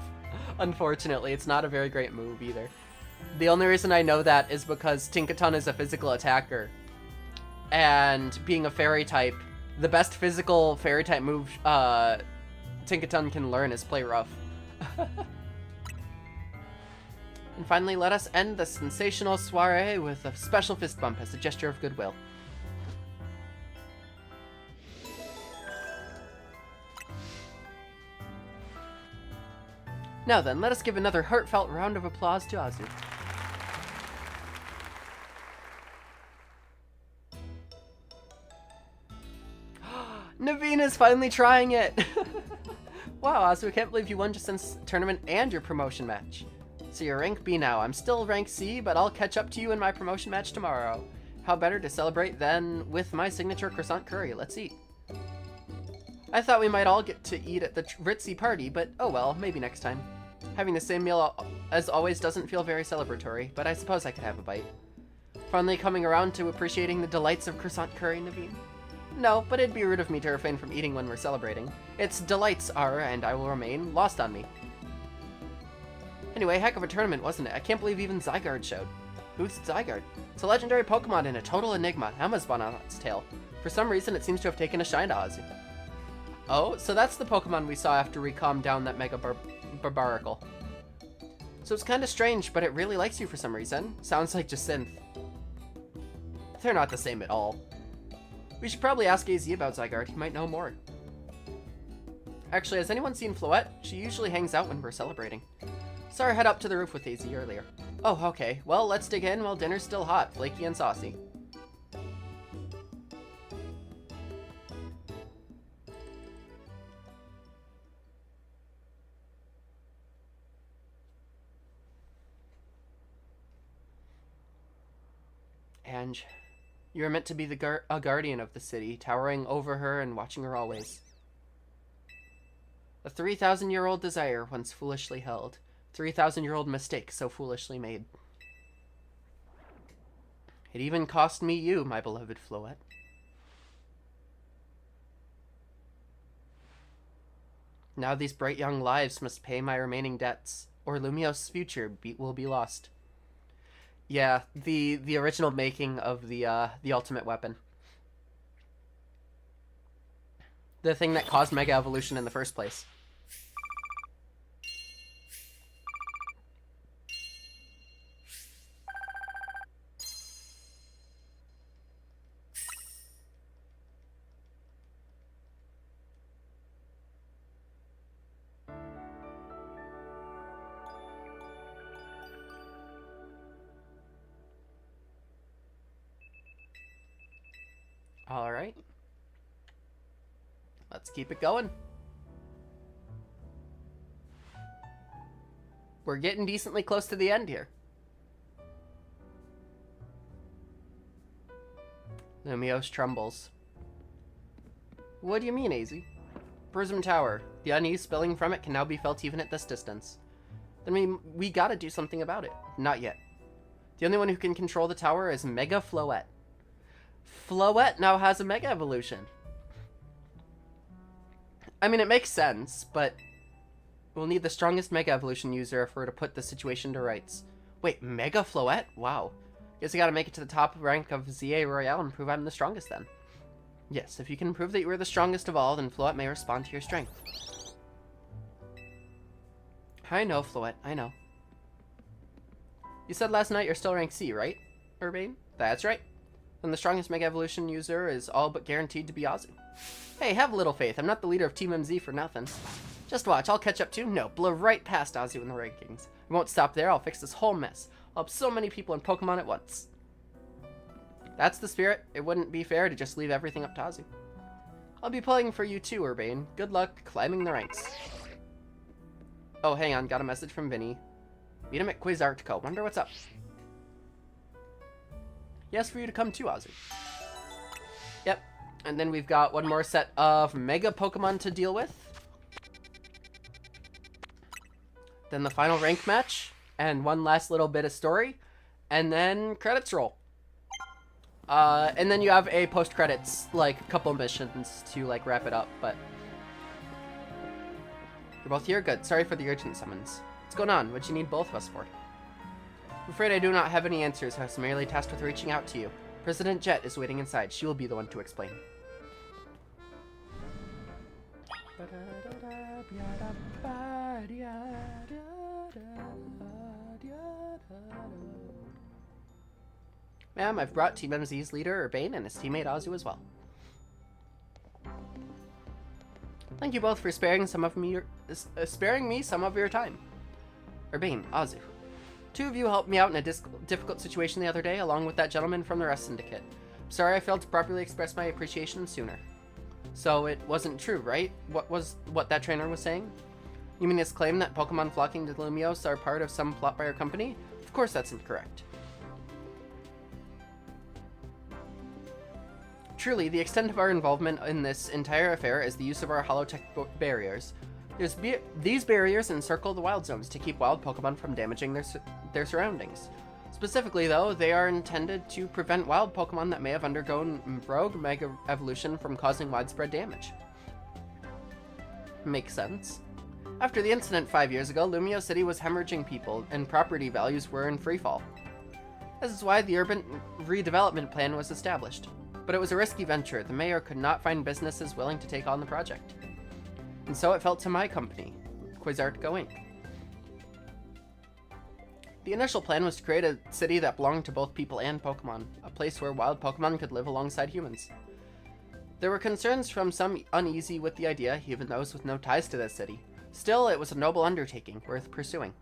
Unfortunately, it's not a very great move either. The only reason I know that is because Tinkaton is a physical attacker. And being a fairy type, the best physical fairy type move Tinkaton can learn is Play Rough. And finally, let us end the sensational soiree with a special fist bump as a gesture of goodwill. Now then, let us give another heartfelt round of applause to Azu. Naveen is finally trying it! Wow, Azu, I can't believe you won just since tournament and your promotion match. So you're rank B now. I'm still rank C, but I'll catch up to you in my promotion match tomorrow. How better to celebrate than with my signature croissant curry. Let's eat. I thought we might all get to eat at the ritzy party, but oh well, maybe next time. Having the same meal as always doesn't feel very celebratory, but I suppose I could have a bite. Finally coming around to appreciating the delights of croissant curry, Naveen. No, but it'd be rude of me to refrain from eating when we're celebrating. Its delights are, and I will remain, lost on me. Anyway, heck of a tournament, wasn't it? I can't believe even Zygarde showed. Who's Zygarde? It's a legendary Pokemon and a total enigma. Emma's spun on its tail. For some reason, it seems to have taken a shine to Ozzy. Oh, so that's the Pokemon we saw after we calmed down that Mega Barbaracle. So it's kind of strange, but it really likes you for some reason. Sounds like Jacynth. They're not the same at all. We should probably ask AZ about Zygarde. He might know more. Actually, has anyone seen Floette? She usually hangs out when we're celebrating. Saw her head up to the roof with AZ earlier. Oh, okay. Well, let's dig in while dinner's still hot, flaky and saucy. Ange, you are meant to be a guardian of the city, towering over her and watching her always. A 3,000-year-old desire once foolishly held. 3,000-year-old mistake so foolishly made. It even cost me you, my beloved Floette. Now these bright young lives must pay my remaining debts, or Lumios' future will be lost. Yeah, the original making of the ultimate weapon. The thing that caused Mega Evolution in the first place. Alright. Let's keep it going. We're getting decently close to the end here. Lumios trembles. What do you mean, AZ? Prism Tower. The unease spilling from it can now be felt even at this distance. Then we gotta do something about it. Not yet. The only one who can control the tower is Mega Floette. Floette now has a Mega Evolution. I mean, it makes sense, but we'll need the strongest Mega Evolution user for her to put the situation to rights. Wait, Mega Floette? Wow. Guess I gotta make it to the top rank of ZA Royale and prove I'm the strongest then. Yes, if you can prove that you are the strongest of all, then Floette may respond to your strength. I know, Floette, I know. You said last night you're still rank C, right, Urbane? That's right. Then the strongest Mega Evolution user is all but guaranteed to be Azu. Hey, have a little faith. I'm not the leader of Team MZ for nothing. Just watch, I'll catch up to. No, blow right past Azu in the rankings. I won't stop there, I'll fix this whole mess. I'll help so many people and Pokemon at once. That's the spirit. It wouldn't be fair to just leave everything up to Azu. I'll be playing for you too, Urbane. Good luck climbing the ranks. Oh, hang on, got a message from Vinny. Meet him at Quiz Arctico. Wonder what's up. Yes, for you to come too, Azu. Yep. And then we've got one more set of Mega Pokemon to deal with. then the final rank match, and one last little bit of story, and then credits roll. And then you have a post-credits, like, a couple missions to, like, wrap it up, but... You're both here? Good. Sorry for the urgent summons. What's going on? What'd you need both of us for? I'm afraid I do not have any answers. I was merely tasked with reaching out to you. President Jet is waiting inside. She will be the one to explain. Ma'am, I've brought Team MZ's leader, Urbane, and his teammate, Azu, as well. Thank you both for sparing me some of your time. Urbane, Azu. Two of you helped me out in a difficult situation the other day, along with that gentleman from the Rust Syndicate. Sorry I failed to properly express my appreciation sooner. So it wasn't true, right? What that trainer was saying? You mean his claim that Pokemon flocking to Lumiose are part of some plot by our company? Of course that's incorrect. Truly, the extent of our involvement in this entire affair is the use of our holotech barriers. These barriers encircle the wild zones to keep wild Pokemon from damaging their surroundings. Specifically, though, they are intended to prevent wild Pokemon that may have undergone rogue Mega Evolution from causing widespread damage. Makes sense. After the incident 5 years ago, Lumio City was hemorrhaging people, and property values were in freefall. This is why the urban redevelopment plan was established. But it was a risky venture. The mayor could not find businesses willing to take on the project. And so it fell to my company, Quasartico Inc. The initial plan was to create a city that belonged to both people and Pokemon, a place where wild Pokemon could live alongside humans. There were concerns from some uneasy with the idea, even those with no ties to this city. Still, it was a noble undertaking, worth pursuing.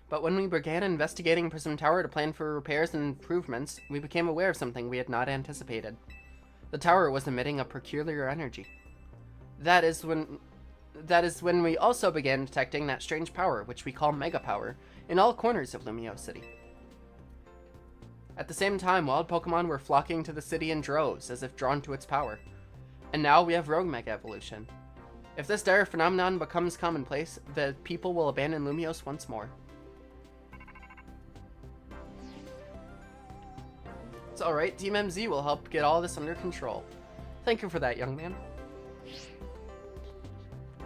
But when we began investigating Prism Tower to plan for repairs and improvements, we became aware of something we had not anticipated. The tower was emitting a peculiar energy. That is when we also began detecting that strange power, which we call Mega Power, in all corners of Lumio City. At the same time, wild Pokemon were flocking to the city in droves, as if drawn to its power. And now we have Rogue Mega Evolution. If this dire phenomenon becomes commonplace, the people will abandon Lumiose once more. It's alright, Team MZ will help get all this under control. Thank you for that, young man.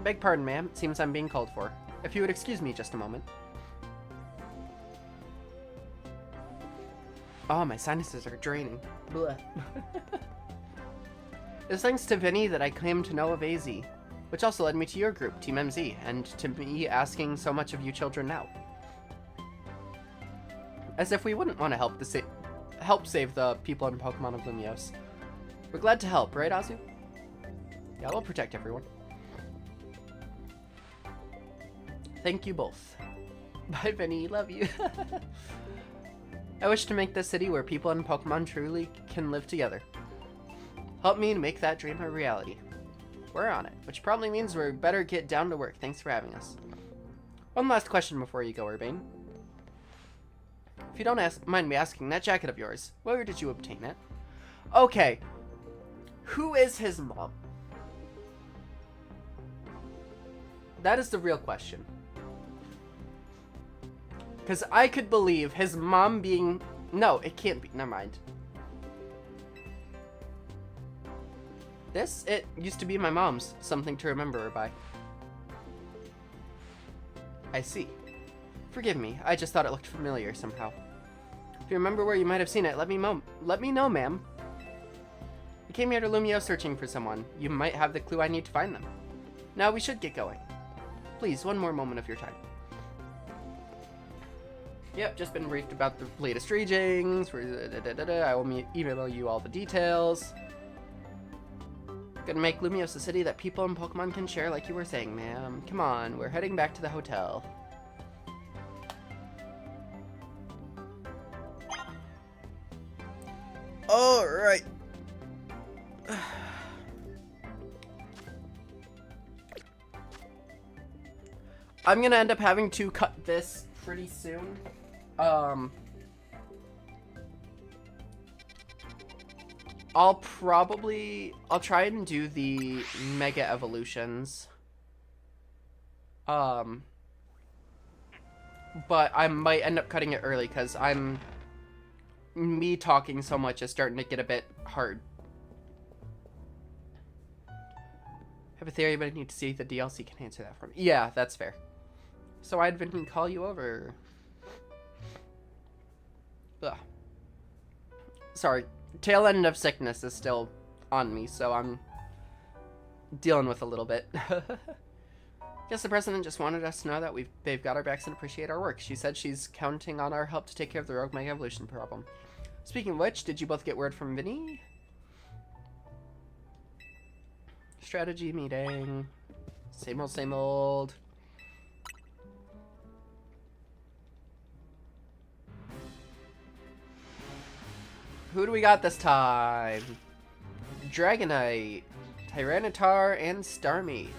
Beg pardon, ma'am. It seems I'm being called for. If you would excuse me just a moment. Oh, my sinuses are draining. Blech. It's thanks to Vinny that I came to know of AZ, which also led me to your group, Team MZ, and to me asking so much of you children now. As if we wouldn't want to help save the people in Pokemon of Lumiose. We're glad to help, right, Azu? Yeah, we'll protect everyone. Thank you both. Bye, Vinny. Love you. I wish to make this city where people and Pokemon truly can live together. Help me make that dream a reality. We're on it, which probably means we better get down to work. Thanks for having us. One last question before you go, Urbane. If you don't mind me asking, that jacket of yours, where did you obtain it? Okay. Who is his mom? That is the real question. Because I could believe his mom being... No, it can't be. Never mind. It used to be my mom's. Something to remember her by. I see. Forgive me. I just thought it looked familiar somehow. If you remember where you might have seen it, let me know, ma'am. I came here to Lumio searching for someone. You might have the clue I need to find them. Now we should get going. Please, one more moment of your time. Yep, just been briefed about the latest readings. I will email you all the details. Gonna make Lumiose a city that people and Pokemon can share like you were saying, ma'am. Come on, we're heading back to the hotel. Alright. I'm gonna end up having to cut this pretty soon. I'll try and do the Mega Evolutions. But I might end up cutting it early because me talking so much is starting to get a bit hard. Have a theory, but I need to see if the DLC can answer that for me. Yeah, that's fair. So I'd been call you over. Ugh. Sorry, tail end of sickness is still on me, so I'm dealing with a little bit. Guess the president just wanted us to know that they've got our backs and appreciate our work. She said she's counting on our help to take care of the rogue mega evolution problem. Speaking of which, did you both get word from Vinny? Strategy meeting. Same old, same old. Who do we got this time? Dragonite, Tyranitar, and Starmie.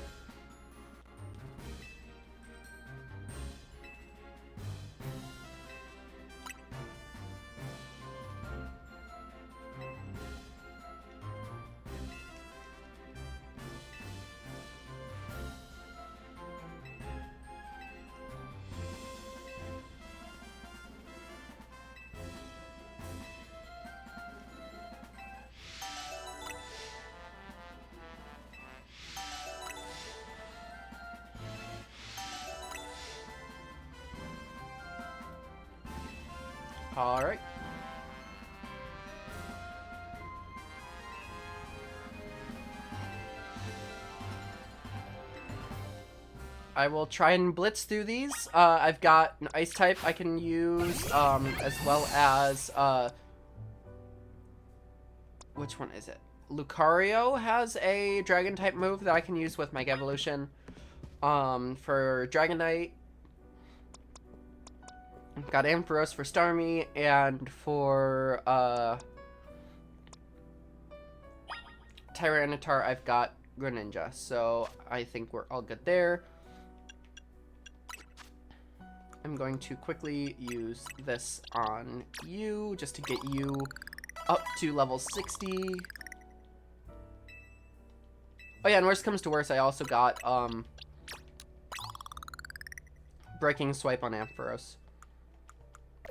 All right. I will try and blitz through these. I've got an ice type I can use, as well as, which one is it? Lucario has a dragon type move that I can use with Mega Evolution. For Dragonite, I've got Ampharos for Starmie, and for Tyranitar, I've got Greninja. So I think we're all good there. I'm going to quickly use this on you just to get you up to level 60. Oh yeah, and worst comes to worst, I also got Breaking Swipe on Ampharos.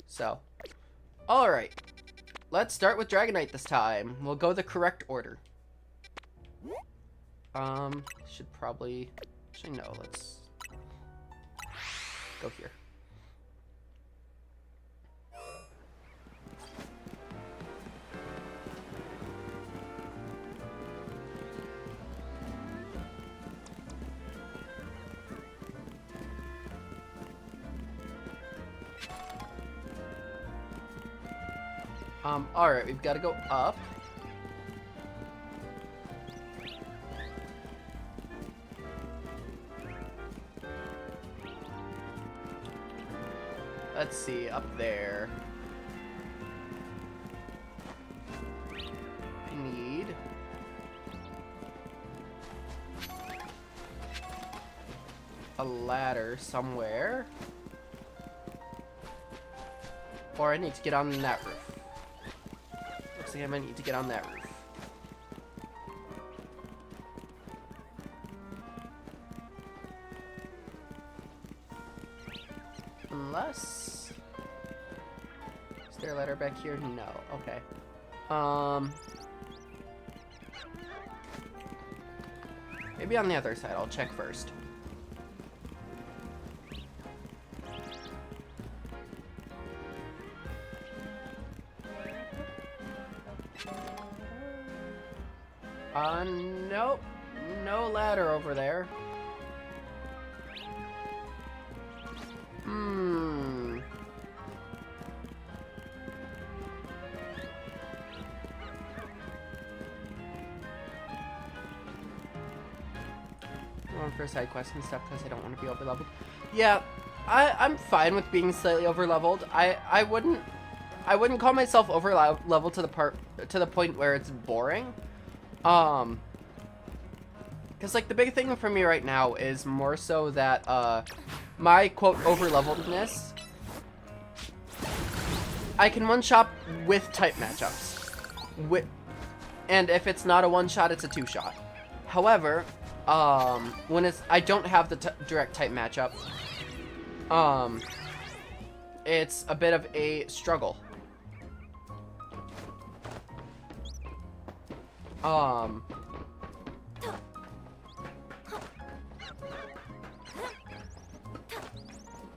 So, alright. Let's start with Dragonite this time. We'll go the correct order. Should probably... Actually, no, let's go here. Alright, we've got to go up. Let's see, up there. I need... a ladder somewhere. Or I need to get on that roof. Looks like I might need to get on that roof. Unless... Is there a ladder back here? No. Okay. Maybe on the other side. I'll check first. Nope. No ladder over there. Going for side quests and stuff because I don't want to be over leveled. Yeah, I'm fine with being slightly over leveled. I wouldn't call myself over leveled to the point where it's boring. Because, like, the big thing for me right now is more so that, my, quote, over-leveledness, I can one-shot with type matchups. And if it's not a one-shot, it's a two-shot. However, when I don't have the direct type matchup, it's a bit of a struggle.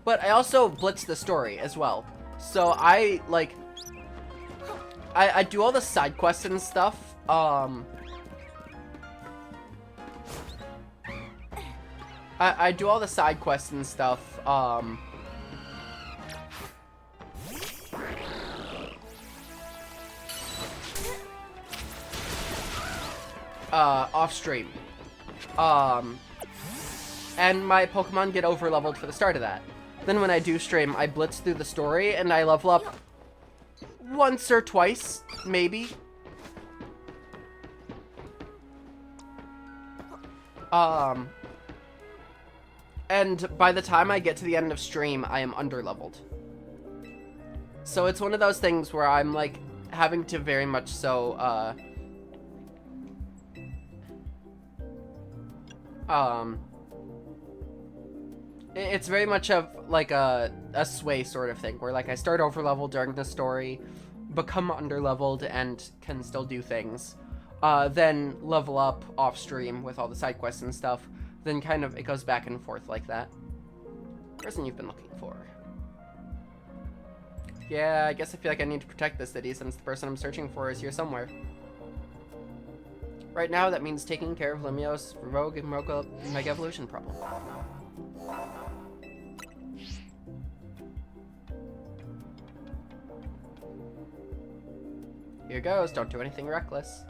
But I also blitz the story as well. So I do all the side quests and stuff. I do all the side quests and stuff. Off stream. And my Pokemon get over leveled for the start of that. Then when I do stream, I blitz through the story and I level up once or twice, maybe. And by the time I get to the end of stream, I am under-leveled. So it's one of those things where I'm, like, having to very much so, it's very much of, like, a sway sort of thing, where, like, I start over-leveled during the story, become under-leveled, and can still do things. Then level up off-stream with all the side quests and stuff. Then kind of, it goes back and forth like that. Person you've been looking for. Yeah, I guess I feel like I need to protect this city since the person I'm searching for is here somewhere. Right now, that means taking care of Limio's Rogue and Mega Evolution problem. Here goes, don't do anything reckless.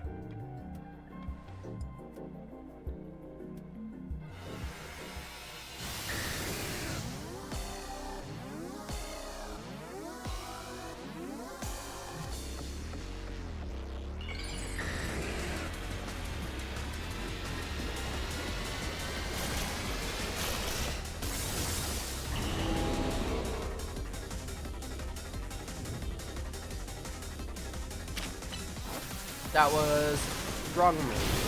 That was wrong move.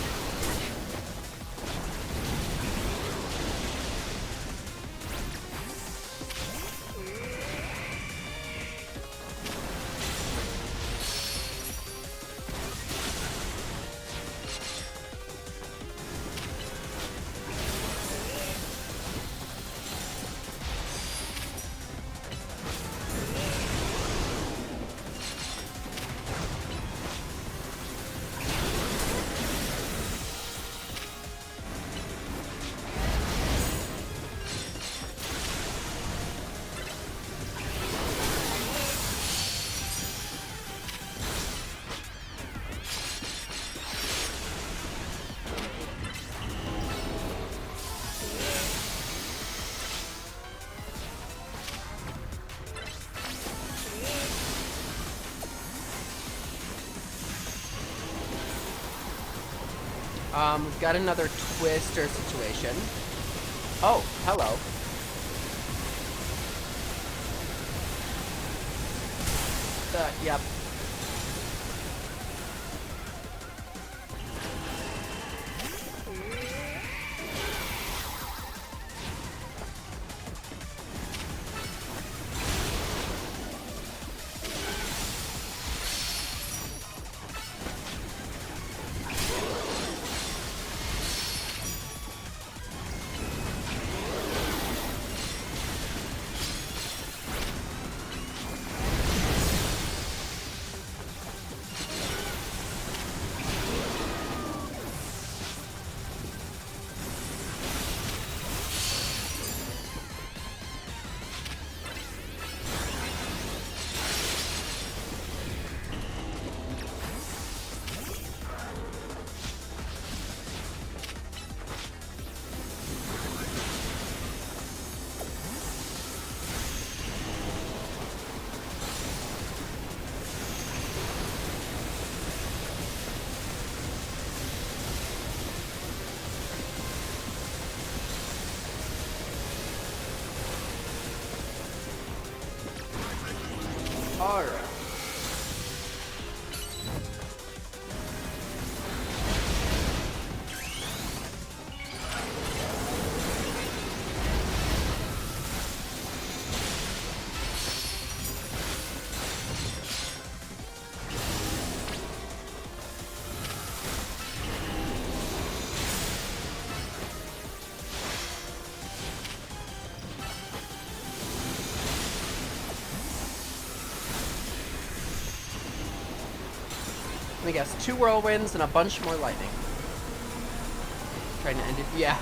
We've got another twister situation. Oh, hello. Yep. Alright. Let me guess, 2 whirlwinds and a bunch more lightning. Trying to end it. Yeah.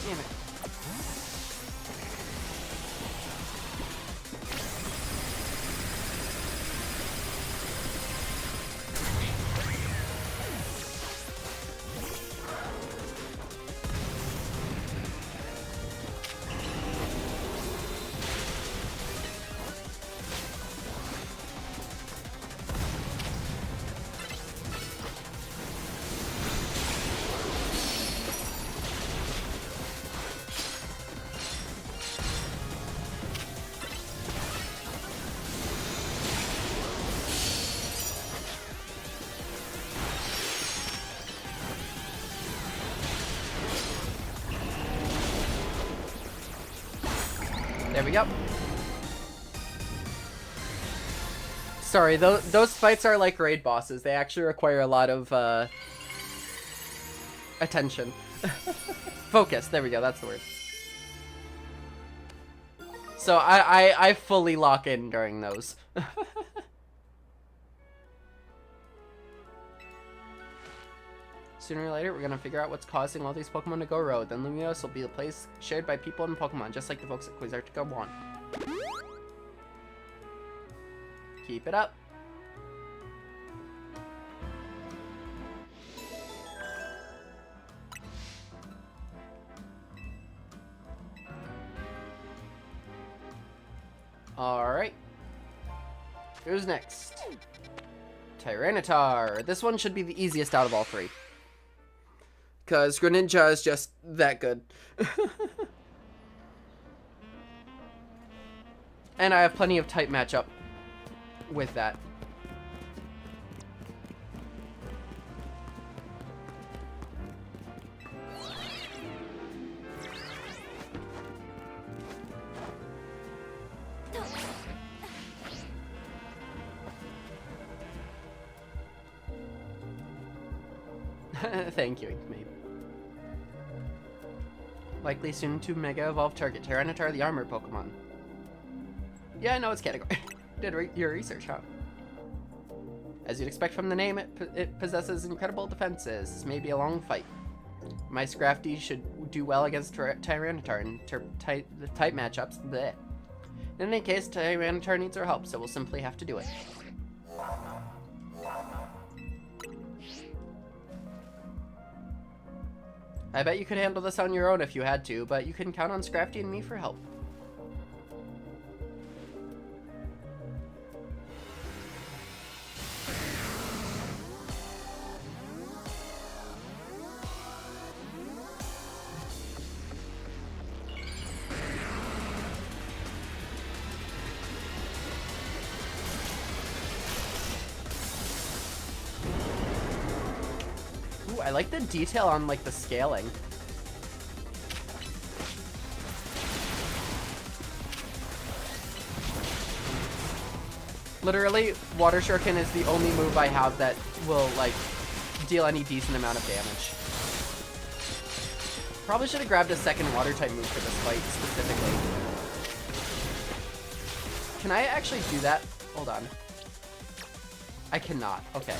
Damn it. There we go. Sorry, those fights are like raid bosses. They actually require a lot of attention. Focus, there we go, that's the word. So I fully lock in during those. Sooner or later, we're gonna figure out what's causing all these Pokemon to go rogue. Then Luminos will be a place shared by people and Pokemon, just like the folks at Quasartica want. Keep it up. Alright. Who's next? Tyranitar. This one should be the easiest out of all 3. Because Greninja is just that good. And I have plenty of type matchup with that. Thank you, Maybe. Likely soon to Mega Evolve target Tyranitar, the armored Pokemon. Yeah, I know its category. Did your research, huh? As you'd expect from the name, it possesses incredible defenses. This may be a long fight. My Scrafty should do well against Tyranitar in the type matchups. Bleh. In any case, Tyranitar needs our help, so we'll simply have to do it. I bet you could handle this on your own if you had to, but you can count on Scrafty and me for help. I like the detail on, like, the scaling. Literally, Water Shuriken is the only move I have that will, like, deal any decent amount of damage. Probably should have grabbed a second Water-type move for this fight, specifically. Can I actually do that? Hold on. I cannot. Okay.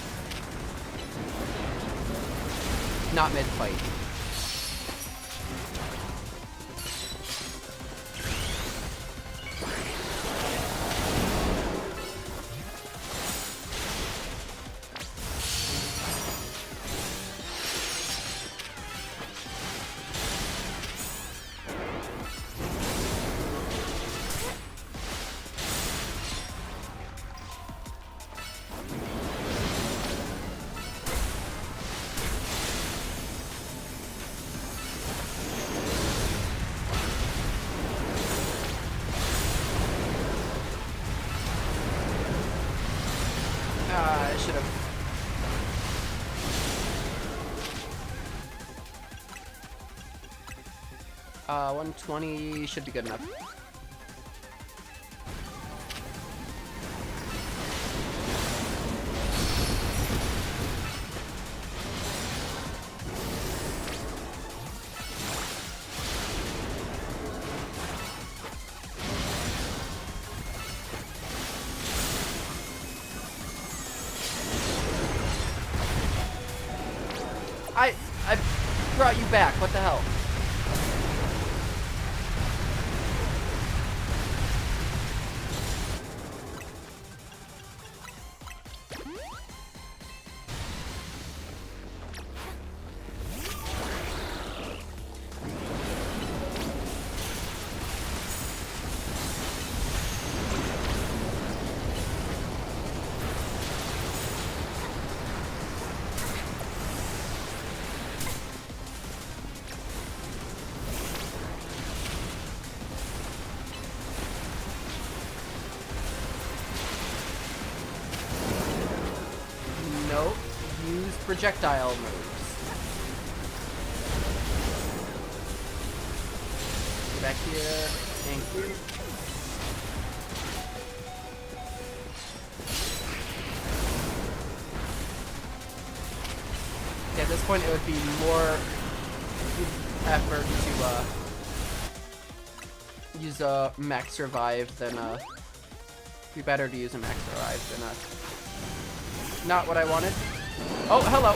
Not mid-fight. I should have. 120 should be good enough. I brought you back. What the hell? Nope. Use projectile moves. Back here. Thank you. Okay, at this point it would be more effort to use a max revive than be better to use a max revive than not what I wanted. Oh, hello.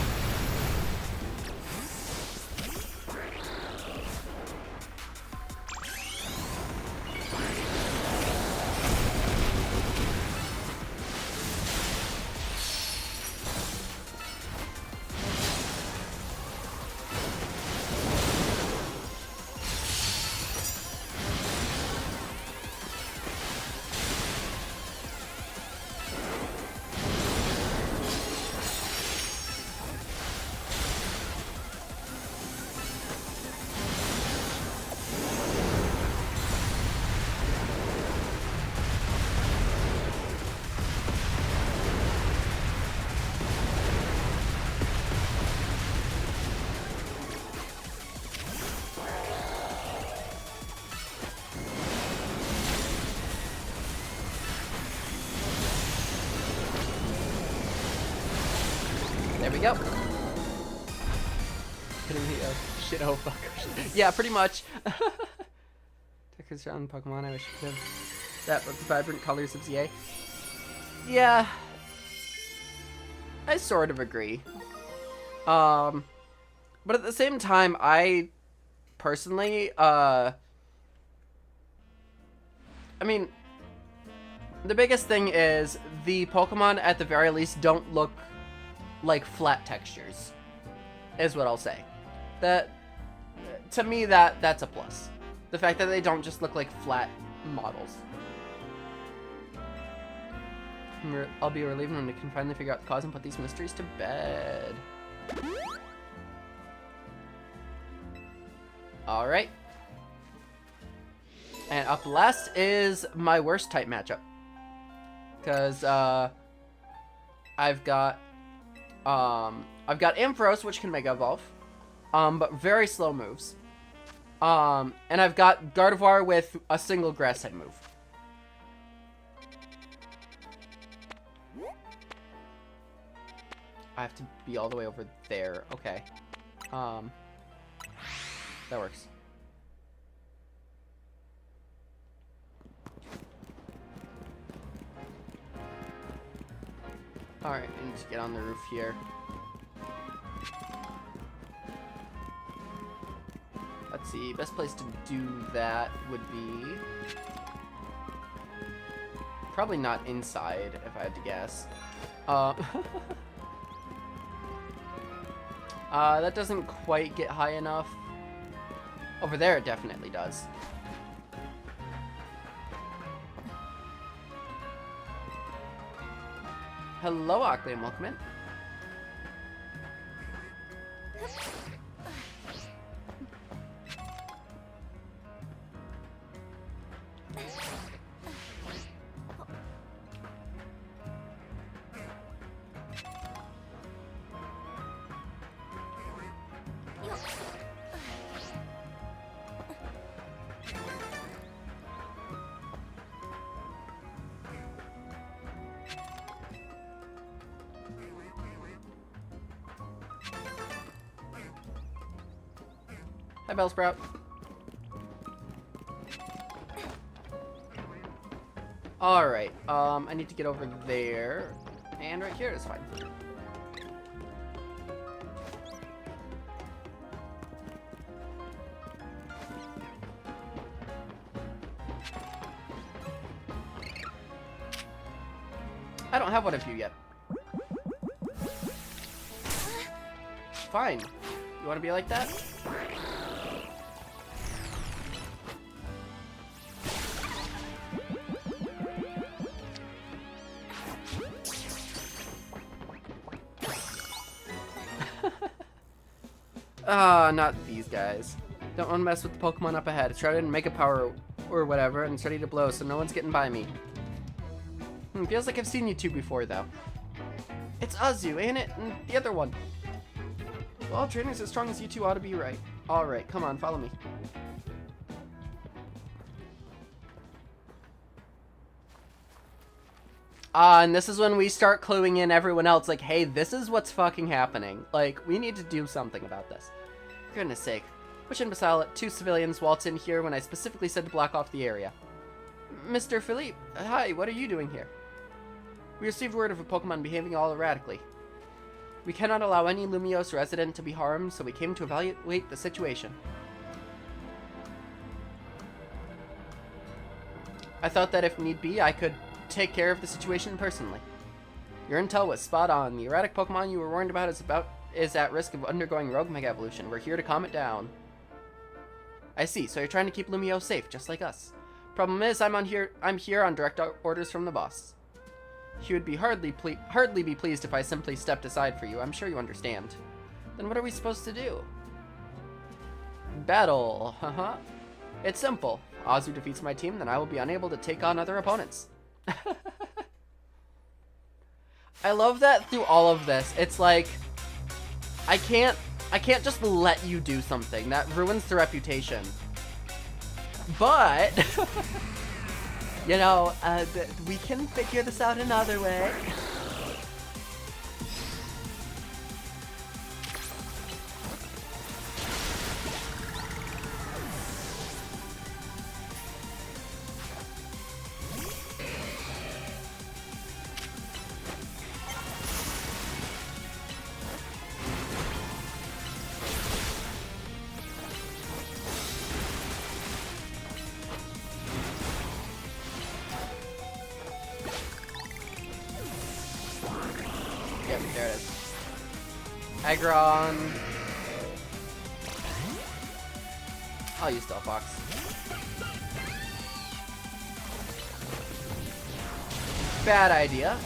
There we go. Kidding me? Oh, shit, oh fuck. Yeah, pretty much. Techers on Pokemon, I wish I could have that, but the vibrant colors of ZA. Yeah. I sort of agree. But at the same time, I personally, I mean, the biggest thing is the Pokemon at the very least don't look like flat textures, is what I'll say. That, to me, that's a plus. The fact that they don't just look like flat models. I'll be relieved when we can finally figure out the cause and put these mysteries to bed. Alright. And up last is my worst type matchup. Because, I've got Ampharos, which can Mega Evolve, but very slow moves. And I've got Gardevoir with a single Grass type move. I have to be all the way over there. Okay. That works. Alright, I need to get on the roof here. Let's see, best place to do that would be... probably not inside, if I had to guess. That doesn't quite get high enough. Over there it definitely does. Hello, Ockley, and welcome in. Hi, Bellsprout. Alright, I need to get over there. And right here is fine. I don't have one of you yet. Fine. You want to be like that? Not these guys. Don't want to mess with the Pokemon up ahead. Try to make a power or whatever, and it's ready to blow, so no one's getting by me. Feels like I've seen you two before, though. It's Azu, ain't it? And the other one. Well, trainers as strong as you two ought to be right. Alright, come on, follow me. And this is when we start cluing in everyone else, like, hey, this is what's fucking happening. Like, we need to do something about this. For goodness sake. Which imbecile let 2 civilians waltz in here when I specifically said to block off the area? Mr. Philippe, hi, what are you doing here? We received word of a Pokemon behaving all erratically. We cannot allow any Lumiose resident to be harmed, so we came to evaluate the situation. I thought that if need be, I could take care of the situation personally. Your intel was spot on. The erratic Pokemon you were warned about is at risk of undergoing rogue mega evolution. We're here to calm it down. I see, so you're trying to keep Lumiose safe, just like us. Problem is, I'm here on direct orders from the boss. He would be hardly be pleased if I simply stepped aside for you. I'm sure you understand. Then what are we supposed to do? Battle. Haha. It's simple. Azu defeats my team, then I will be unable to take on other opponents. I love that through all of this. It's like I can't just let you do something. That ruins the reputation. But you know, we can figure this out another way. Yep, there it is. Aggron. I'll use Stealth Box. Bad idea.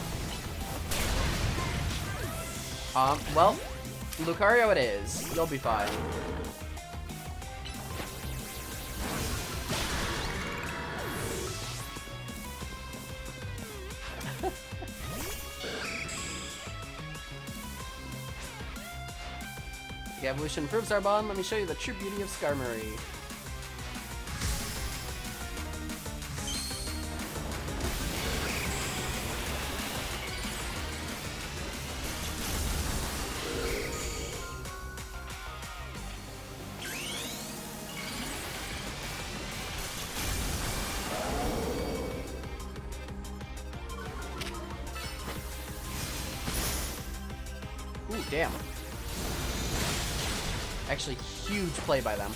Well, Lucario it is. You'll be fine. The evolution proves our bond. Let me show you the true beauty of Skarmory. Ooh, damn. Actually, huge play by them.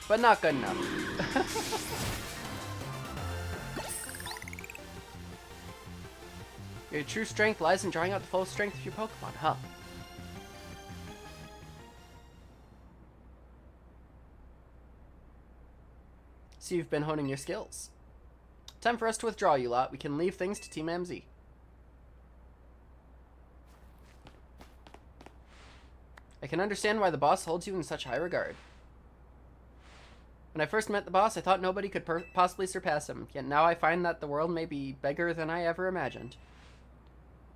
But not good enough. Your true strength lies in drawing out the full strength of your Pokemon, huh? So you've been honing your skills. Time for us to withdraw, you lot. We can leave things to Team MZ. I can understand why the boss holds you in such high regard. When I first met the boss, I thought nobody could possibly surpass him, yet now I find that the world may be bigger than I ever imagined.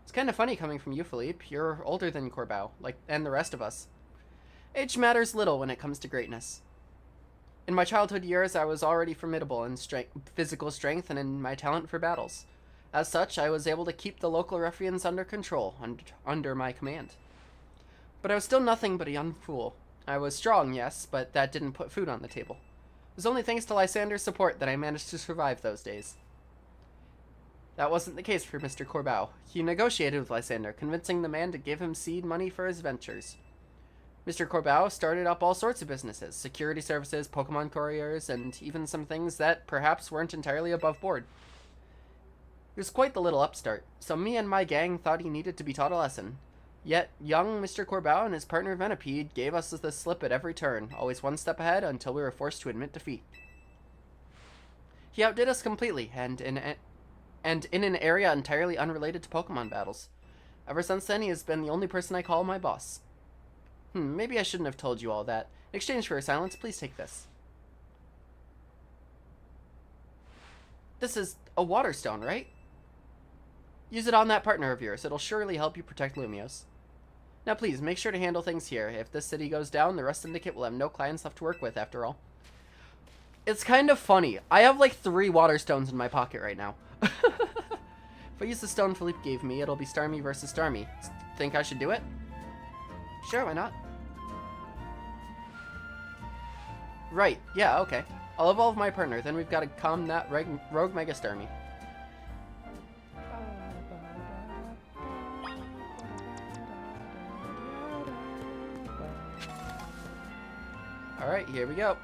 It's kind of funny coming from you, Philippe. You're older than Corbau, and the rest of us. Age matters little when it comes to greatness. In my childhood years, I was already formidable in physical strength and in my talent for battles. As such, I was able to keep the local ruffians under control, under my command. But I was still nothing but a young fool. I was strong, yes, but that didn't put food on the table. It was only thanks to Lysander's support that I managed to survive those days. That wasn't the case for Mr. Corbau. He negotiated with Lysander, convincing the man to give him seed money for his ventures. Mr. Corbau started up all sorts of businesses, security services, Pokemon couriers, and even some things that perhaps weren't entirely above board. He was quite the little upstart, so me and my gang thought he needed to be taught a lesson. Yet, young Mr. Corbau and his partner Venipede gave us the slip at every turn, always one step ahead until we were forced to admit defeat. He outdid us completely, and in an area entirely unrelated to Pokemon battles. Ever since then, he has been the only person I call my boss. Maybe I shouldn't have told you all that. In exchange for your silence, please take this. This is a water stone, right? Use it on that partner of yours. It'll surely help you protect Lumiose. Now please, make sure to handle things here. If this city goes down, the rest Syndicate will have no clients left to work with, after all. It's kind of funny. I have like 3 water stones in my pocket right now. If I use the stone Philippe gave me, it'll be Starmie versus Starmie. Think I should do it? Sure, why not? Right, yeah, okay. I'll evolve my partner, then we've got to calm that rogue Mega Starmie. Alright, here we go.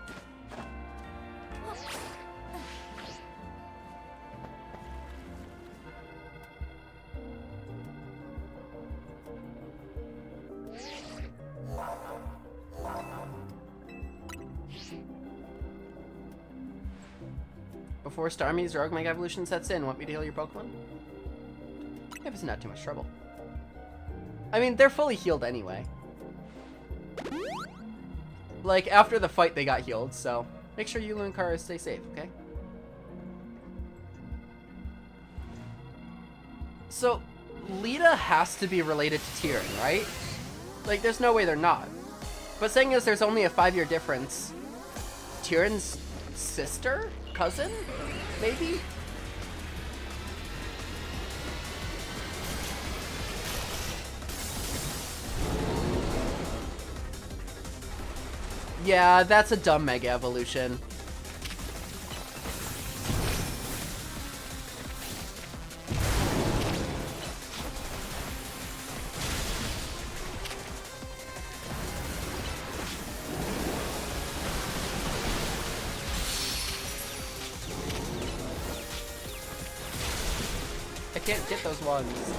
Before Starmie's Rogue Mega Evolution sets in, want me to heal your Pokemon? If it's not too much trouble. I mean, they're fully healed anyway. Like, after the fight, they got healed, so make sure you and Kara stay safe, okay? So, Lita has to be related to Tyrion, right? Like, there's no way they're not. But saying as there's only a 5-year difference, Tyrion's sister? Cousin? Maybe? Yeah, that's a dumb Mega Evolution. I can't get those ones.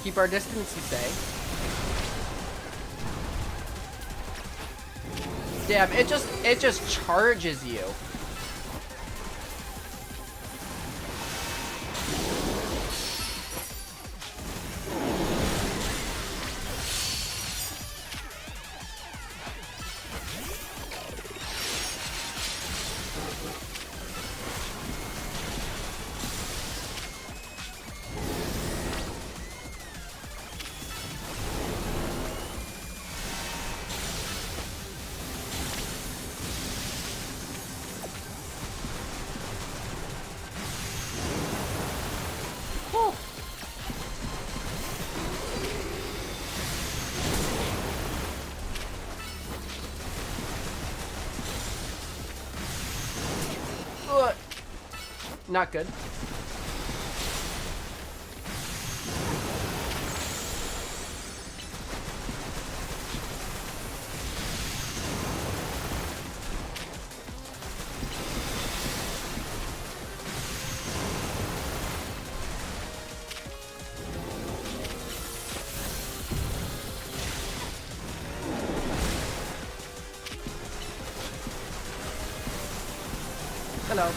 Keep our distance, you say? Damn, it just charges you. Not good. Hello.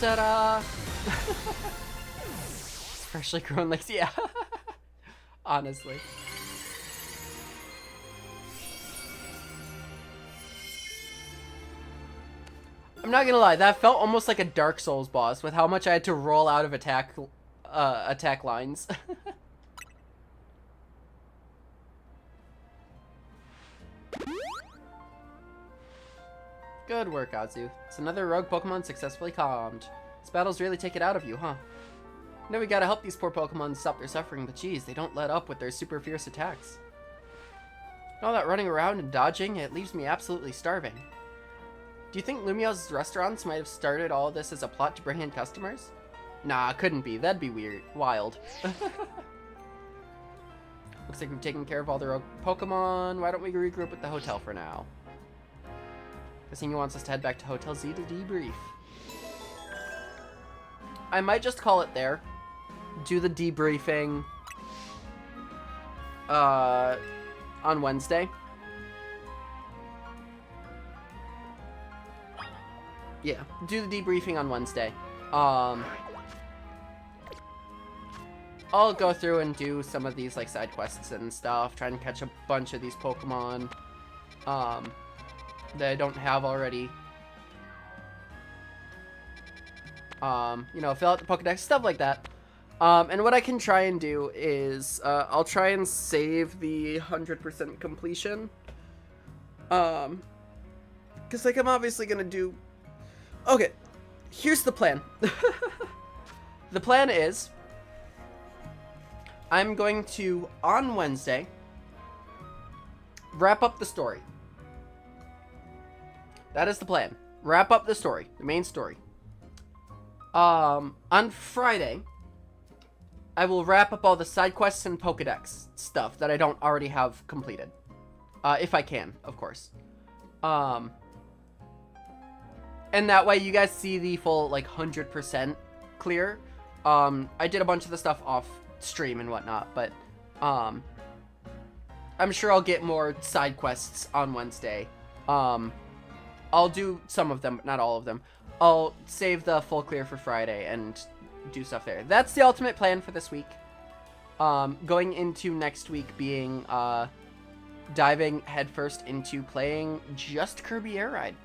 Ta-da! Freshly grown legs, yeah. Honestly. I'm not gonna lie, that felt almost like a Dark Souls boss with how much I had to roll out of attack lines. Good work, Azu. It's another rogue Pokemon successfully calmed. This battle's really take it out of you, huh? No, we gotta help these poor Pokemon stop their suffering, but geez, they don't let up with their super fierce attacks. And all that running around and dodging, it leaves me absolutely starving. Do you think Lumio's restaurants might have started all this as a plot to bring in customers? Nah, couldn't be. That'd be weird. Wild. Looks like we've taken care of all the rogue Pokemon. Why don't we regroup at the hotel for now? Guessing he wants us to head back to Hotel Z to debrief. I might just call it there. Do the debriefing on Wednesday. Yeah, do the debriefing on Wednesday. I'll go through and do some of these like side quests and stuff, try and catch a bunch of these Pokemon that I don't have already. You know, fill out the Pokedex, stuff like that. And what I can try and do is, I'll try and save the 100% completion. Because, like, I'm obviously gonna do... Okay, here's the plan. The plan is, I'm going to, on Wednesday, wrap up the story. That is the plan. Wrap up the story, the main story. On Friday, I will wrap up all the side quests and Pokedex stuff that I don't already have completed. If I can, of course. And that way you guys see the full, like, 100% clear. I did a bunch of the stuff off stream and whatnot, but, I'm sure I'll get more side quests on Wednesday. I'll do some of them, but not all of them. I'll save the full clear for Friday and do stuff there. That's the ultimate plan for this week. Going into next week being, diving headfirst into playing just Kirby Air Ride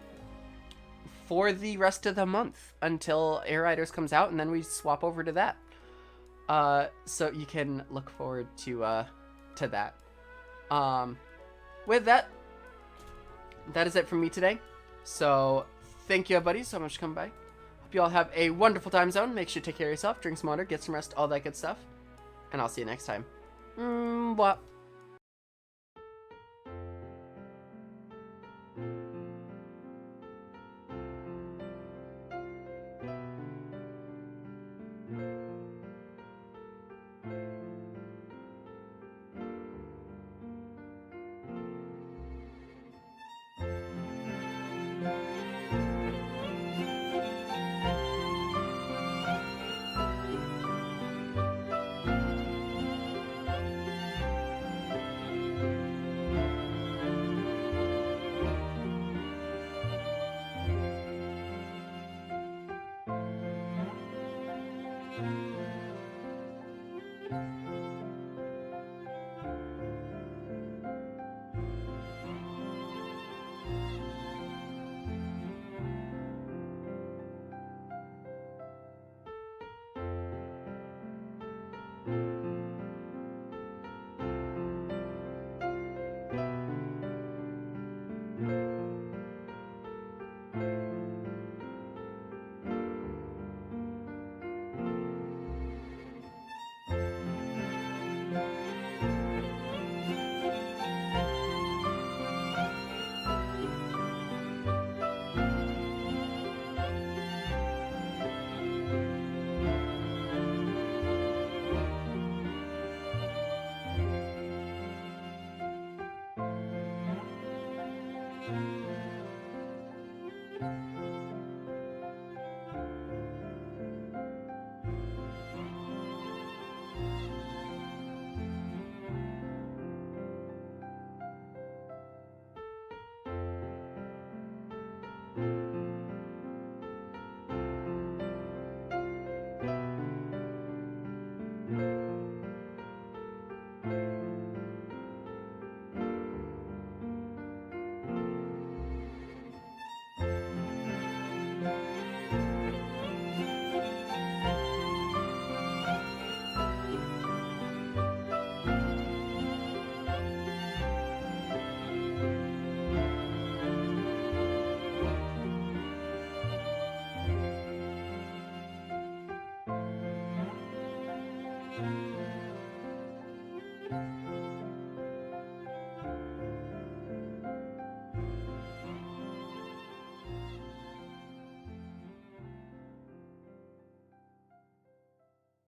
for the rest of the month until Air Riders comes out, and then we swap over to that. So you can look forward to that. With that, that is it from me today. So thank you, everybody, so much for coming by. Hope you all have a wonderful time zone. Make sure to take care of yourself, drink some water, get some rest, all that good stuff. And I'll see you next time. Blah.